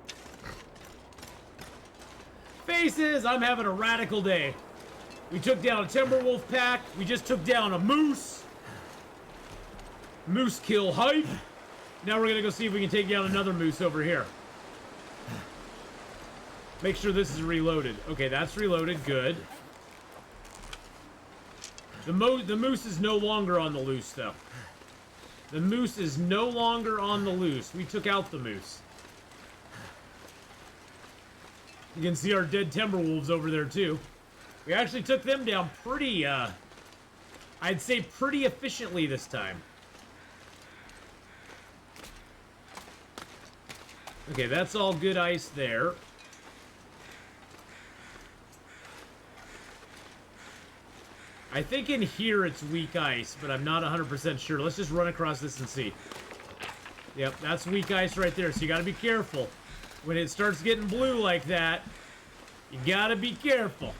Faces! I'm having a radical day. We took down a Timberwolf pack. We just took down a moose. Moose kill hype. Now we're gonna go see if we can take down another moose over here. Make sure this is reloaded. Okay, that's reloaded. Good. The moose is no longer on the loose, though. The moose is no longer on the loose. We took out the moose. You can see our dead Timberwolves over there, too. We actually took them down pretty, I'd say pretty efficiently this time. Okay, that's all good ice there. I think in here it's weak ice, but I'm not 100% sure. Let's just run across this and see. Yep, that's weak ice right there, so you gotta be careful. When it starts getting blue like that, you gotta be careful.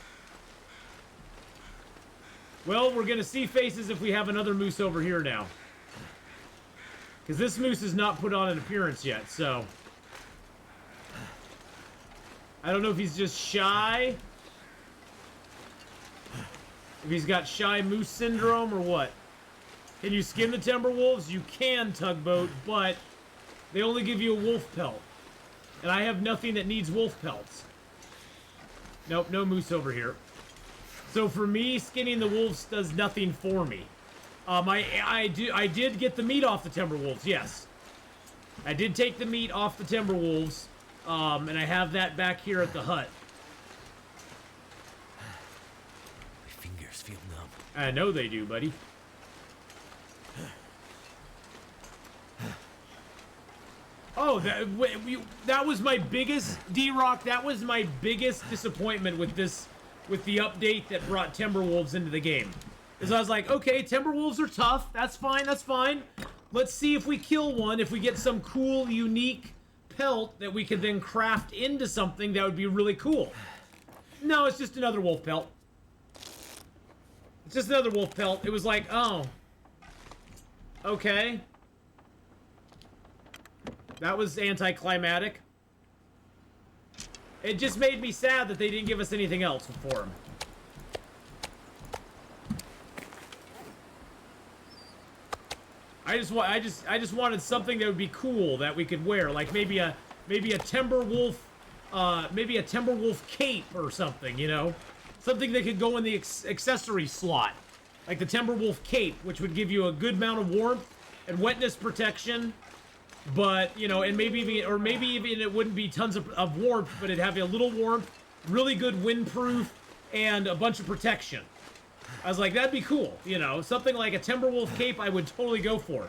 Well, we're gonna see faces if we have another moose over here now. Because this moose has not put on an appearance yet, so... I don't know if he's just shy. If he's got shy moose syndrome or what. Can you skin the Timberwolves? You can, Tugboat, but they only give you a wolf pelt. And I have nothing that needs wolf pelts. Nope, no moose over here. So for me, skinning the wolves does nothing for me. I did get the meat off the Timberwolves, yes. I did take the meat off the Timberwolves, and I have that back here at the hut. My fingers feel numb. I know they do, buddy. Oh, that was my biggest, D-Rock, that was my biggest disappointment with this, with the update that brought Timberwolves into the game. Is I was like, okay, Timberwolves are tough, that's fine, that's fine. Let's see if we kill one, if we get some cool, unique pelt that we could then craft into something that would be really cool. No, it's just another wolf pelt. It's just another wolf pelt. It was like, oh. Okay. That was anticlimactic. It just made me sad that they didn't give us anything else for him. I just wanted something that would be cool that we could wear, like maybe a Timberwolf, maybe a Timberwolf cape or something, you know, something that could go in the accessory slot, like the Timberwolf cape, which would give you a good amount of warmth and wetness protection. But, you know, and maybe even it wouldn't be tons of warmth, but it'd have a little warmth, really good windproof, and a bunch of protection. I was like, that'd be cool, you know, something like a Timberwolf cape I would totally go for.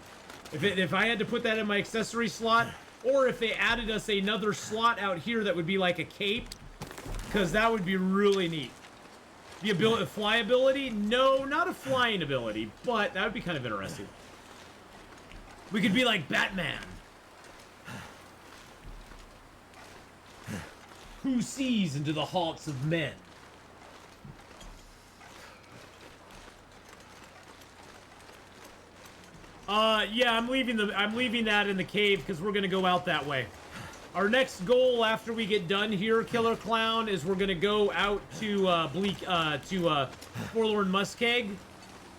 If I had to put that in my accessory slot, or if they added us another slot out here that would be like a cape, because that would be really neat. The ability, fly ability? No, not a flying ability, but that would be kind of interesting. We could be like Batman. Who sees into the hearts of men? Yeah, I'm leaving that in the cave because we're gonna go out that way. Our next goal after we get done here, Killer Clown, is we're gonna go out to Forlorn Muskeg,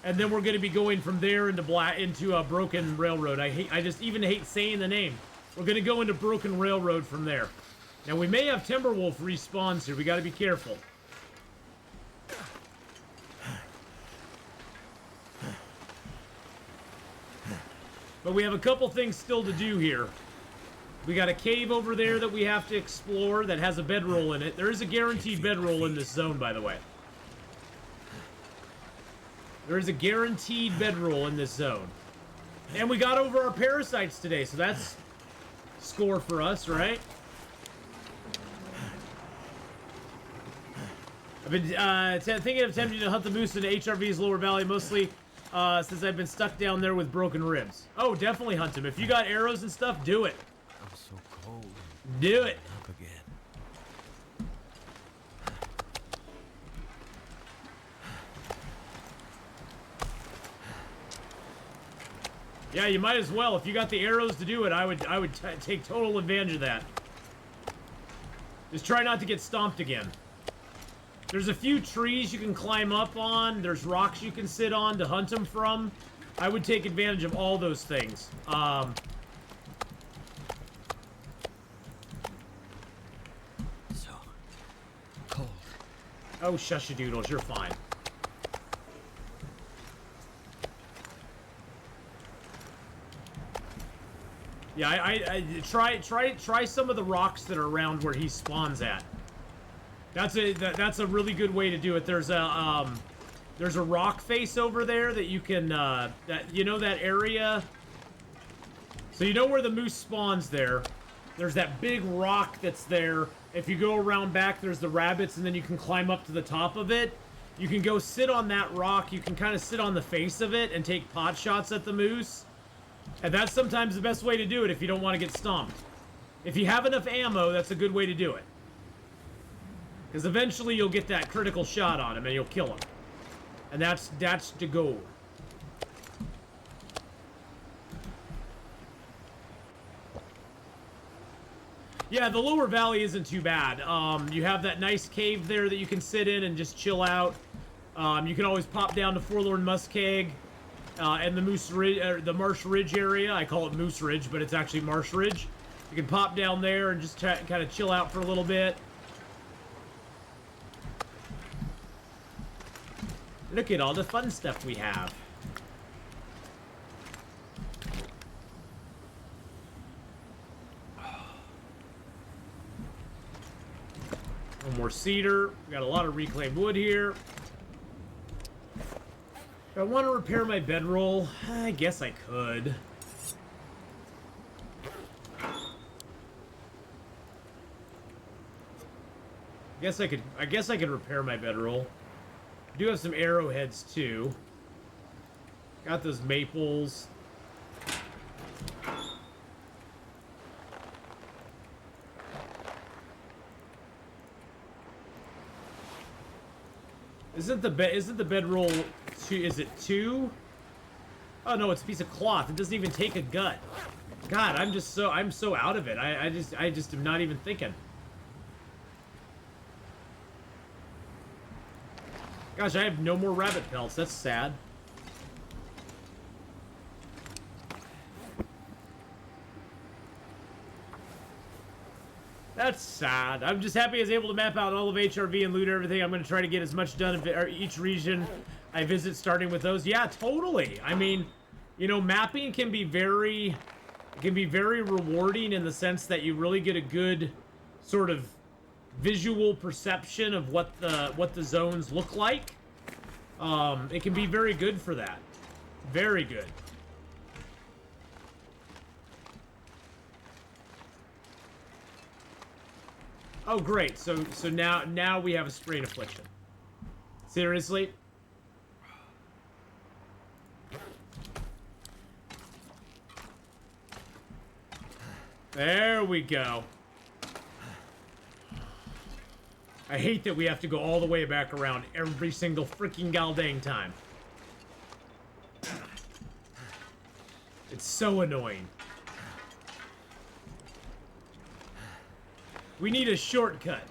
and then we're gonna be going from there into Broken Railroad. I just even hate saying the name. We're gonna go into Broken Railroad from there. Now we may have Timberwolf respawns here. We got to be careful. But we have a couple things still to do here. We got a cave over there that we have to explore that has a bedroll in it. There is a guaranteed bedroll in this zone, by the way. There is a guaranteed bedroll in this zone. And we got over our parasites today, so that's score for us, right? I've been thinking of attempting to hunt the moose in HRV's lower valley, mostly since I've been stuck down there with broken ribs. Oh, definitely hunt him. If you got arrows and stuff, do it. I'm so cold. Do it. Up again. Yeah, you might as well. If you got the arrows to do it, I would take total advantage of that. Just try not to get stomped again. There's a few trees you can climb up on. There's rocks you can sit on to hunt them from. I would take advantage of all those things. So cold. Oh, shush you doodles, you're fine. Yeah, I try some of the rocks that are around where he spawns at. That's a really good way to do it. There's a rock face over there that you can that area. So you know where the moose spawns there. There's that big rock that's there. If you go around back, there's the rabbits, and then you can climb up to the top of it. You can go sit on that rock. You can kind of sit on the face of it and take pot shots at the moose. And that's sometimes the best way to do it if you don't want to get stomped. If you have enough ammo, that's a good way to do it. Because eventually you'll get that critical shot on him and you'll kill him. And that's the goal. Yeah, the lower valley isn't too bad. You have that nice cave there that you can sit in and just chill out. You can always pop down to Forlorn Muskeg and the Marsh Ridge area. I call it Moose Ridge, but it's actually Marsh Ridge. You can pop down there and just kind of chill out for a little bit. Look at all the fun stuff we have. One more cedar. We got a lot of reclaimed wood here. Do I want to repair my bedroll? I guess I could. I guess I could repair my bedroll. I do have some arrowheads too. Got those maples. Isn't the bedroll two? Is it 2? Oh no, it's a piece of cloth. It doesn't even take a gut. God, I'm so out of it. I just am not even thinking. Gosh, I have no more rabbit pelts. That's sad. That's sad. I'm just happy I was able to map out all of HRV and loot everything. I'm going to try to get as much done of each region I visit, starting with those. Yeah, totally. I mean, you know, mapping can be very rewarding in the sense that you really get a good sort of visual perception of what the zones look like. It can be very good for that. Very good. Oh great, so now we have a strain affliction. Seriously? There we go. I hate that we have to go all the way back around every single freaking goddamn time. It's so annoying. We need a shortcut.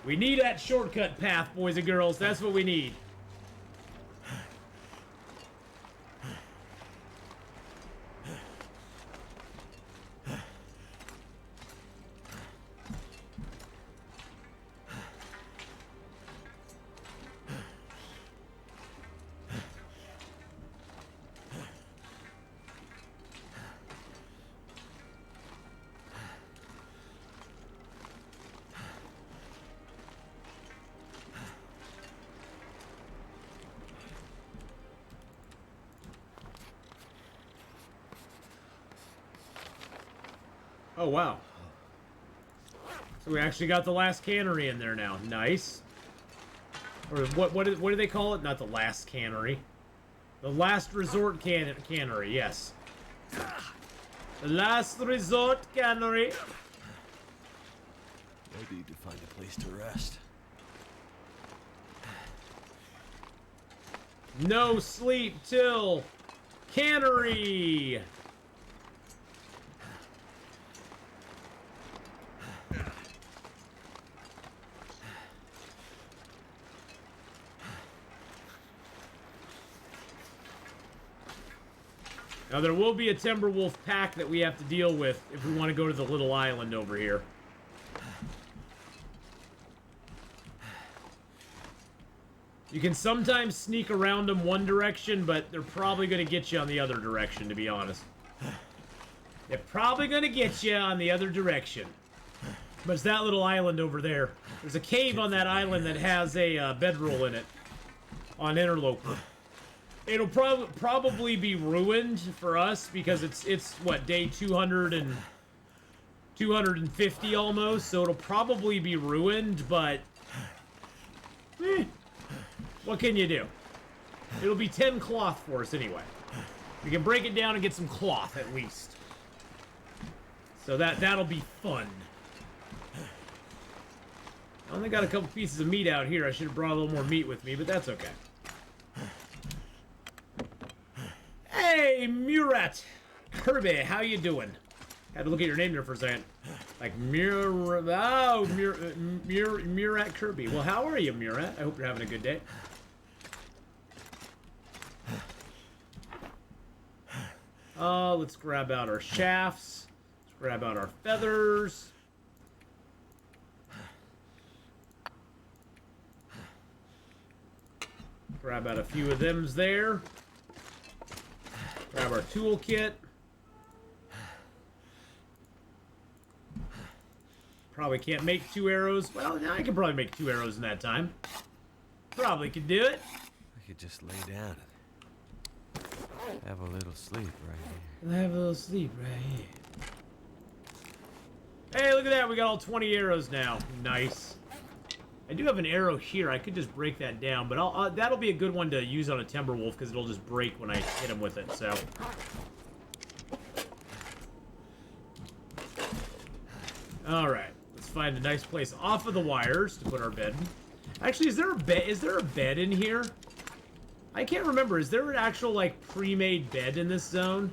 We need that shortcut path, boys and girls. That's what we need. Oh, wow. So we actually got the last cannery in there now. Nice. Or what do they call it? Not the last cannery. The last resort cannery, yes. The last resort cannery. I need to find a place to rest. No sleep till cannery. Now, there will be a Timberwolf pack that we have to deal with if we want to go to the little island over here. You can sometimes sneak around them one direction, but they're probably going to get you on the other direction, to be honest. They're probably going to get you on the other direction. But it's that little island over there. There's a cave on that island that has a bedroll in it. On Interloper. It'll probably be ruined for us because it's what, day 250 almost, so it'll probably be ruined, but what can you do? It'll be 10 cloth for us anyway. We can break it down and get some cloth at least. So that'll be fun. I only got a couple pieces of meat out here. I should have brought a little more meat with me, but that's okay. Murat Kirby, how you doing? Had to look at your name there for a second. Like Murat Kirby. Well, how are you, Murat? I hope you're having a good day. Let's grab out our shafts. Let's grab out our feathers. Grab out a few of them's there. Grab our toolkit. Probably can't make 2 arrows. Well, I can probably make 2 arrows in that time. Probably could do it. I could just lay down and have a little sleep right Have a little sleep right here. Hey, look at that. We got all 20 arrows now. Nice. I do have an arrow here. I could just break that down, but that'll be a good one to use on a Timberwolf because it'll just break when I hit him with it, so. All right. Let's find a nice place off of the wires to put our bed. Actually, is there a bed in here? I can't remember. Is there an actual, like, pre-made bed in this zone?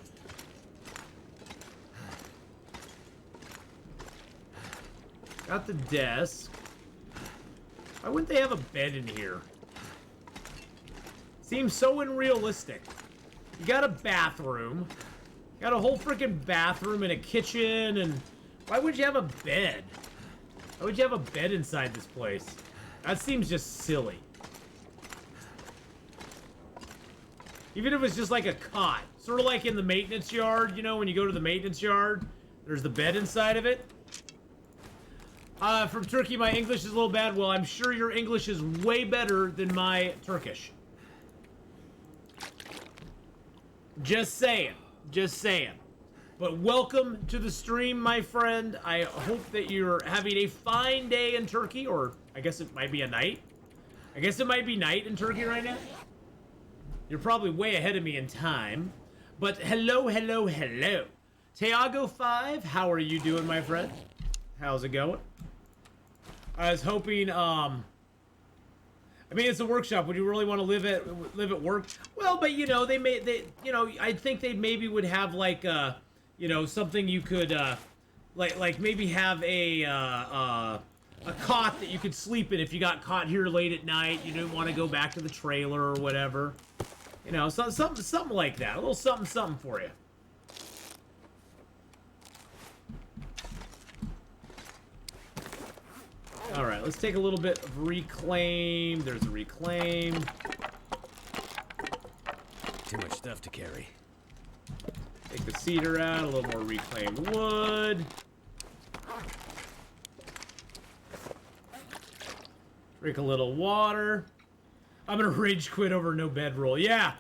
Got the desk. Why wouldn't they have a bed in here? Seems so unrealistic. You got a bathroom. Got a whole freaking bathroom and a kitchen, and why would you have a bed? Why would you have a bed inside this place? That seems just silly. Even if it's just like a cot. Sort of like in the maintenance yard, you know, when you go to the maintenance yard, there's the bed inside of it. From Turkey, my English is a little bad. Well, I'm sure your English is way better than my Turkish. Just saying. Just saying. But welcome to the stream, my friend. I hope that you're having a fine day in Turkey, or I guess it might be a night. I guess it might be night in Turkey right now. You're probably way ahead of me in time. But hello, hello, hello. Tiago5, how are you doing, my friend? How's it going? I was hoping, I mean, it's a workshop. Would you really want to live at work? Well, but you know, I think they maybe would have like, you know, something you could, like maybe have a cot that you could sleep in if you got caught here late at night. You didn't want to go back to the trailer or whatever. You know, something like that. A little something for you. All right, let's take a little bit of reclaim. There's a reclaim. Too much stuff to carry. Take the cedar out, a little more reclaimed wood. Drink a little water. I'm gonna rage quit over no bedroll. Yeah,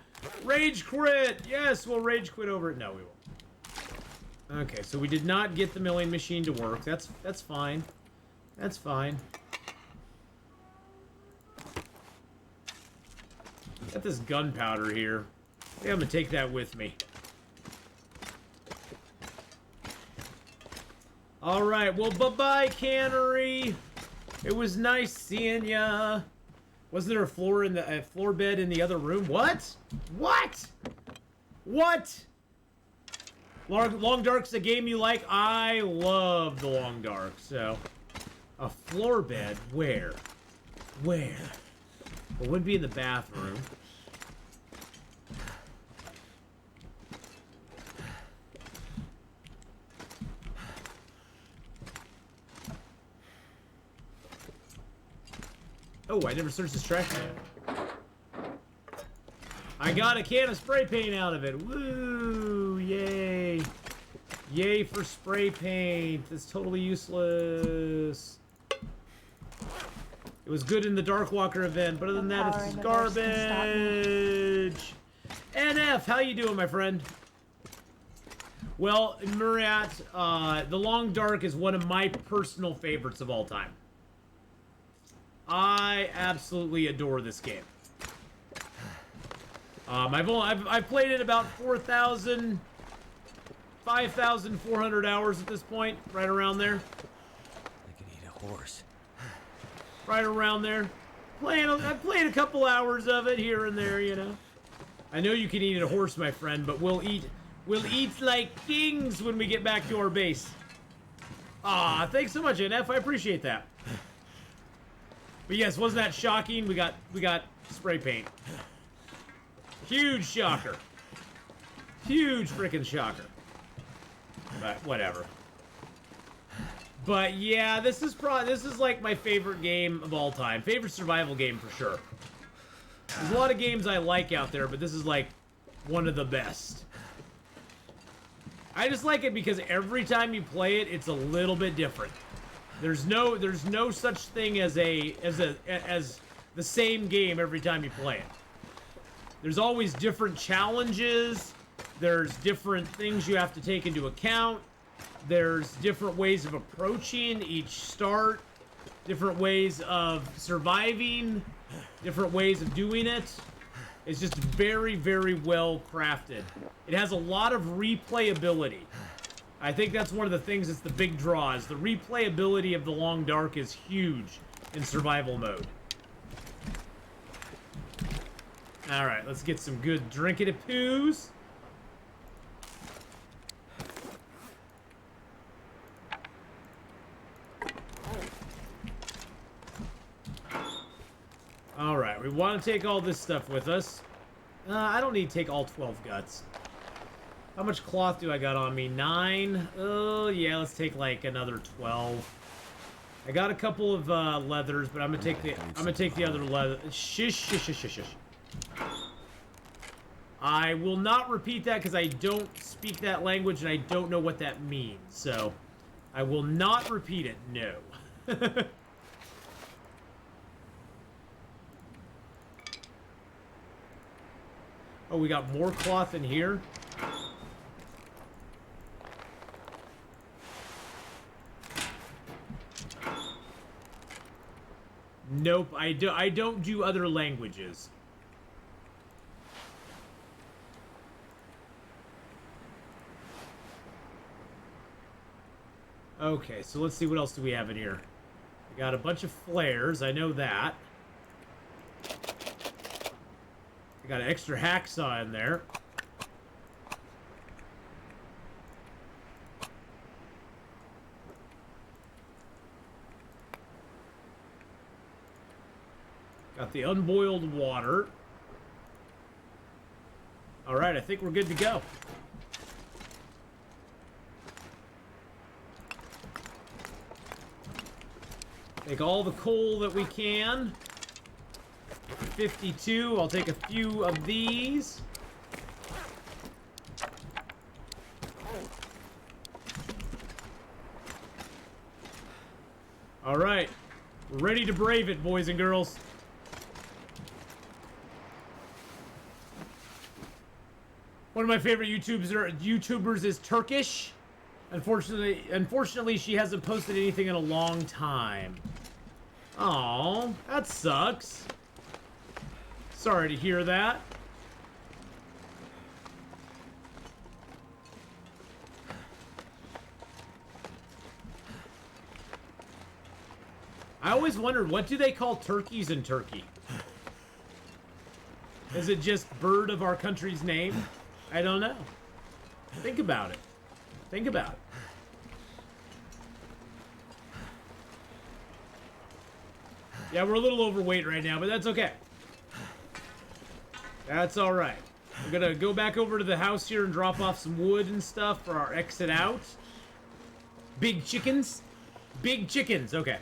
rage quit. Yes, we'll rage quit over it. No, we won't. Okay, so we did not get the milling machine to work. That's fine. That's fine. Got this gunpowder here. I think I'm gonna take that with me. Alright, well, bye-bye, Cannery. It was nice seeing ya. Wasn't there a floor bed in the other room? What? What? What? Long Dark's a game you like? I love the Long Dark, so... A floor bed? Where? Where? Well, it would be in the bathroom. Oh, I never searched this trash can. I got a can of spray paint out of it. Woo! Yay! Yay for spray paint. That's totally useless. It was good in the Darkwalker event, but other than that, it's garbage. NF, how you doing, my friend? Well, Murat, the Long Dark is one of my personal favorites of all time. I absolutely adore this game. I've played it about 5,400 hours at this point, right around there. I can eat a horse. Right around there. I've played a couple hours of it here and there, you know. I know you can eat a horse, my friend, but we'll eat We'll eat like kings when we get back to our base. Ah, thanks so much, NF. I appreciate that. But yes, wasn't that shocking? We got spray paint. Huge shocker. Huge freaking shocker. But whatever. But yeah, this is like my favorite game of all time. Favorite survival game for sure. There's a lot of games I like out there, but this is like one of the best. I just like it because every time you play it, it's a little bit different. There's no such thing as the same game every time you play it. There's always different challenges. There's different things you have to take into account. There's different ways of approaching each start. Different ways of surviving. Different ways of doing it. It's just very, very well crafted. It has a lot of replayability. I think that's one of the things that's the big draw, is the replayability of The Long Dark is huge in survival mode. Alright, let's get some good drinkity-poos. Alright, we want to take all this stuff with us. I don't need to take all 12 guts. How much cloth do I got on me? 9? Oh, yeah, let's take like another 12. I got a couple of leathers, but I'm gonna take the other leather. Shish, shish, shish, shish, shish. I will not repeat that because I don't speak that language and I don't know what that means. So, I will not repeat it. No. Oh, we got more cloth in here. Nope, I don't do other languages. Okay, so let's see what else do we have in here. We got a bunch of flares, I know that. I got an extra hacksaw in there. Got the unboiled water. Alright, I think we're good to go. Take all the coal that we can. 52. I'll take a few of these. Alright. We're ready to brave it, boys and girls. One of my favorite YouTubers is Turkish. Unfortunately, she hasn't posted anything in a long time. Aw, that sucks. Sorry to hear that. I always wondered, what do they call turkeys in Turkey? Is it just bird of our country's name? I don't know. Think about it. Think about it. Yeah, we're a little overweight right now, but that's okay. That's alright. I'm gonna go back over to the house here and drop off some wood and stuff for our exit out. Big chickens? Big chickens, okay.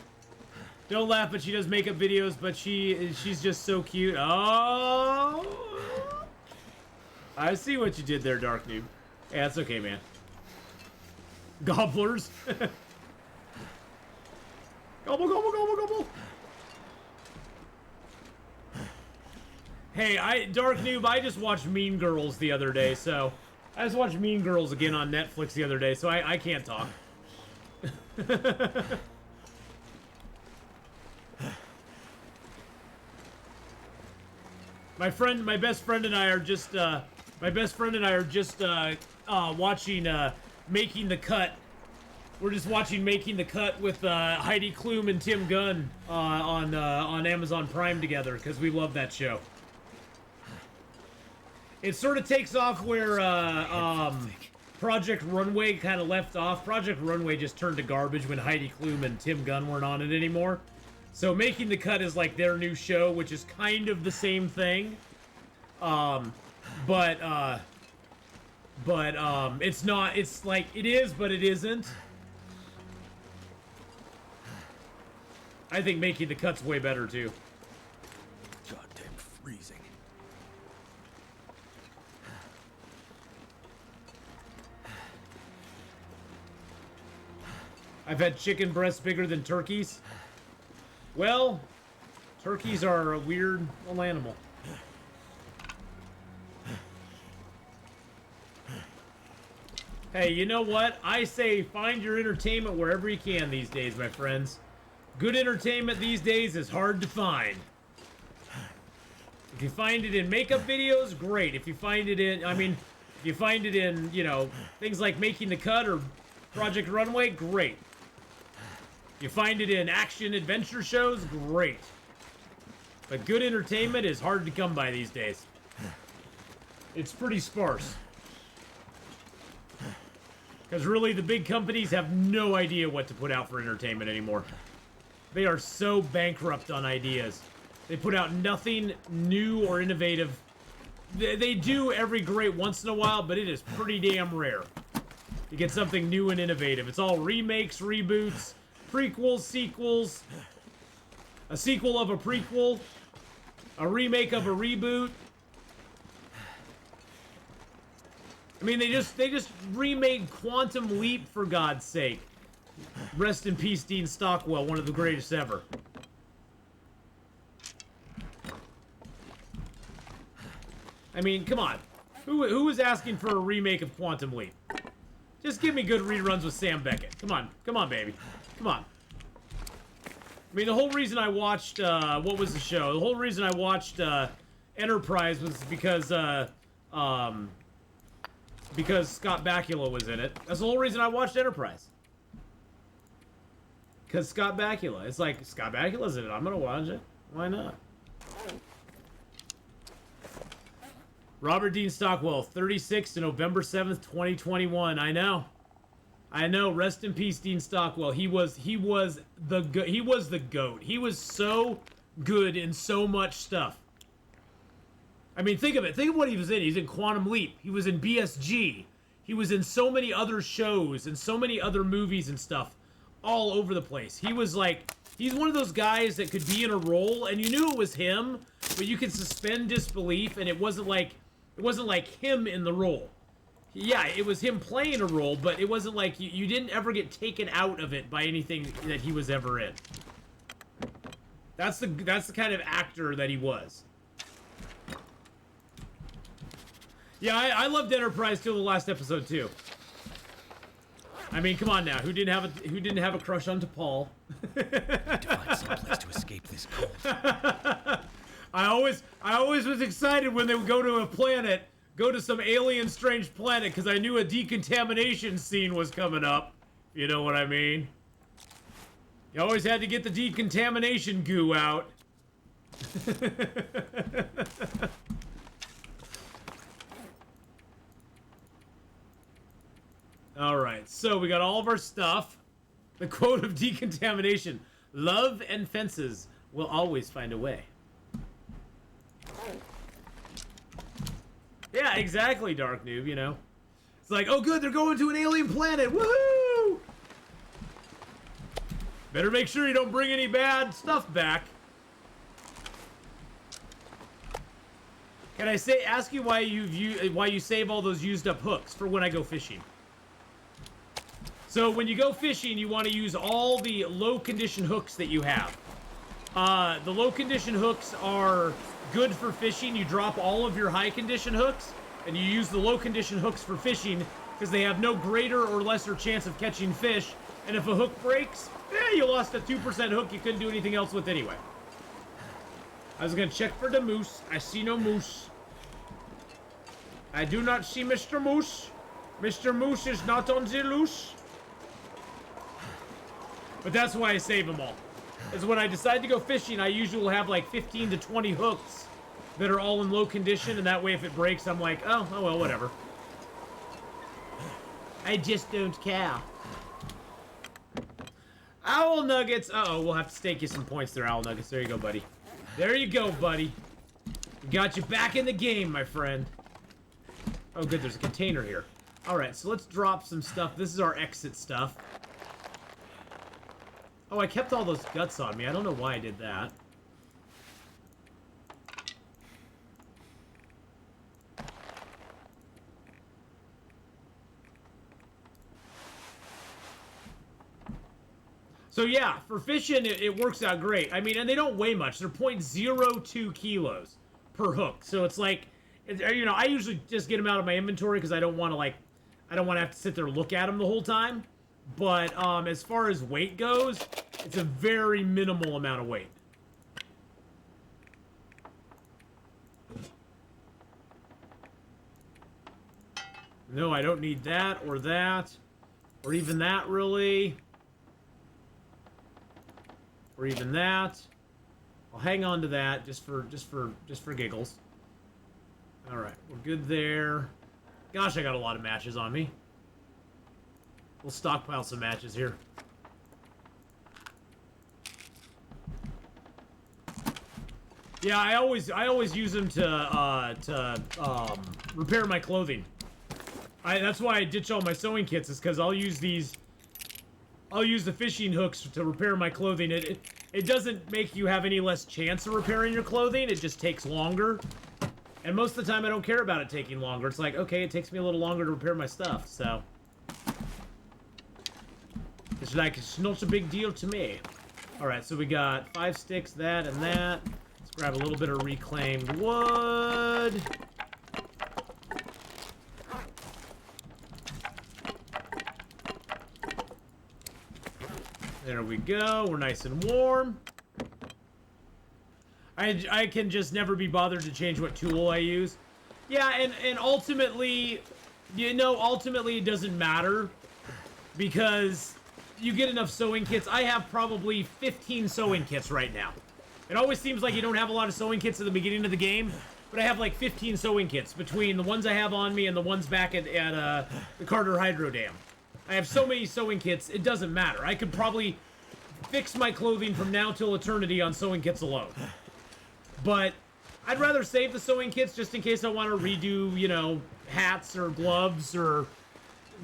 Don't laugh, but she does makeup videos, but she's just so cute. Oh! I see what you did there, Dark Noob. Yeah, that's okay, man. Gobblers. Gobble, gobble, gobble, gobble. Hey, Dark Noob, I just watched Mean Girls the other day, so... I just watched Mean Girls again on Netflix the other day, so I can't talk. My best friend and I are just watching Making the Cut. We're just watching Making the Cut with Heidi Klum and Tim Gunn on Amazon Prime together because we love that show. It sort of takes off where Project Runway kind of left off. Project Runway just turned to garbage when Heidi Klum and Tim Gunn weren't on it anymore. So Making the Cut is like their new show, which is kind of the same thing. But it's not, it's like, it is, but it isn't. I think Making the Cut's way better, too. Goddamn freezing. I've had chicken breasts bigger than turkeys. Well, turkeys are a weird little animal. Hey, you know what? I say find your entertainment wherever you can these days, my friends. Good entertainment these days is hard to find. If you find it in makeup videos, great. If you find it in, I mean, if you find it in, you know, things like Making the Cut or Project Runway, great. If you find it in action adventure shows, great. But good entertainment is hard to come by these days. It's pretty sparse. Because really, the big companies have no idea what to put out for entertainment anymore. They are so bankrupt on ideas. They put out nothing new or innovative. They do every great once in a while, but it is pretty damn rare to get something new and innovative. It's all remakes, reboots, prequels, sequels, a sequel of a prequel, a remake of a reboot. I mean, they just remade Quantum Leap, for God's sake. Rest in peace, Dean Stockwell, one of the greatest ever. I mean, come on. Who was asking for a remake of Quantum Leap? Just give me good reruns with Sam Beckett. Come on. Come on, baby. Come on. I mean, the whole reason I watched, what was the show? The whole reason I watched, Enterprise was because Scott Bakula was in it. That's the whole reason I watched Enterprise. Because Scott Bakula. It's like, Scott Bakula's in it. I'm gonna watch it. Why not? Robert Dean Stockwell, 36 to November 7th, 2021. I know. Rest in peace, Dean Stockwell. He was the GOAT. He was so good in so much stuff. I mean, think of it. Think of what he was in. He's in Quantum Leap. He was in BSG. He was in so many other shows and so many other movies and stuff all over the place. He was like, he's one of those guys that could be in a role and you knew it was him, but you could suspend disbelief and it wasn't like him in the role. Yeah, it was him playing a role, but it wasn't like you didn't ever get taken out of it by anything that he was ever in. That's the kind of actor that he was. Yeah, I loved Enterprise till the last episode too. I mean, come on now, who didn't have a crush on T'Pol? To find someplace to escape this cold. I always was excited when they would go to a planet, go to some alien strange planet, because I knew a decontamination scene was coming up. You know what I mean? You always had to get the decontamination goo out. Alright, so we got all of our stuff. The quote of decontamination. Love and fences will always find a way. Yeah, exactly, Dark Noob, you know. It's like, oh good, they're going to an alien planet, woohoo! Better make sure you don't bring any bad stuff back. Can I ask you why you save all those used up hooks for when I go fishing? So when you go fishing, you want to use all the low condition hooks that you have. The low condition hooks are good for fishing. You drop all of your high condition hooks, and you use the low condition hooks for fishing because they have no greater or lesser chance of catching fish. And if a hook breaks, you lost a 2% hook you couldn't do anything else with anyway. I was gonna check for the moose. I see no moose. I do not see Mr. Moose. Mr. Moose is not on the loose. But that's why I save them all. Is when I decide to go fishing, I usually will have like 15 to 20 hooks that are all in low condition, and that way if it breaks, I'm like, oh well, whatever. I just don't care. Owl Nuggets. Uh-oh, we'll have to stake you some points there, Owl Nuggets. There you go, buddy. There you go, buddy. We got you back in the game, my friend. Oh, good, there's a container here. Alright, so let's drop some stuff. This is our exit stuff. Oh, I kept all those guts on me. I don't know why I did that. So yeah, for fishing, it works out great. I mean, and they don't weigh much. They're 0.02 kilos per hook. So it's like, you know, I usually just get them out of my inventory because I don't want to, like, I don't want to have to sit there and look at them the whole time. But as far as weight goes, it's a very minimal amount of weight. No, I don't need that, or even that, really. Or even that. I'll hang on to that just for giggles. All right, we're good there. Gosh, I got a lot of matches on me. We'll stockpile some matches here. Yeah, I always use them to repair my clothing. That's why I ditch all my sewing kits, is because I'll use these. I'll use the fishing hooks to repair my clothing. It doesn't make you have any less chance of repairing your clothing. It just takes longer. And most of the time, I don't care about it taking longer. It's like, okay, it takes me a little longer to repair my stuff, so. It's like, it's not a big deal to me. Alright, so we got 5 sticks, that, and that. Let's grab a little bit of reclaimed wood. There we go. We're nice and warm. I can just never be bothered to change what tool I use. Yeah, and ultimately, you know, ultimately it doesn't matter because you get enough sewing kits. I have probably 15 sewing kits right now. It always seems like you don't have a lot of sewing kits at the beginning of the game, but I have like 15 sewing kits between the ones I have on me and the ones back at the Carter Hydro Dam. I have so many sewing kits, it doesn't matter. I could probably fix my clothing from now till eternity on sewing kits alone. But I'd rather save the sewing kits just in case I want to redo, you know, hats or gloves or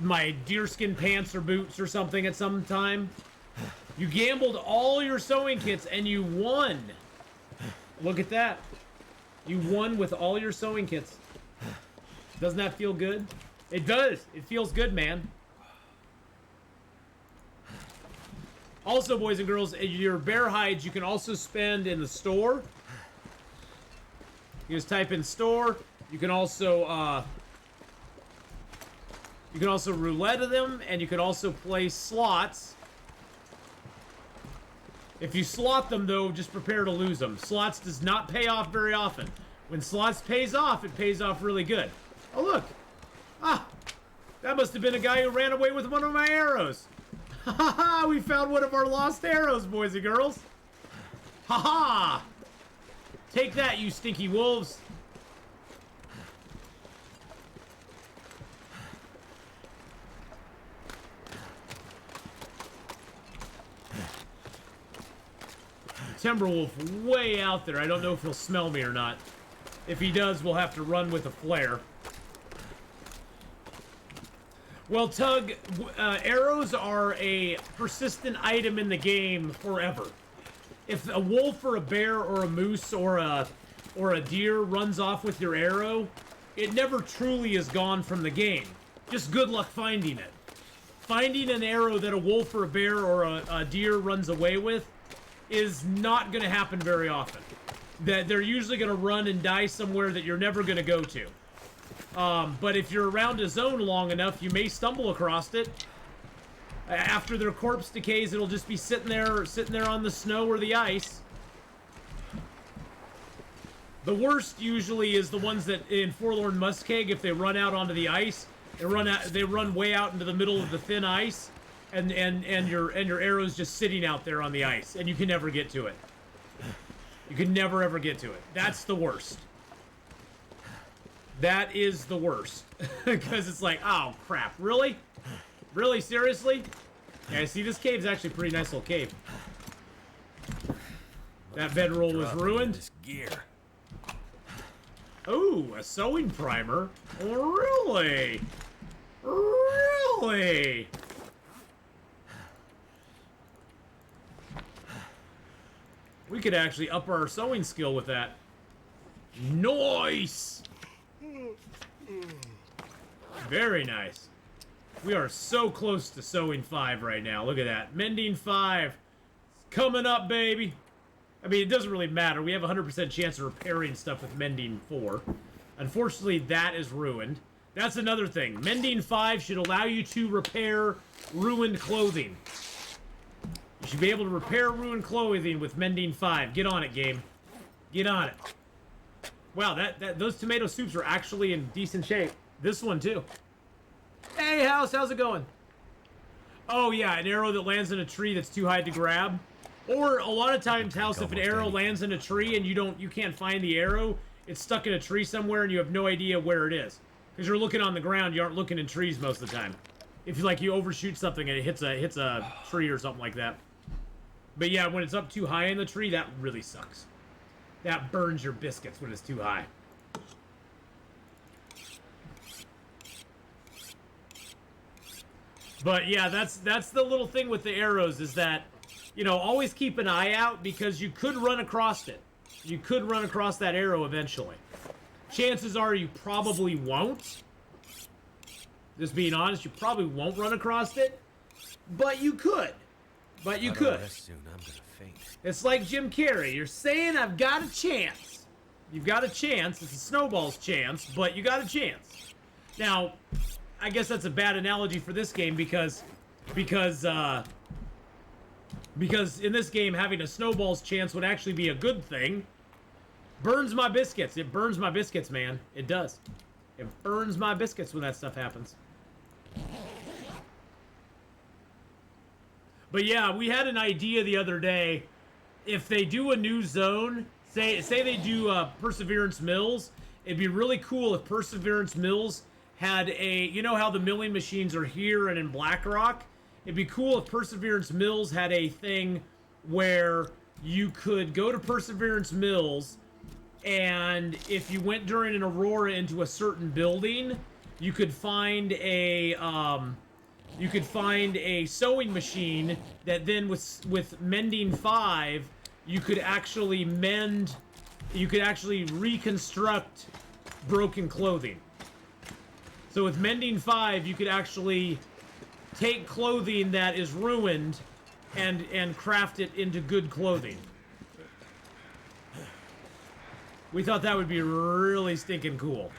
my deerskin pants or boots or something at some time. You gambled all your sewing kits and you won. Look at that. You won with all your sewing kits. Doesn't that feel good? It does. It feels good, man. Also, boys and girls, your bear hides you can also spend in the store. You just type in store. You can also roulette them, and you can also play slots. If you slot them, though, just prepare to lose them. Slots does not pay off very often. When slots pays off, it pays off really good. Oh, look. Ah, that must have been a guy who ran away with one of my arrows. Ha ha ha, we found one of our lost arrows, boys and girls. Ha ha. Take that, you stinky wolves. Timberwolf way out there. I don't know if he'll smell me or not. If he does, we'll have to run with a flare. Well, Tug, arrows are a persistent item in the game forever. If a wolf or a bear or a moose or a deer runs off with your arrow, it never truly is gone from the game. Just good luck finding it. Finding an arrow that a wolf or a bear or a deer runs away with is not going to happen very often. That they're usually going to run and die somewhere that you're never going to go to. But if you're around a zone long enough, you may stumble across it. After their corpse decays, it'll just be sitting there on the snow or the ice. The worst usually is the ones that in Forlorn Muskeg, if they run out onto the ice, they run way out into the middle of the thin ice, and your arrow's just sitting out there on the ice, and you can never get to it. You can never ever get to it. That's the worst. That is the worst. Because it's like, oh crap, really? Really, seriously? Yeah, see, this cave's actually a pretty nice little cave. That bedroll was ruined. This gear. Ooh, a sewing primer? Really? Really? We could actually up our sewing skill with that. Nice! Very nice. We are so close to sewing 5 right now. Look at that. Mending 5. It's coming up, baby. I mean, it doesn't really matter. We have a 100% chance of repairing stuff with Mending 4. Unfortunately, that is ruined. That's another thing. Mending 5 should allow you to repair ruined clothing. You should be able to repair ruined clothing with Mending 5. Get on it, game. Get on it. Wow, those tomato soups are actually in decent shape. This one, too. Hey, House, how's it going? Oh, yeah, an arrow that lands in a tree that's too high to grab. Or a lot of times, House, if an arrow lands in a tree and you can't find the arrow, it's stuck in a tree somewhere and you have no idea where it is. Because you're looking on the ground, you aren't looking in trees most of the time. If you overshoot something and it hits a tree or something like that. But yeah, when it's up too high in the tree, that really sucks. That burns your biscuits when it's too high. But yeah, that's the little thing with the arrows is that, you know, always keep an eye out because you could run across it. You could run across that arrow eventually. Chances are you probably won't. Just being honest, you probably won't run across it. But you could. But you could. Soon, I'm gonna faint. It's like Jim Carrey. You're saying I've got a chance. You've got a chance. It's a snowball's chance, but you got a chance. Now, I guess that's a bad analogy for this game because in this game having a snowball's chance would actually be a good thing. Burns my biscuits. It burns my biscuits, man. It does. It burns my biscuits when that stuff happens. But yeah, we had an idea the other day. If they do a new zone, say they do Perseverance Mills, it'd be really cool if Perseverance Mills had a, you know how the milling machines are here and in Blackrock? It'd be cool if Perseverance Mills had a thing where you could go to Perseverance Mills, and if you went during an Aurora into a certain building, you could find a sewing machine that then with Mending 5, you could actually reconstruct broken clothing. So with Mending 5, you could actually take clothing that is ruined and craft it into good clothing. We thought that would be really stinking cool.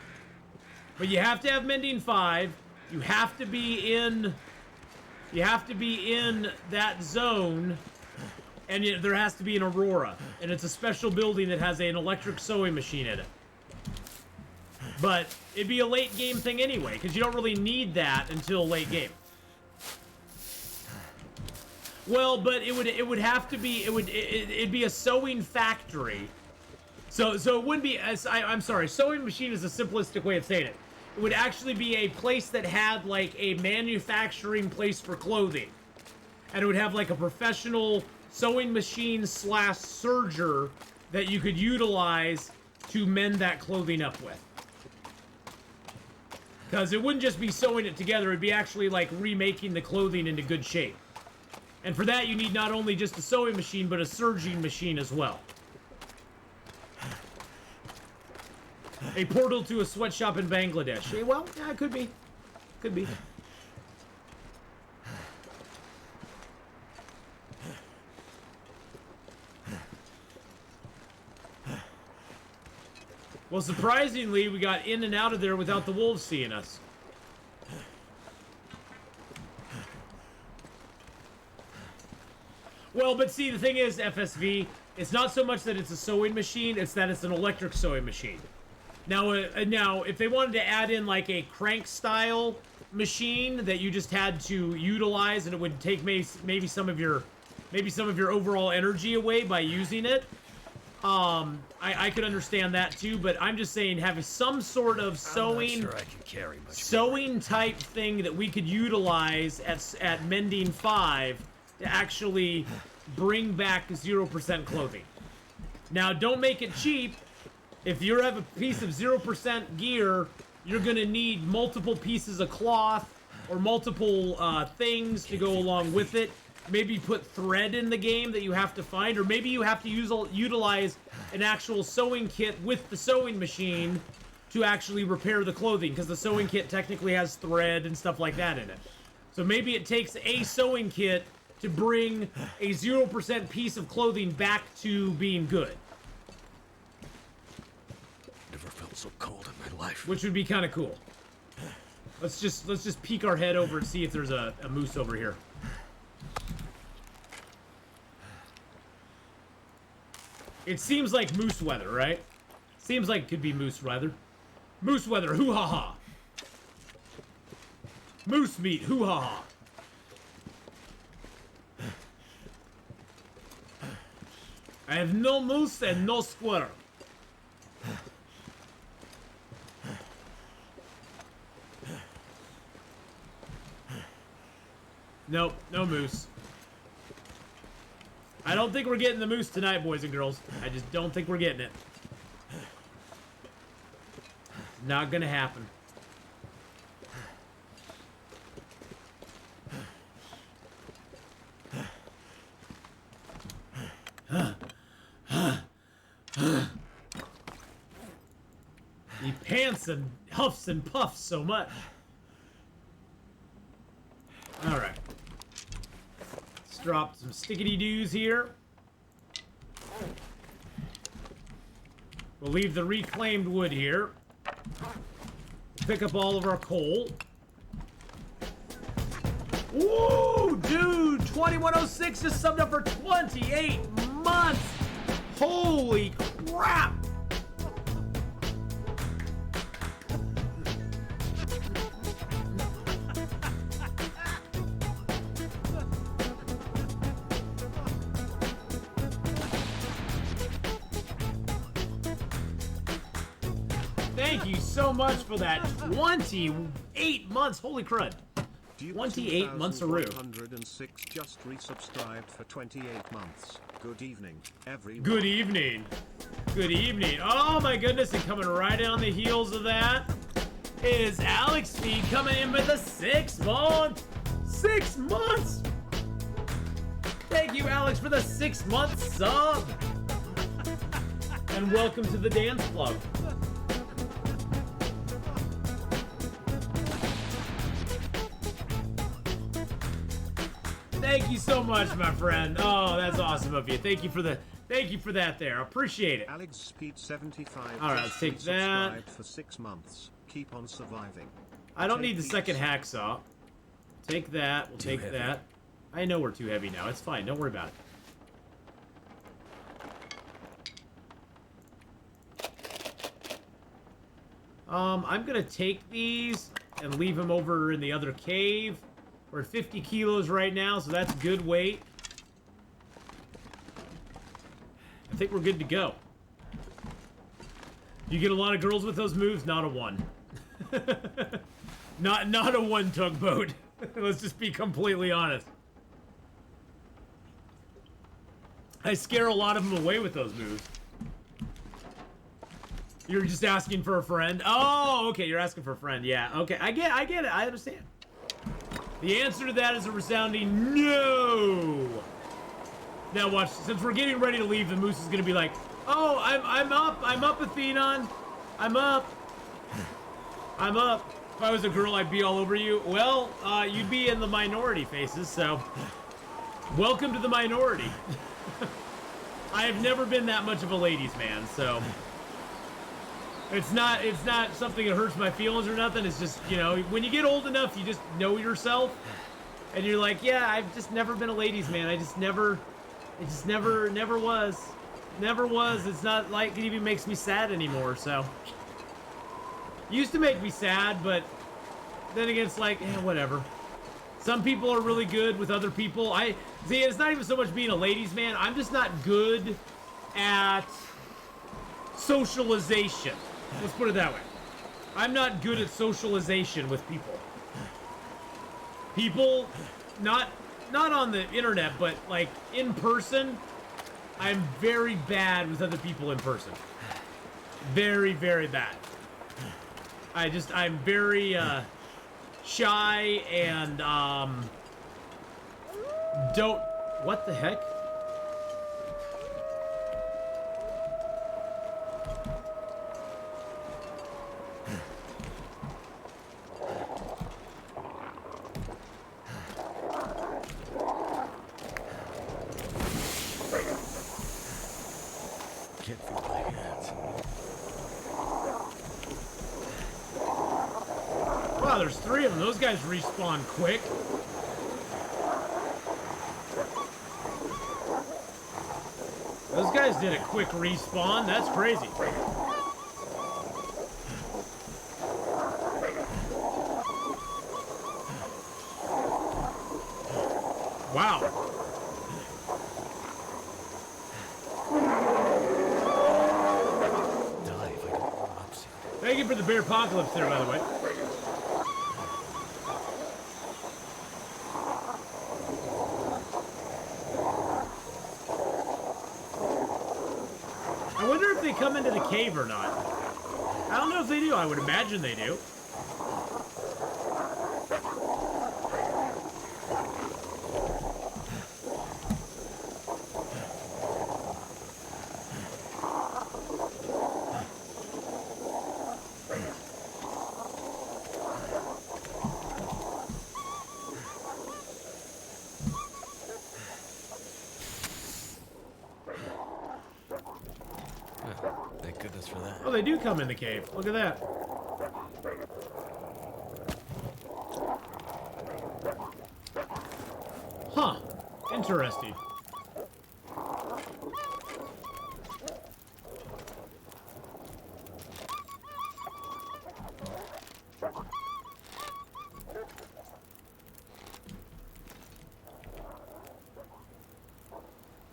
But you have to have Mending 5. You have to be in that zone, and there has to be an Aurora, and it's a special building that has an electric sewing machine in it. But it'd be a late game thing anyway, because you don't really need that until late game. Well, but it'd be a sewing factory. So it wouldn't be I'm sorry, sewing machine is a simplistic way of saying it. It would actually be a place that had like a manufacturing place for clothing. And it would have like a professional sewing machine / serger that you could utilize to mend that clothing up with. Because it wouldn't just be sewing it together, it'd be actually like remaking the clothing into good shape. And for that you need not only just a sewing machine, but a serging machine as well. A portal to a sweatshop in Bangladesh. Eh, well, yeah, it could be. Could be. Well, surprisingly, we got in and out of there without the wolves seeing us. Well, but see, the thing is, FSV, it's not so much that it's a sewing machine, it's that it's an electric sewing machine. Now, if they wanted to add in like a crank-style machine that you just had to utilize, and it would take maybe some of your overall energy away by using it, I could understand that too, but I'm just saying having some sort of sewing, Sure I can carry much. sewing type thing that we could utilize at Mending 5 to actually bring back 0% clothing. Now, don't make it cheap. If you have a piece of 0% gear, you're gonna need multiple pieces of cloth or multiple things to go along with it. Maybe put thread in the game that you have to find, or maybe you have to utilize an actual sewing kit with the sewing machine to actually repair the clothing, because the sewing kit technically has thread and stuff like that in it. So maybe it takes a sewing kit to bring a 0% piece of clothing back to being good, Never felt so cold in my life. which would be kind of cool. Let's just peek our head over and see if there's a moose over here. It seems like moose weather, right? Seems like it could be moose weather. Moose weather, hoo-ha-ha. Moose meat, hoo-ha-ha. I have no moose and no squirrel. Nope, no moose. I don't think we're getting the moose tonight, boys and girls. I just don't think we're getting it. Not gonna happen. He pants and huffs and puffs so much. Alright. Let's drop some stickity-doos here. We'll leave the reclaimed wood here. Pick up all of our coal. Woo, dude! 2106 just subbed up for 28 months! Holy crap! Thank you so much for that. 28 months. Holy crud. 28 months of room. 106 just resubscribed for 28 months. Good evening, everyone. Good evening. Good evening. Oh my goodness, and coming right on the heels of that is Alex Speed coming in with a 6 month. 6 months. Thank you, Alex, for the 6 month sub. And welcome to the dance club. Thank you so much, my friend. Oh, that's awesome of you. Thank you for that there. Appreciate it. Alex Speed 75. All right, let's take that. Resubscribed for 6 months. Keep on surviving. I don't need the second hacksaw. Take that. We'll take that. I know we're too heavy now. It's fine. Don't worry about it. I'm gonna take these and leave them over in the other cave. We're at 50 kilos right now, so that's good weight. I think we're good to go. You get a lot of girls with those moves? Not a one. not a one tugboat. Let's just be completely honest. I scare a lot of them away with those moves. You're just asking for a friend? Oh, okay, you're asking for a friend. Yeah, okay. I get it. I understand. The answer to that is a resounding no. Now watch, since we're getting ready to leave, the moose is gonna be like, "Oh, I'm up, Atheenon, I'm up." If I was a girl, I'd be all over you. Well, you'd be in the minority faces, so welcome to the minority. I have never been that much of a ladies' man, so it's not something that hurts my feelings or nothing. It's just, you know, when you get old enough, you just know yourself, and you're like, yeah, I've just never been a ladies' man. It just never was. It's not like it even makes me sad anymore. So, used to make me sad, but then again, it's like, whatever. Some people are really good with other people. It's not even so much being a ladies' man. I'm just not good at socialization. Let's put it that way. I'm not good at socialization with people. People, not on the internet, but like in person, I'm very bad with other people in person. Very, very bad. I'm very shy and don't. What the heck? Can't feel my hands. Wow, there's 3 of them. Those guys respawn quick. Those guys did a quick respawn. That's crazy. Wow. Die if I don't warm up soon. Thank you for the bear apocalypse there, by the way. I wonder if they come into the cave or not. I don't know if they do. I would imagine they do. Thank goodness for that. Oh, they do come in the cave. Look at that. Huh. Interesting.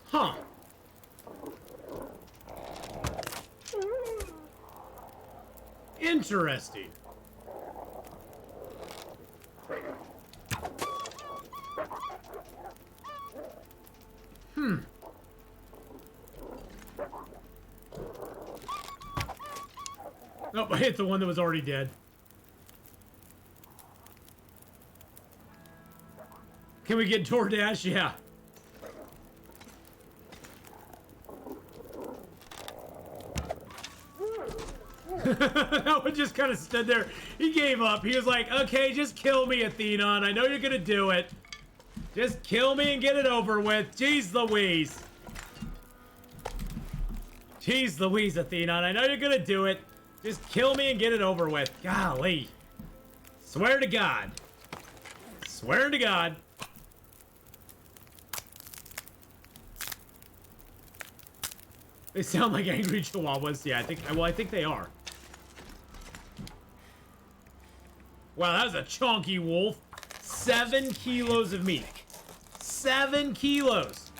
Huh. Interesting. Nope, I hit the one that was already dead. Can we get DoorDash? Yeah. That one just kind of stood there. He gave up. He was like, okay, just kill me, Atheenon. I know you're gonna do it. Just kill me and get it over with. Jeez Louise. Jeez Louise, Atheenon. I know you're gonna do it. Just kill me and get it over with. Golly. Swear to God. Swear to God. They sound like angry chihuahuas. Yeah, I think they are. Wow, that was a chunky wolf. 7 kilos of meat. 7 kilos.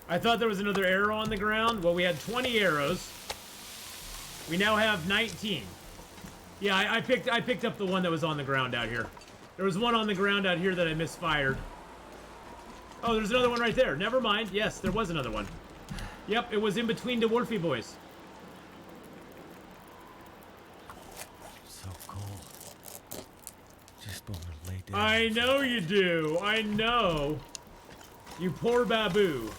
I thought there was another arrow on the ground. Well, we had 20 arrows. We now have 19. Yeah, I picked up the one that was on the ground out here. There was one on the ground out here that I misfired. Oh, there's another one right there. Never mind. Yes, there was another one. Yep, it was in between the Wolfie boys. So cold. Just want to lay down. I know you do. I know. You poor baboo.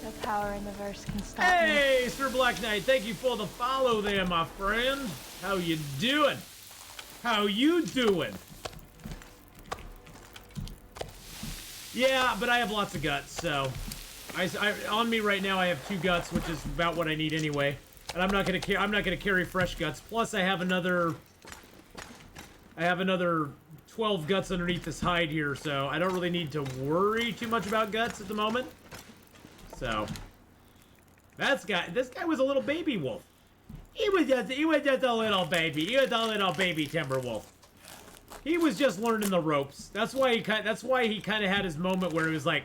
No power in the verse can stop me. Hey, Sir Black Knight, thank you for the follow there, my friend. How you doing? How you doing? Yeah, but I have lots of guts, so on me right now I have 2 guts, which is about what I need anyway. And I'm not gonna carry fresh guts. Plus I have another 12 12 guts underneath this hide here, so I don't really need to worry too much about guts at the moment. So, this guy was a little baby wolf. He was just a little baby. He was a little baby Timberwolf. He was just learning the ropes. That's why he kind of had his moment where he was like,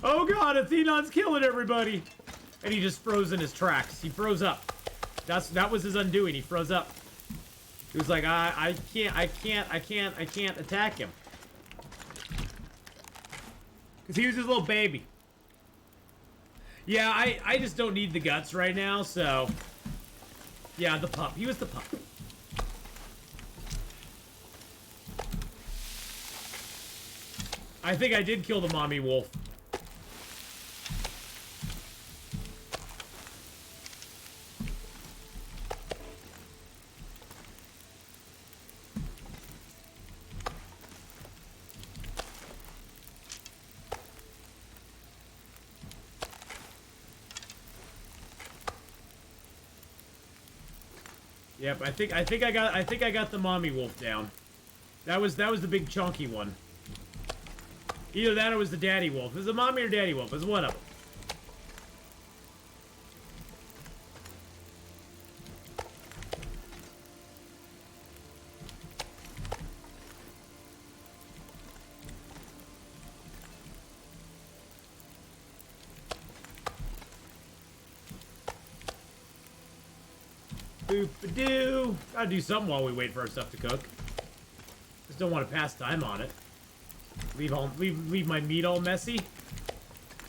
"Oh God, Atheenon's killing everybody," and he just froze in his tracks. He froze up. That was his undoing. He froze up. He was like, I can't attack him. Because he was his little baby. Yeah, I just don't need the guts right now, so... Yeah, the pup. He was the pup. I think I did kill the mommy wolf. Yep, I think I got the mommy wolf down. That was the big chunky one. Either that or it was the daddy wolf. It was the mommy or daddy wolf. It was one of them. Boop-a-doo. Gotta do something while we wait for our stuff to cook. Just don't want to pass time on it. Leave my meat all messy.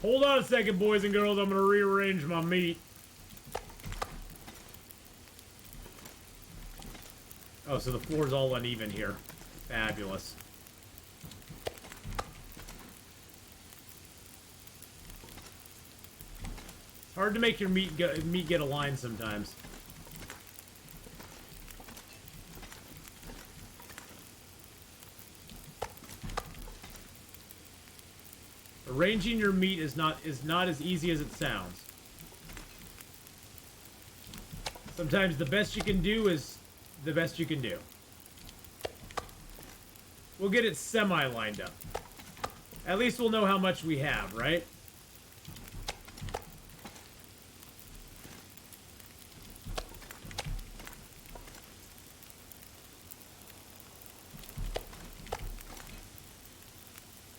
Hold on a second, boys and girls. I'm gonna rearrange my meat. Oh, so the floor's all uneven here. Fabulous. It's hard to make your meat get aligned sometimes. Arranging your meat is not as easy as it sounds. Sometimes the best you can do is the best you can do. We'll get it semi-lined up. At least we'll know how much we have, right?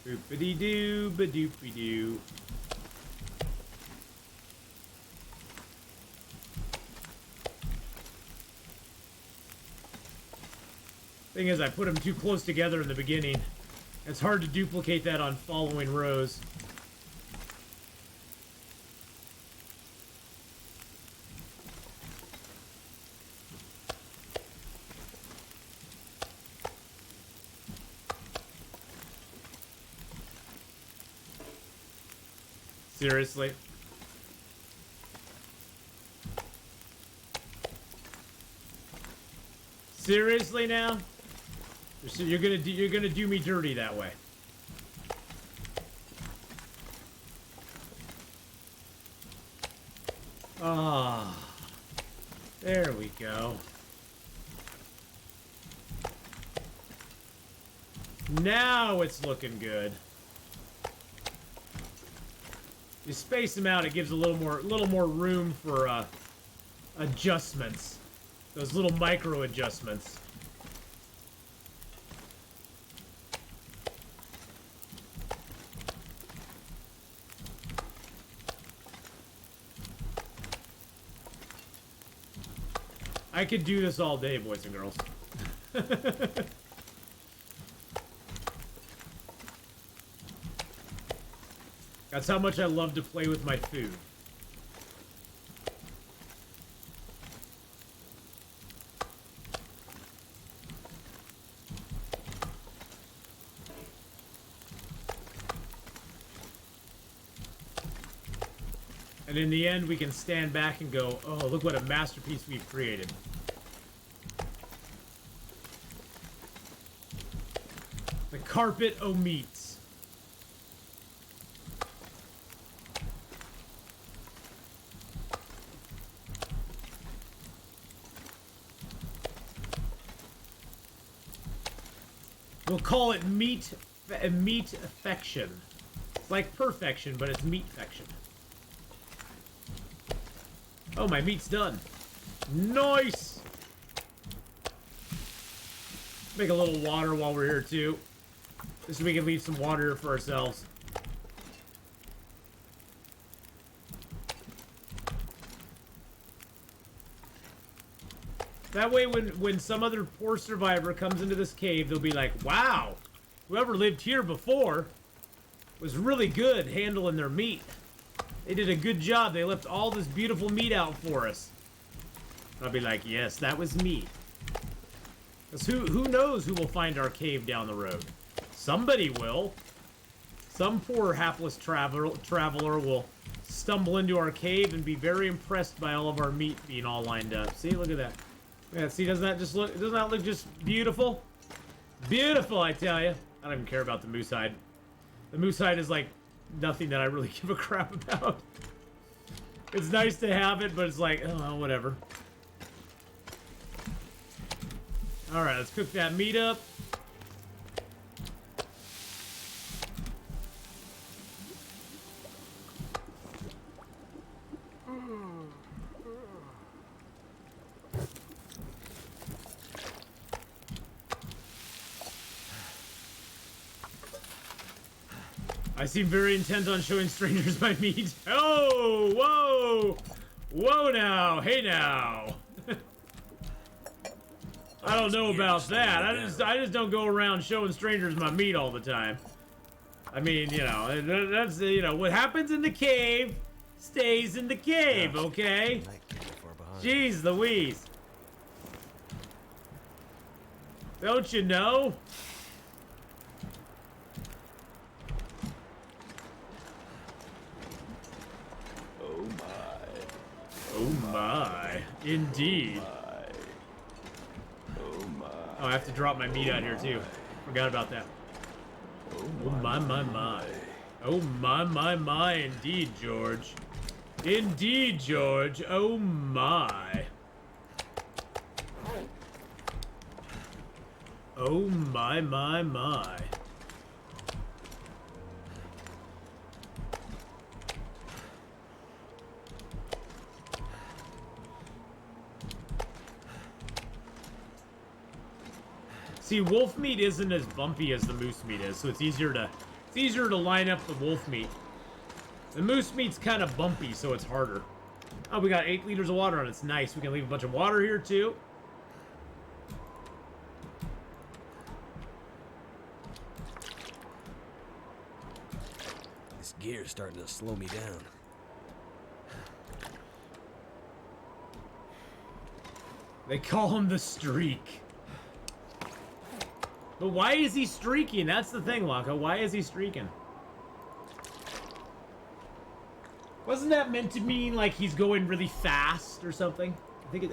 Boopity-doo, ba-doopy-doo. Thing is, I put them too close together in the beginning. It's hard to duplicate that on following rows. Seriously? Seriously now? You're gonna do me dirty that way. Ah, there we go. Now it's looking good. You space them out, it gives a little more room for adjustments. Those little micro adjustments. I could do this all day, boys and girls. That's how much I love to play with my food. And in the end, we can stand back and go, oh, look what a masterpiece we've created. The carpet o' meats. We'll call it meat affection. It's like perfection, but it's meat-fection. Oh, my meat's done. Nice! Make a little water while we're here, too. Just so we can leave some water here for ourselves. That way, when some other poor survivor comes into this cave, they'll be like, wow, whoever lived here before was really good handling their meat. They did a good job. They left all this beautiful meat out for us. I'll be like, yes, that was me. Because who knows who will find our cave down the road? Somebody will. Some poor hapless traveler will stumble into our cave and be very impressed by all of our meat being all lined up. See, look at that. Yeah, see, doesn't that look just beautiful? Beautiful, I tell you. I don't even care about the moose hide. The moose hide is like nothing that I really give a crap about. It's nice to have it, but it's like, oh, whatever. All right, let's cook that meat up. I seem very intent on showing strangers my meat. Oh, whoa! Whoa now, hey now. I don't know about that. I just don't go around showing strangers my meat all the time. I mean, you know, that's, you know, what happens in the cave stays in the cave, okay? Jeez Louise. Don't you know? Oh my, indeed. Oh, I have to drop my meat out here too. Forgot about that. Oh my, my, my. Oh my, my, my, indeed, George. Indeed, George. Oh my. Oh my, my, my. See, wolf meat isn't as bumpy as the moose meat is, so it's easier to line up the wolf meat. The moose meat's kind of bumpy, so it's harder. Oh, we got 8 liters of water on it. It's nice. We can leave a bunch of water here too. This gear's starting to slow me down. They call him the streak. But why is he streaking? That's the thing, Laka. Why is he streaking? Wasn't that meant to mean like he's going really fast or something?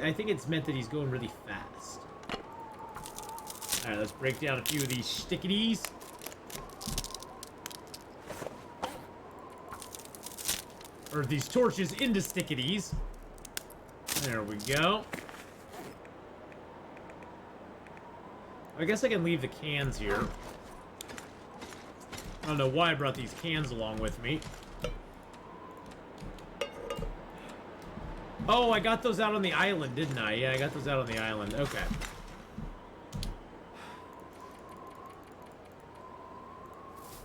I think it's meant that he's going really fast. All right, let's break down a few of these stickities. Or these torches into stickities. There we go. I guess I can leave the cans here. I don't know why I brought these cans along with me. Oh, I got those out on the island, didn't I? Yeah, I got those out on the island. Okay.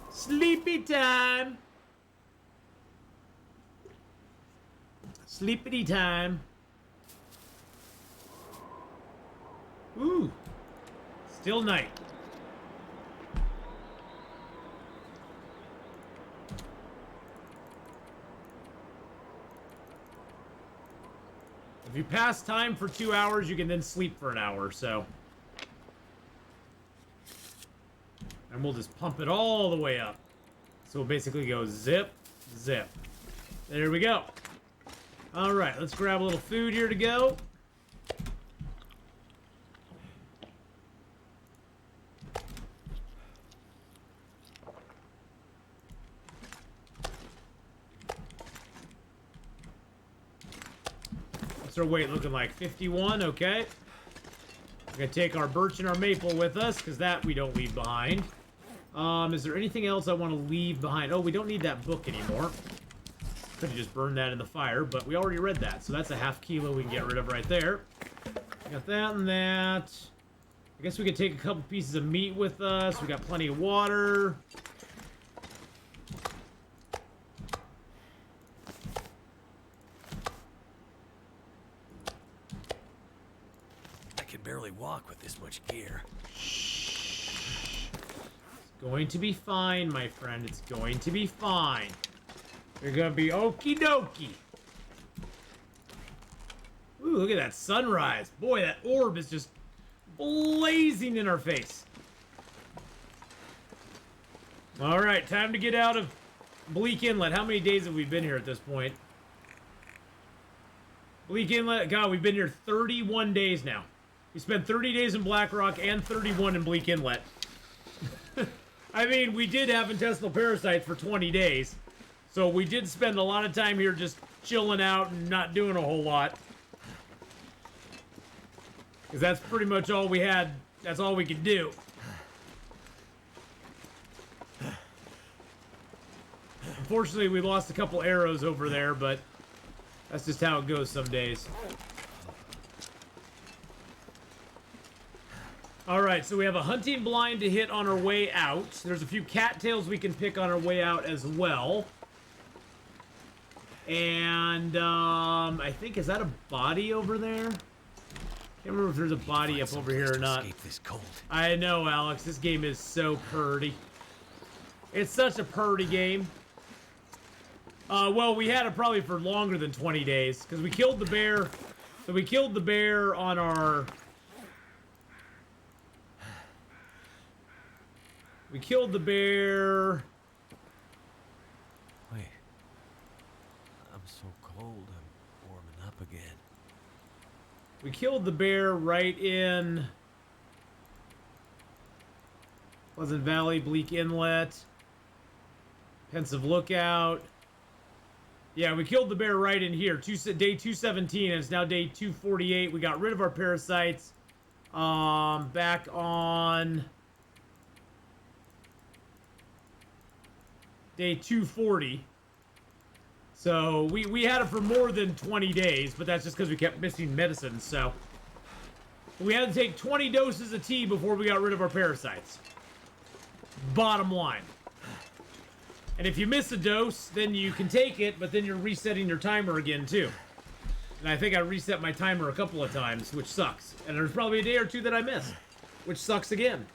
Sleepy time! Sleepity time. Ooh. Still night. If you pass time for 2 hours, you can then sleep for an hour, so. And we'll just pump it all the way up. So we'll basically go zip, zip. There we go. All right, let's grab a little food here to go. What's our weight looking like? 51, okay. We're gonna take our birch and our maple with us, because that we don't leave behind. Is there anything else I want to leave behind? Oh, we don't need that book anymore. Could have just burned that in the fire, but we already read that, so that's a ½ kilo we can get rid of right there. Got that and that. I guess we could take a couple pieces of meat with us. We got plenty of water. I can barely walk with this much gear. It's going to be fine, my friend. It's going to be fine. You're gonna be okie dokie. Ooh, look at that sunrise. Boy, that orb is just blazing in our face. Alright, time to get out of Bleak Inlet. How many days have we been here at this point? Bleak Inlet, God, we've been here 31 days now. We spent 30 days in Black Rock and 31 in Bleak Inlet. I mean, we did have intestinal parasites for 20 days. So we did spend a lot of time here just chilling out and not doing a whole lot. Because that's pretty much all we had. That's all we could do. Unfortunately, we lost a couple arrows over there, but that's just how it goes some days. Alright, so we have a hunting blind to hit on our way out. There's a few cattails we can pick on our way out as well. And, I think, is that a body over there? Can't remember if there's a body up over here or not. This cold. I know, Alex. This game is so purty. It's such a purty game. Well, we had it probably for longer than 20 days. Because we killed the bear. So we killed the bear on our... We killed the bear... Wait. I'm so cold, I'm warming up again. We killed the bear right in Pleasant Valley, Bleak Inlet, Pensive Lookout. Yeah, we killed the bear right in here. Day 217, and it's now day 248. We got rid of our parasites. Back on day 240. So, we had it for more than 20 days, but that's just because we kept missing medicine, so. We had to take 20 doses of tea before we got rid of our parasites. Bottom line. And if you miss a dose, then you can take it, but then you're resetting your timer again, too. And I think I reset my timer a couple of times, which sucks. And there's probably a day or two that I missed, which sucks again.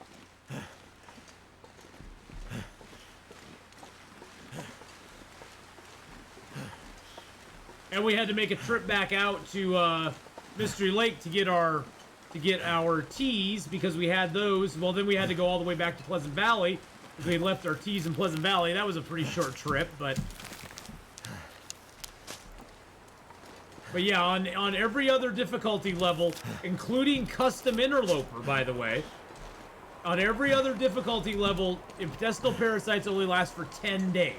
And we had to make a trip back out to Mystery Lake to get our teas because we had those. Well, then we had to go all the way back to Pleasant Valley because we left our teas in Pleasant Valley. That was a pretty short trip, but yeah, on every other difficulty level, including custom interloper, by the way, on every other difficulty level, intestinal parasites only last for 10 days.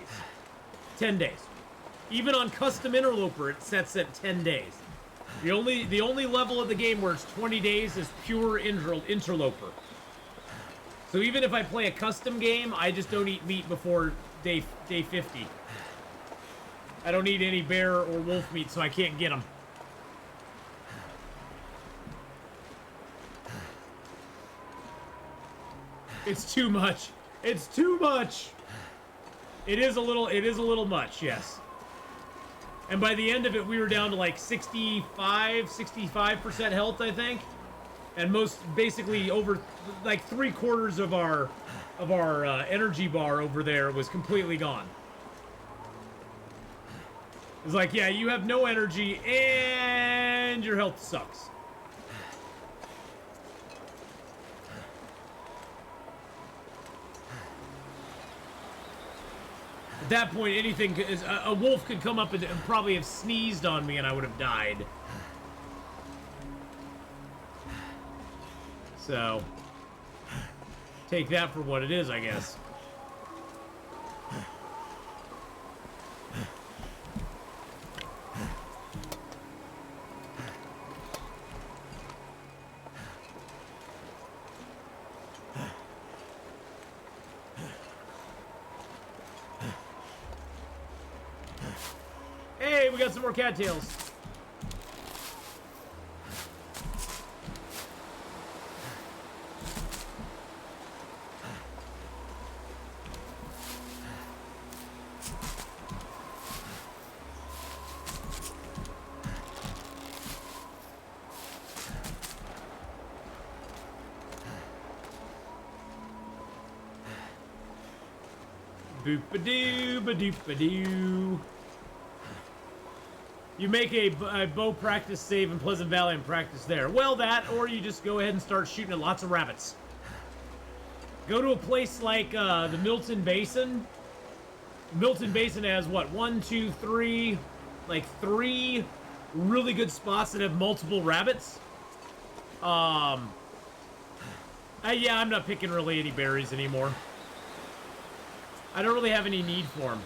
10 days. Even on custom interloper, it sets at 10 days. The only level of the game where it's 20 days is pure interloper. So even if I play a custom game, I just don't eat meat before day 50. I don't eat any bear or wolf meat, so I can't get them. It's too much. It's too much. It is a little much, yes. And by the end of it, we were down to like 65% health, I think. And basically over like 3/4 of our energy bar over there was completely gone. It's like, yeah, you have no energy and your health sucks. At that point, a wolf could come up and probably have sneezed on me and I would have died. So, take that for what it is, I guess. Hey, we got some more cattails. Boop-a-doo, ba-doop-a-doo. You make a bow practice save in Pleasant Valley and practice there. Well, that, or you just go ahead and start shooting at lots of rabbits. Go to a place like the Milton Basin. Milton Basin has, what, 1, 2, 3, like 3 really good spots that have multiple rabbits. Yeah, I'm not picking really any berries anymore. I don't really have any need for them.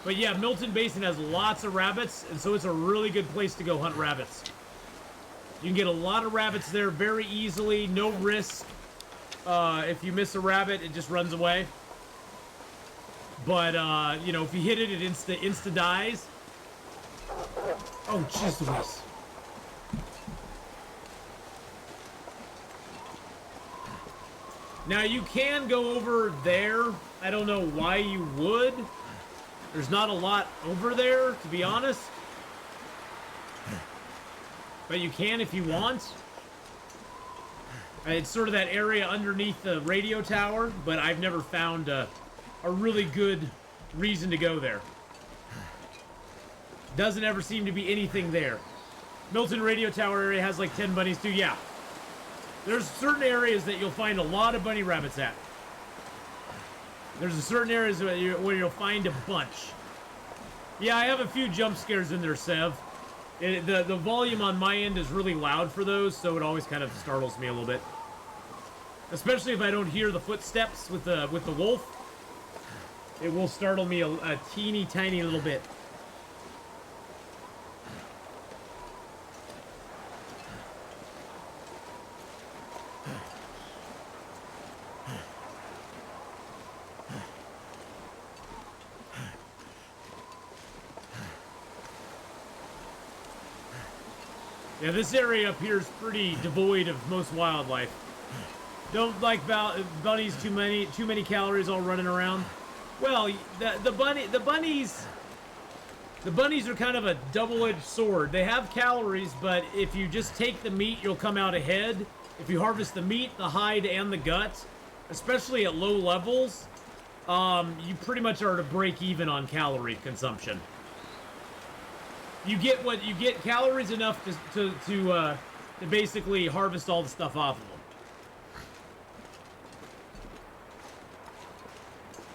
But yeah, Milton Basin has lots of rabbits, and so it's a really good place to go hunt rabbits. You can get a lot of rabbits there very easily, no risk. If you miss a rabbit, it just runs away. But, you know, if you hit it, it insta dies. Oh, jeez Louise. Now, you can go over there. I don't know why you would. There's not a lot over there, to be honest. But you can if you want. It's sort of that area underneath the radio tower, but I've never found a really good reason to go there. Doesn't ever seem to be anything there. Milton Radio Tower area has like 10 bunnies too, yeah. There's certain areas that you'll find a lot of bunny rabbits at. There's a certain areas where you'll find a bunch. Yeah, I have a few jump scares in there, Sev. The volume on my end is really loud for those, so it always kind of startles me a little bit. Especially if I don't hear the footsteps with the wolf. It will startle me a teeny tiny little bit. Yeah, this area up here is pretty devoid of most wildlife. Don't like bunnies too many calories all running around. Well, the bunnies are kind of a double-edged sword. They have calories, but if you just take the meat, you'll come out ahead. If you harvest the meat, the hide, and the gut, especially at low levels, you pretty much are to break even on calorie consumption. You get calories enough to basically harvest all the stuff off of them.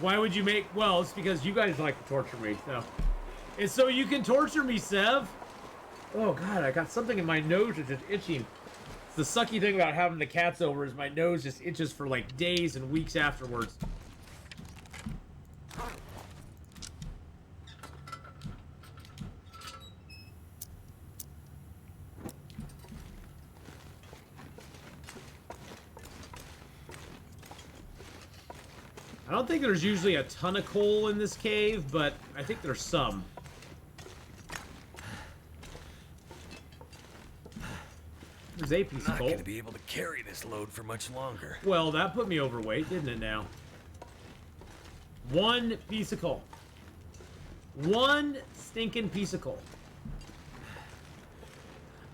Why would you make? Well, it's because you guys like to torture me. So, it's so you can torture me, Sev. Oh God, I got something in my nose that's just itching. The sucky thing about having the cats over is my nose just itches for like days and weeks afterwards. I don't think there's usually a ton of coal in this cave, but I think there's some. There's a piece of coal. Not gonna be able to carry this load for much longer. Well, that put me overweight, didn't it now? One piece of coal. One stinking piece of coal.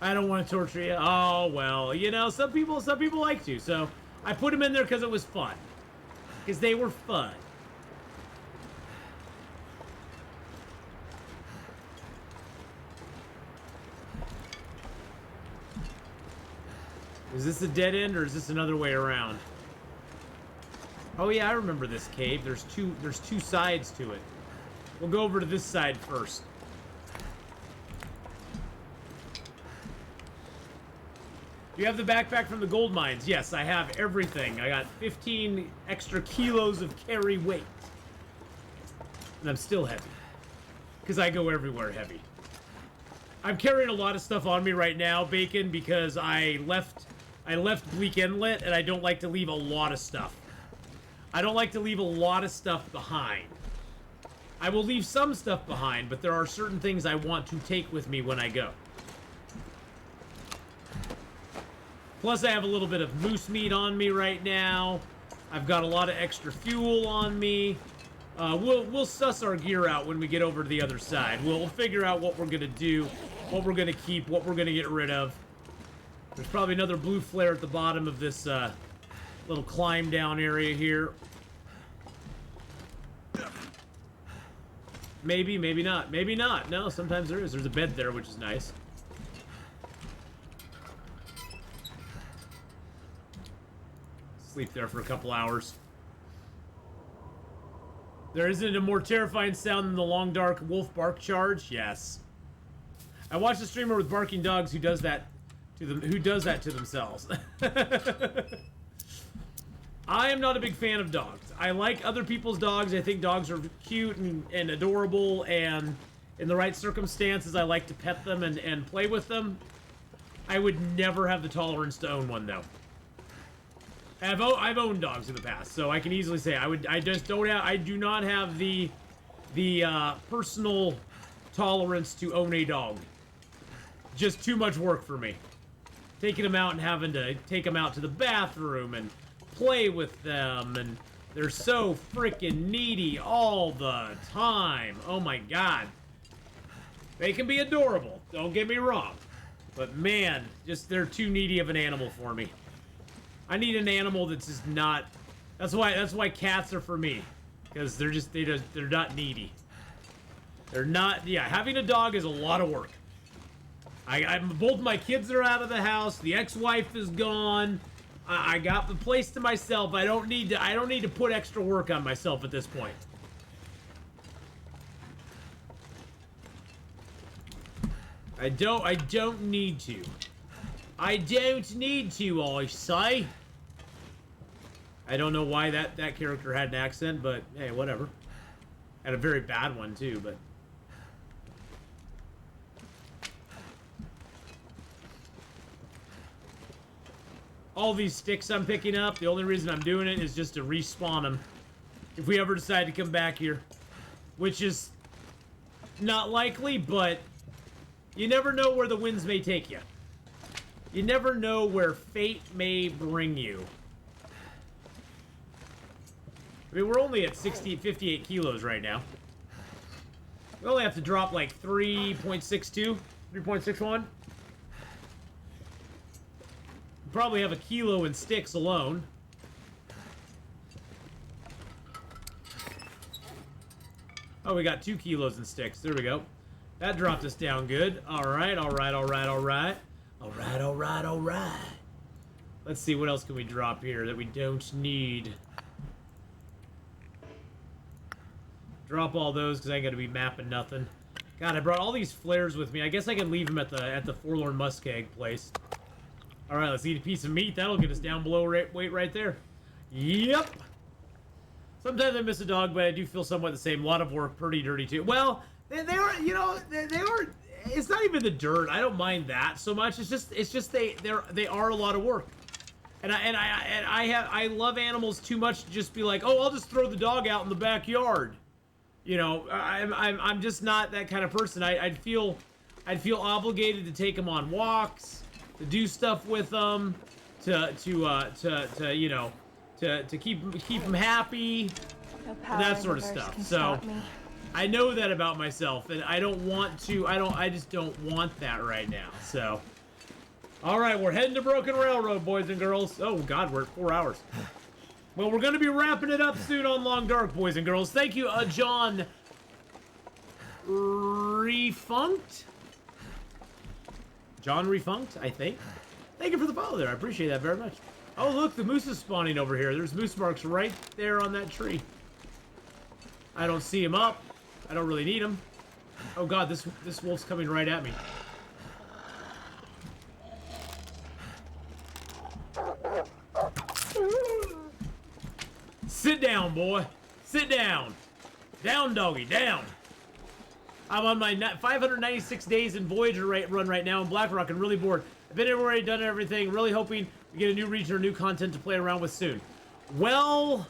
I don't want to torture you. Oh, well, you know, some people like to, so I put them in there because it was fun. Because they were fun. Is this a dead end or is this another way around? Oh yeah, I remember this cave. There's two sides to it. We'll go over to this side first. You have the backpack from the gold mines. Yes, I have everything. I got 15 extra kilos of carry weight. And I'm still heavy. Because I go everywhere heavy. I'm carrying a lot of stuff on me right now, Bacon, because I left Bleak Inlet, and I don't like to leave a lot of stuff. I don't like to leave a lot of stuff behind. I will leave some stuff behind, but there are certain things I want to take with me when I go. Plus, I have a little bit of moose meat on me right now. I've got a lot of extra fuel on me. We'll suss our gear out when we get over to the other side. We'll figure out what we're gonna do, what we're gonna keep, what we're gonna get rid of. There's probably another blue flare at the bottom of this little climb down area here. Maybe, maybe not. Maybe not. No, sometimes there is. There's a bed there, which is nice. Sleep there for a couple hours. There isn't a more terrifying sound than the long dark wolf bark charge. Yes. I watched a streamer with barking dogs who does that to them. Who does that to themselves? I am not a big fan of dogs. I like other people's dogs. I think dogs are cute and adorable, and in the right circumstances, I like to pet them and play with them. I would never have the tolerance to own one, though. I've owned dogs in the past, so I can easily say I do not have the personal tolerance to own a dog. Just too much work for me. Taking them out and having to take them out to the bathroom and play with them, and they're so freaking needy all the time. Oh my god. They can be adorable, don't get me wrong. But man, just they're too needy of an animal for me. I need an animal that's just not. That's why cats are for me, because they're not needy. They're not. Yeah, having a dog is a lot of work. Both my kids are out of the house. The ex-wife is gone. I got the place to myself. I don't need to put extra work on myself at this point. I don't need to. I don't need to, I say. I don't know why that character had an accent, but hey, whatever. Had a very bad one too, but. All these sticks I'm picking up, the only reason I'm doing it is just to respawn them if we ever decide to come back here. Which is not likely, but you never know where the winds may take you. You never know where fate may bring you. I mean, we're only at 58 kilos right now. We only have to drop like 3.62, 3.61. Probably have a kilo in sticks alone. Oh, we got 2 kilos in sticks. There we go. That dropped us down good. Alright, alright, alright, alright. Alright, alright, alright. Let's see, what else can we drop here that we don't need? Drop all those, because I ain't gonna be mapping nothing. God, I brought all these flares with me. I guess I can leave them at the Forlorn Muskeg place. Alright, let's eat a piece of meat. That'll get us down below weight right there. Yep. Sometimes I miss a dog, but I do feel somewhat the same. A lot of work, pretty dirty too. Well, they are, you know, they are. It's not even the dirt. I don't mind that so much. It's just they are a lot of work. And I love animals too much to just be like, oh, I'll just throw the dog out in the backyard. You know, I'm just not that kind of person. I'd feel obligated to take them on walks, to do stuff with them, to you know, to keep them happy, and that sort of stuff. So I know that about myself, and I don't want to. I just don't want that right now. So, all right, we're heading to Broken Railroad, boys and girls. Oh God, we're at 4 hours. Well, we're gonna be wrapping it up soon on Long Dark, boys and girls. Thank you, John Refunct. John Refunct, I think. Thank you for the follow there. I appreciate that very much. Oh, look, the moose is spawning over here. There's moose marks right there on that tree. I don't see him up. I don't really need him. Oh God, this wolf's coming right at me. Sit down, boy. Sit down. Down, doggy, down. I'm on my 596 days in Voyager run right now in Blackrock and really bored. I've been everywhere, done everything, really hoping we get a new region or new content to play around with soon. Well,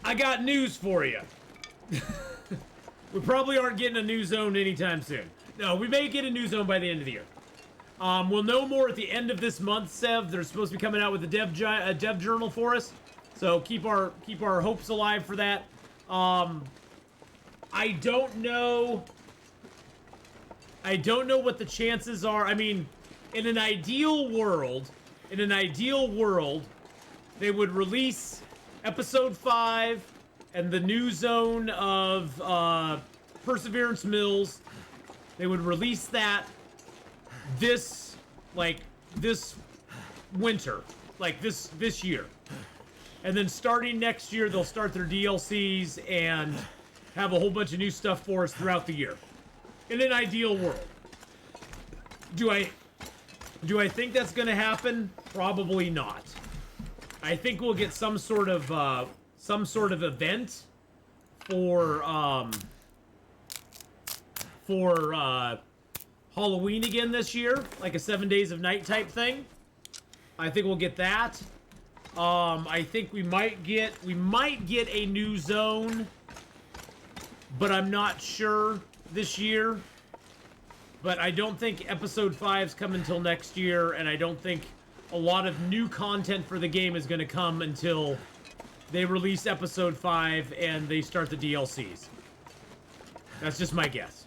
I got news for you. We probably aren't getting a new zone anytime soon. No, we may get a new zone by the end of the year. We'll know more at the end of this month, Sev. They're supposed to be coming out with a dev journal for us, so keep our hopes alive for that. I don't know what the chances are. I mean, in an ideal world, they would release episode 5 and the new zone of Perseverance Mills. They would release that this winter, like this year. And then starting next year, they'll start their DLCs and have a whole bunch of new stuff for us throughout the year. In an ideal world. Do I think that's going to happen? Probably not. I think we'll get some sort of event for Halloween again this year, like a 7 Days of Night type thing. I think we'll get that. I think we might get a new zone, but I'm not sure this year. But I don't think episode 5's coming until next year, and I don't think a lot of new content for the game is going to come until they release episode 5 and they start the DLCs. That's just my guess.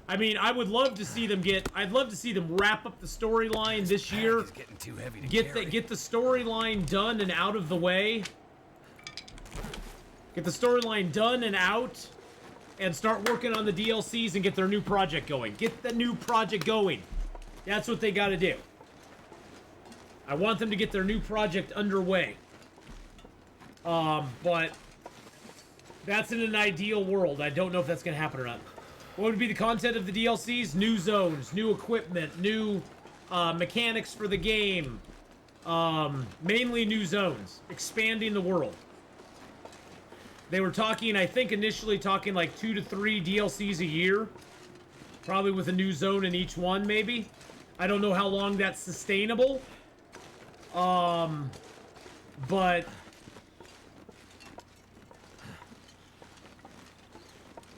I mean, I'd love to see them wrap up the storyline this year. It's getting too heavy to Get the storyline done and out of the way. Get the storyline done and out, and start working on the DLCs and get their new project going. Get the new project going. That's what they got to do. I want them to get their new project underway. But that's in an ideal world. I don't know if that's going to happen or not. What would be the content of the DLCs? New zones, new equipment, new mechanics for the game. Mainly new zones. Expanding the world. They were talking, I think initially talking like 2 to 3 DLCs a year. Probably with a new zone in each one, maybe. I don't know how long that's sustainable. But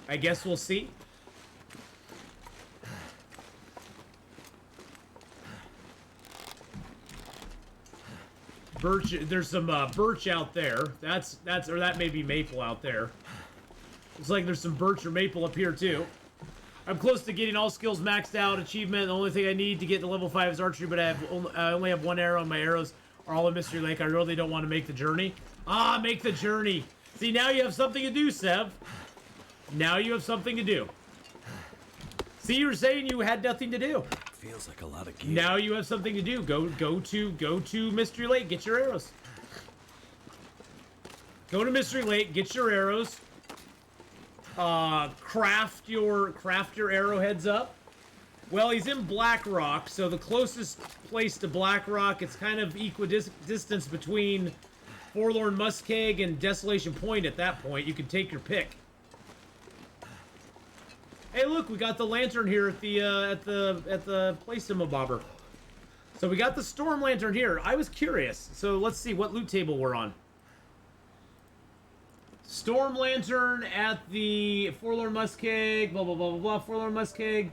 I guess we'll see. Birch, there's some birch out there. That may be maple out there. Looks like there's some birch or maple up here too. I'm close to getting all skills maxed out. Achievement. The only thing I need to get to level 5 is archery, but I only have 1 arrow, and my arrows are all in Mystery Lake. I really don't want to make the journey. Make the journey. See, now you have something to do, Sev. Now you have something to do. See, you were saying you had nothing to do. Feels like a lot of gear. Now you have something to do. Go to Mystery Lake. Get your arrows. Go to Mystery Lake. Get your arrows. Craft your arrowheads up. Well, he's in Black Rock, so the closest place to Black Rock, it's kind of equidistance between Forlorn, Muskeg, and Desolation Point. At that point, you can take your pick. Hey, look, we got the lantern here at the Placement Bobber. So we got the storm lantern here. I was curious. So let's see what loot table we're on. Storm lantern at the Forlorn Muskeg, blah blah blah blah blah. Forlorn Muskeg,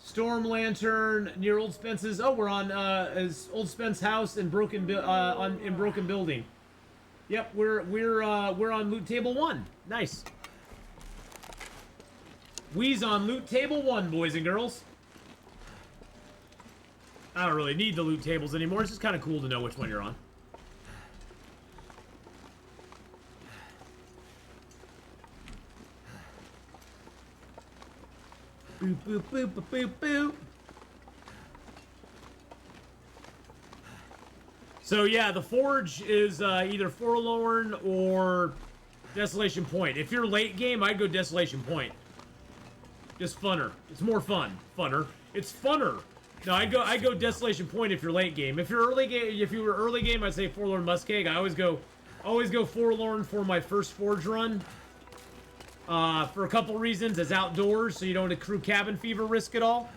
storm lantern near Old Spence's. Oh, we're on Old Spence house in Broken Building. Yep, we're on loot table 1. Nice. We's on loot table 1, boys and girls. I don't really need the loot tables anymore. It's just kind of cool to know which one you're on. Boop, boop, boop, boop, boop, boop. So yeah, the Forge is either Forlorn or Desolation Point. If you're late game, I'd go Desolation Point. Just funner. It's more fun. Funner. It's funner. No, I go Desolation Point if you're late game. If you're early game, if you were early game, I'd say Forlorn Muskeg. I always go Forlorn for my first Forge run. For a couple reasons, as outdoors, so you don't accrue cabin fever risk at all.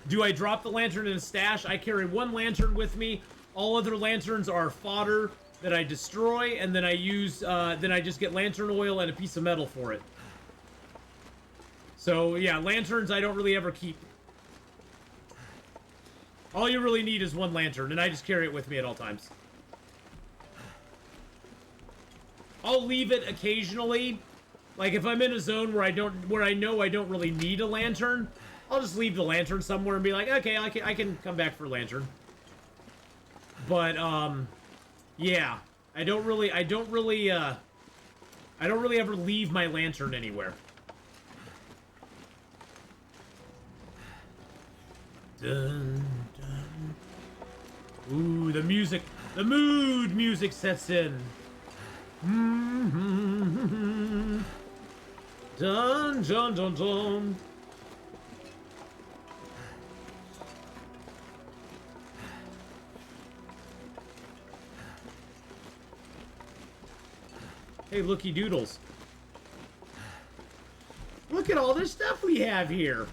Do I drop the lantern in a stash? I carry 1 lantern with me. All other lanterns are fodder that I destroy, and then I use, then I just get lantern oil and a piece of metal for it. So, yeah, lanterns I don't really ever keep. All you really need is one lantern, and I just carry it with me at all times. I'll leave it occasionally. Like, if I'm in a zone where I know I don't really need a lantern, I'll just leave the lantern somewhere and be like, okay, I can come back for a lantern. But, yeah. I don't really ever leave my lantern anywhere. Dun, dun. Ooh, the music. The mood music sets in. Mm-hmm. Dun, dun, dun, dun. Hey, looky doodles. Look at all this stuff we have here.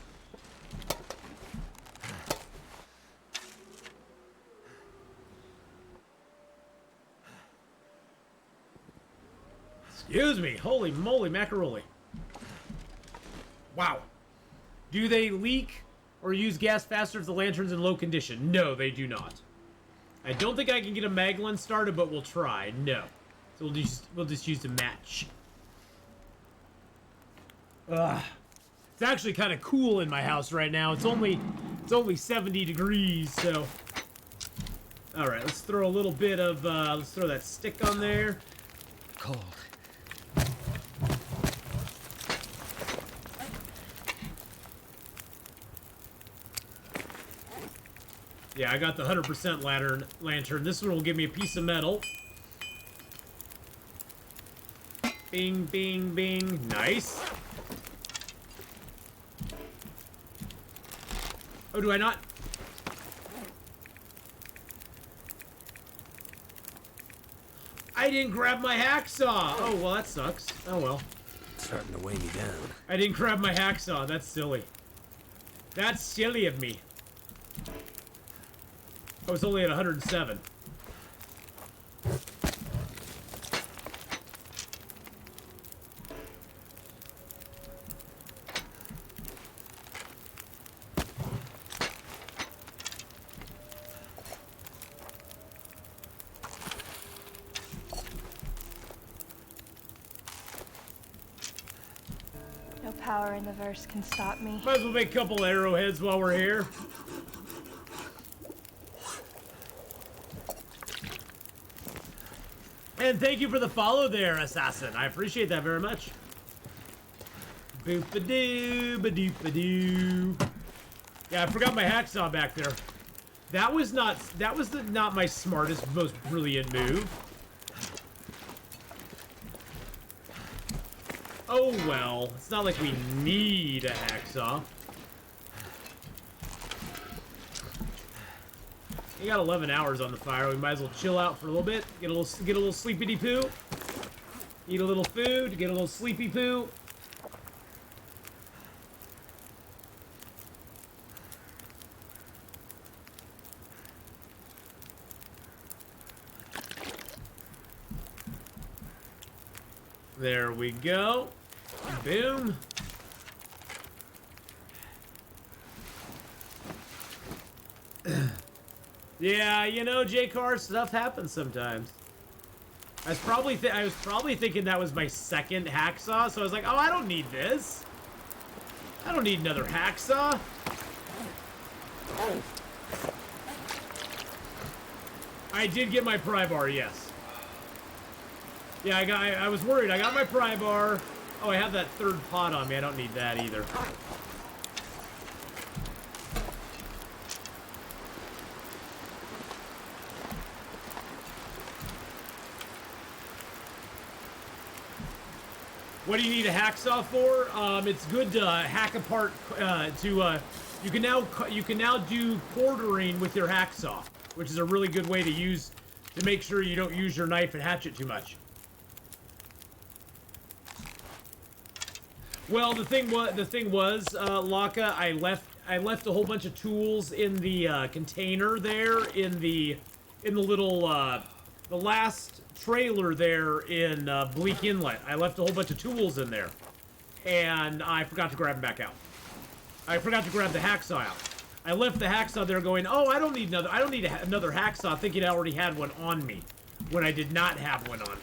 Excuse me. Holy moly macaroni. Wow. Do they leak or use gas faster if the lantern's in low condition? No, they do not. I don't think I can get a Maglin started, but we'll try. No. So we'll just use the match. Ugh. It's actually kind of cool in my house right now. It's only 70 degrees, so. All right, let's throw a little bit of let's throw that stick on there. Cold. Yeah, I got the 100% lantern. This one will give me a piece of metal. Bing, bing, bing. Nice. Oh, do I not? I didn't grab my hacksaw. Oh, well, that sucks. Oh, well. It's starting to weigh me down. I didn't grab my hacksaw. That's silly. That's silly of me. I was only at 107. No power in the verse can stop me. Might as well make a couple arrowheads while we're here. And thank you for the follow there, Assassin. I appreciate that very much. Boop-a-doo, ba-doop-a-doo. Yeah, I forgot my hacksaw back there. That was not my smartest, most brilliant move. Oh well, it's not like we need a hacksaw. You got 11 hours on the fire. We might as well chill out for a little bit. Get a little sleepy poo. Eat a little food. Get a little sleepy poo. There we go. Boom. Yeah, you know, J-Car, stuff happens sometimes. I was probably thinking that was my second hacksaw, so I was like, oh, I don't need this. I don't need another hacksaw. I did get my pry bar, yes. Yeah, I was worried. I got my pry bar. Oh, I have that third pot on me. I don't need that either. What do you need a hacksaw for? It's good to hack apart. You can now do quartering with your hacksaw, which is a really good way to make sure you don't use your knife and hatchet too much. Well, the thing was, Laka, I left a whole bunch of tools in the container there in the little the last trailer there in Bleak Inlet. I left a whole bunch of tools in there, and I forgot to grab them back out. I forgot to grab the hacksaw out. I left the hacksaw there going, oh, I don't need another hacksaw, thinking I already had one on me when I did not have one on me.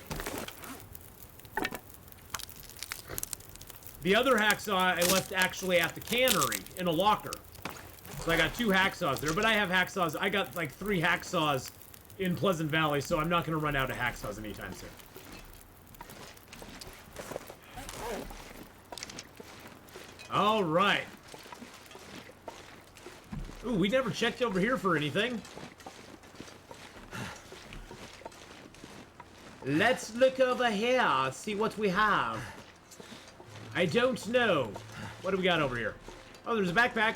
The other hacksaw I left actually at the cannery in a locker. So I got 2 hacksaws there, but I have hacksaws. I got like 3 hacksaws in Pleasant Valley, so I'm not going to run out of hacksaws anytime soon. All right. Ooh, we never checked over here for anything. Let's look over here, see what we have. I don't know. What do we got over here? Oh, there's a backpack.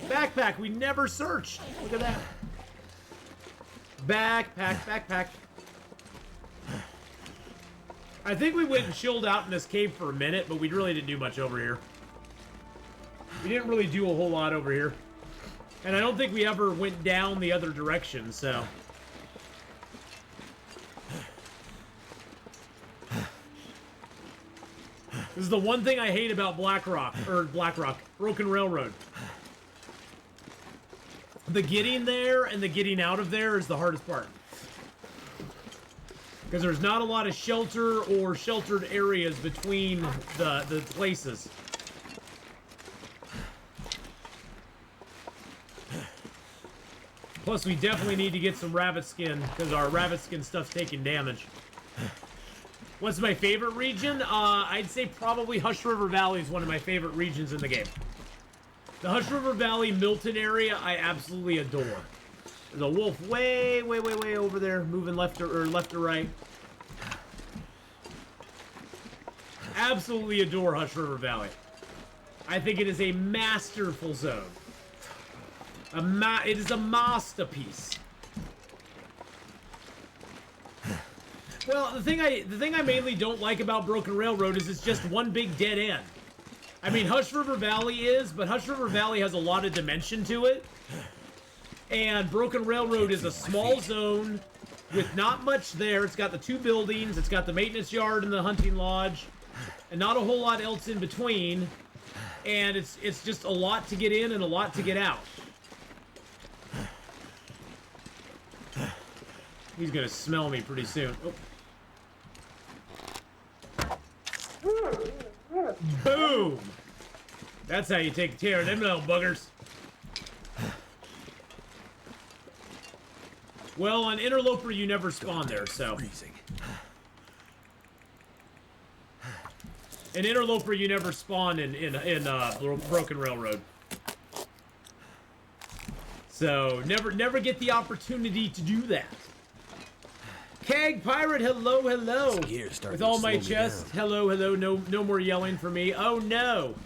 Backpack, we never searched. Look at that. Backpack. I think we went and chilled out in this cave for a minute, but we really didn't do much over here. We didn't really do a whole lot over here. And I don't think we ever went down the other direction, so... This is the one thing I hate about Broken Railroad. The getting there and the getting out of there is the hardest part. Because there's not a lot of shelter or sheltered areas between the places. Plus, we definitely need to get some rabbit skin, because our rabbit skin stuff's taking damage. What's my favorite region? I'd say probably Hush River Valley is one of my favorite regions in the game. The Hush River Valley, Milton area, I absolutely adore. There's a wolf way over there, moving left or right. Absolutely adore Hush River Valley. I think it is a masterful zone. It is a masterpiece. Well, the thing I mainly don't like about Broken Railroad is it's just one big dead end. I mean, Hush River Valley is, but Hush River Valley has a lot of dimension to it. And Broken Railroad is a small zone with not much there. It's got the 2 buildings, it's got the maintenance yard and the hunting lodge, and not a whole lot else in between. And it's just a lot to get in and a lot to get out. He's gonna smell me pretty soon. Oh. Boom! That's how you take care of them little buggers. Well, on Interloper you never spawn there, so. In Interloper you never spawn in Broken Railroad. So never get the opportunity to do that. Keg Pirate, hello. With all my chest, hello. No more yelling for me. Oh no.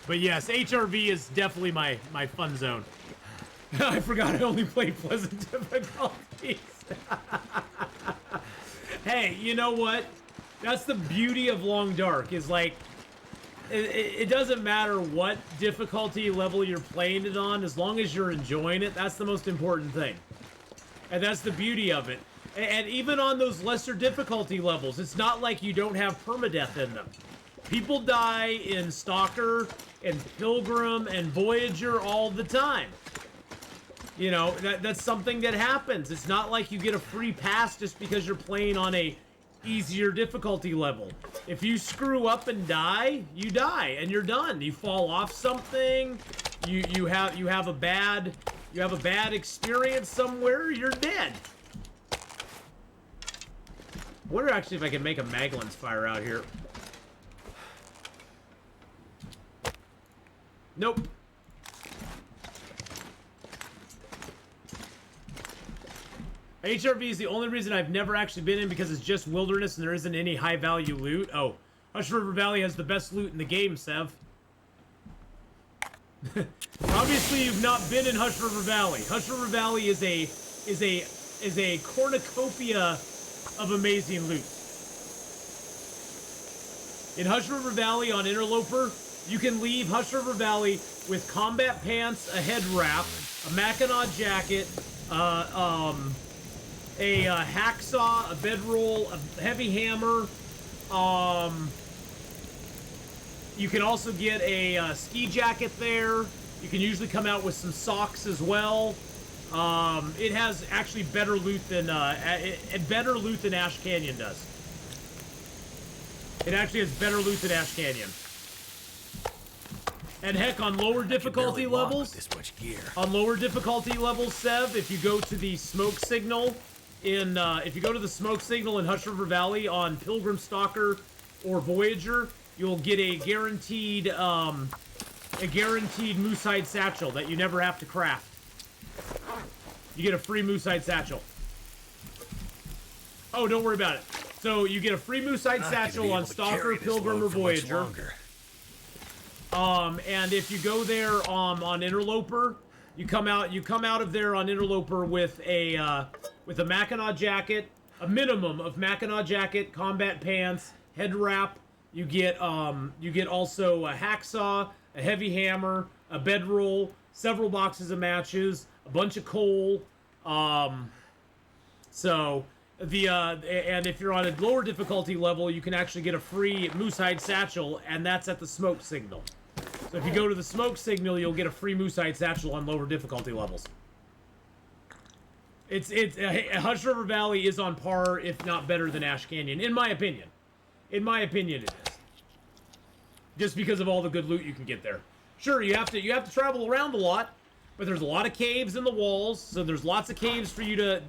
But yes, HRV is definitely my fun zone. I forgot I only played pleasant difficulties. Hey, you know what? That's the beauty of Long Dark, is like, it doesn't matter what difficulty level you're playing it on, as long as you're enjoying it, that's the most important thing. And that's the beauty of it. And even on those lesser difficulty levels, it's not like you don't have permadeath in them. People die in Stalker and Pilgrim and Voyager all the time. You know, that's something that happens. It's not like you get a free pass just because you're playing on a easier difficulty level. If you screw up and die, you die and you're done. You fall off something, you have a bad experience somewhere, you're dead. I wonder actually if I can make a Maglin's fire out here. Nope. HRV is the only reason I've never actually been in, because it's just wilderness and there isn't any high value loot. Oh, Hush River Valley has the best loot in the game, Sev. Obviously, you've not been in Hush River Valley. Hush River Valley is a cornucopia of amazing loot. In Hush River Valley on Interloper, you can leave Hush River Valley with combat pants, a head wrap, a Mackinac jacket, a hacksaw, a bedroll, a heavy hammer. You can also get a ski jacket there. You can usually come out with some socks as well. It has actually better loot than Ash Canyon does. It actually has better loot than Ash Canyon. And heck, on lower difficulty levels, this much gear. on lower difficulty levels, Sev, if you go to the smoke signal in Hush River Valley on Pilgrim Stalker or Voyager, you'll get a guaranteed moose hide satchel that you never have to craft. You get a free moose hide satchel. Oh, don't worry about it. So you get a free moose hide satchel on Stalker, Pilgrim, or Voyager. And if you go there on Interloper, you come out of there on Interloper with a Mackinac jacket, a minimum of Mackinac jacket, combat pants, head wrap. You get also a hacksaw, a heavy hammer, a bedroll, several boxes of matches, a bunch of coal. And if you're on a lower difficulty level, you can actually get a free moose hide satchel, and that's at the smoke signal. So if you go to the smoke signal, you'll get a free moose hide satchel on lower difficulty levels. Hush River Valley is on par, if not better than Ash Canyon, in my opinion. In my opinion, it is. Just because of all the good loot you can get there. Sure, you have to travel around a lot, but there's a lot of caves in the walls, so there's lots of caves for you to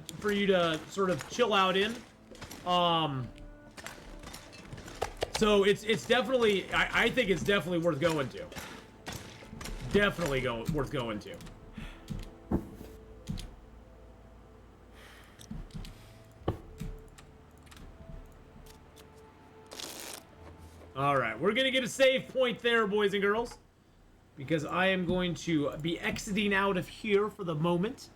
sort of chill out in. So it's definitely, I think it's definitely worth going to. Worth going to. All right, we're gonna get a save point there, boys and girls, because I am going to be exiting out of here for the moment.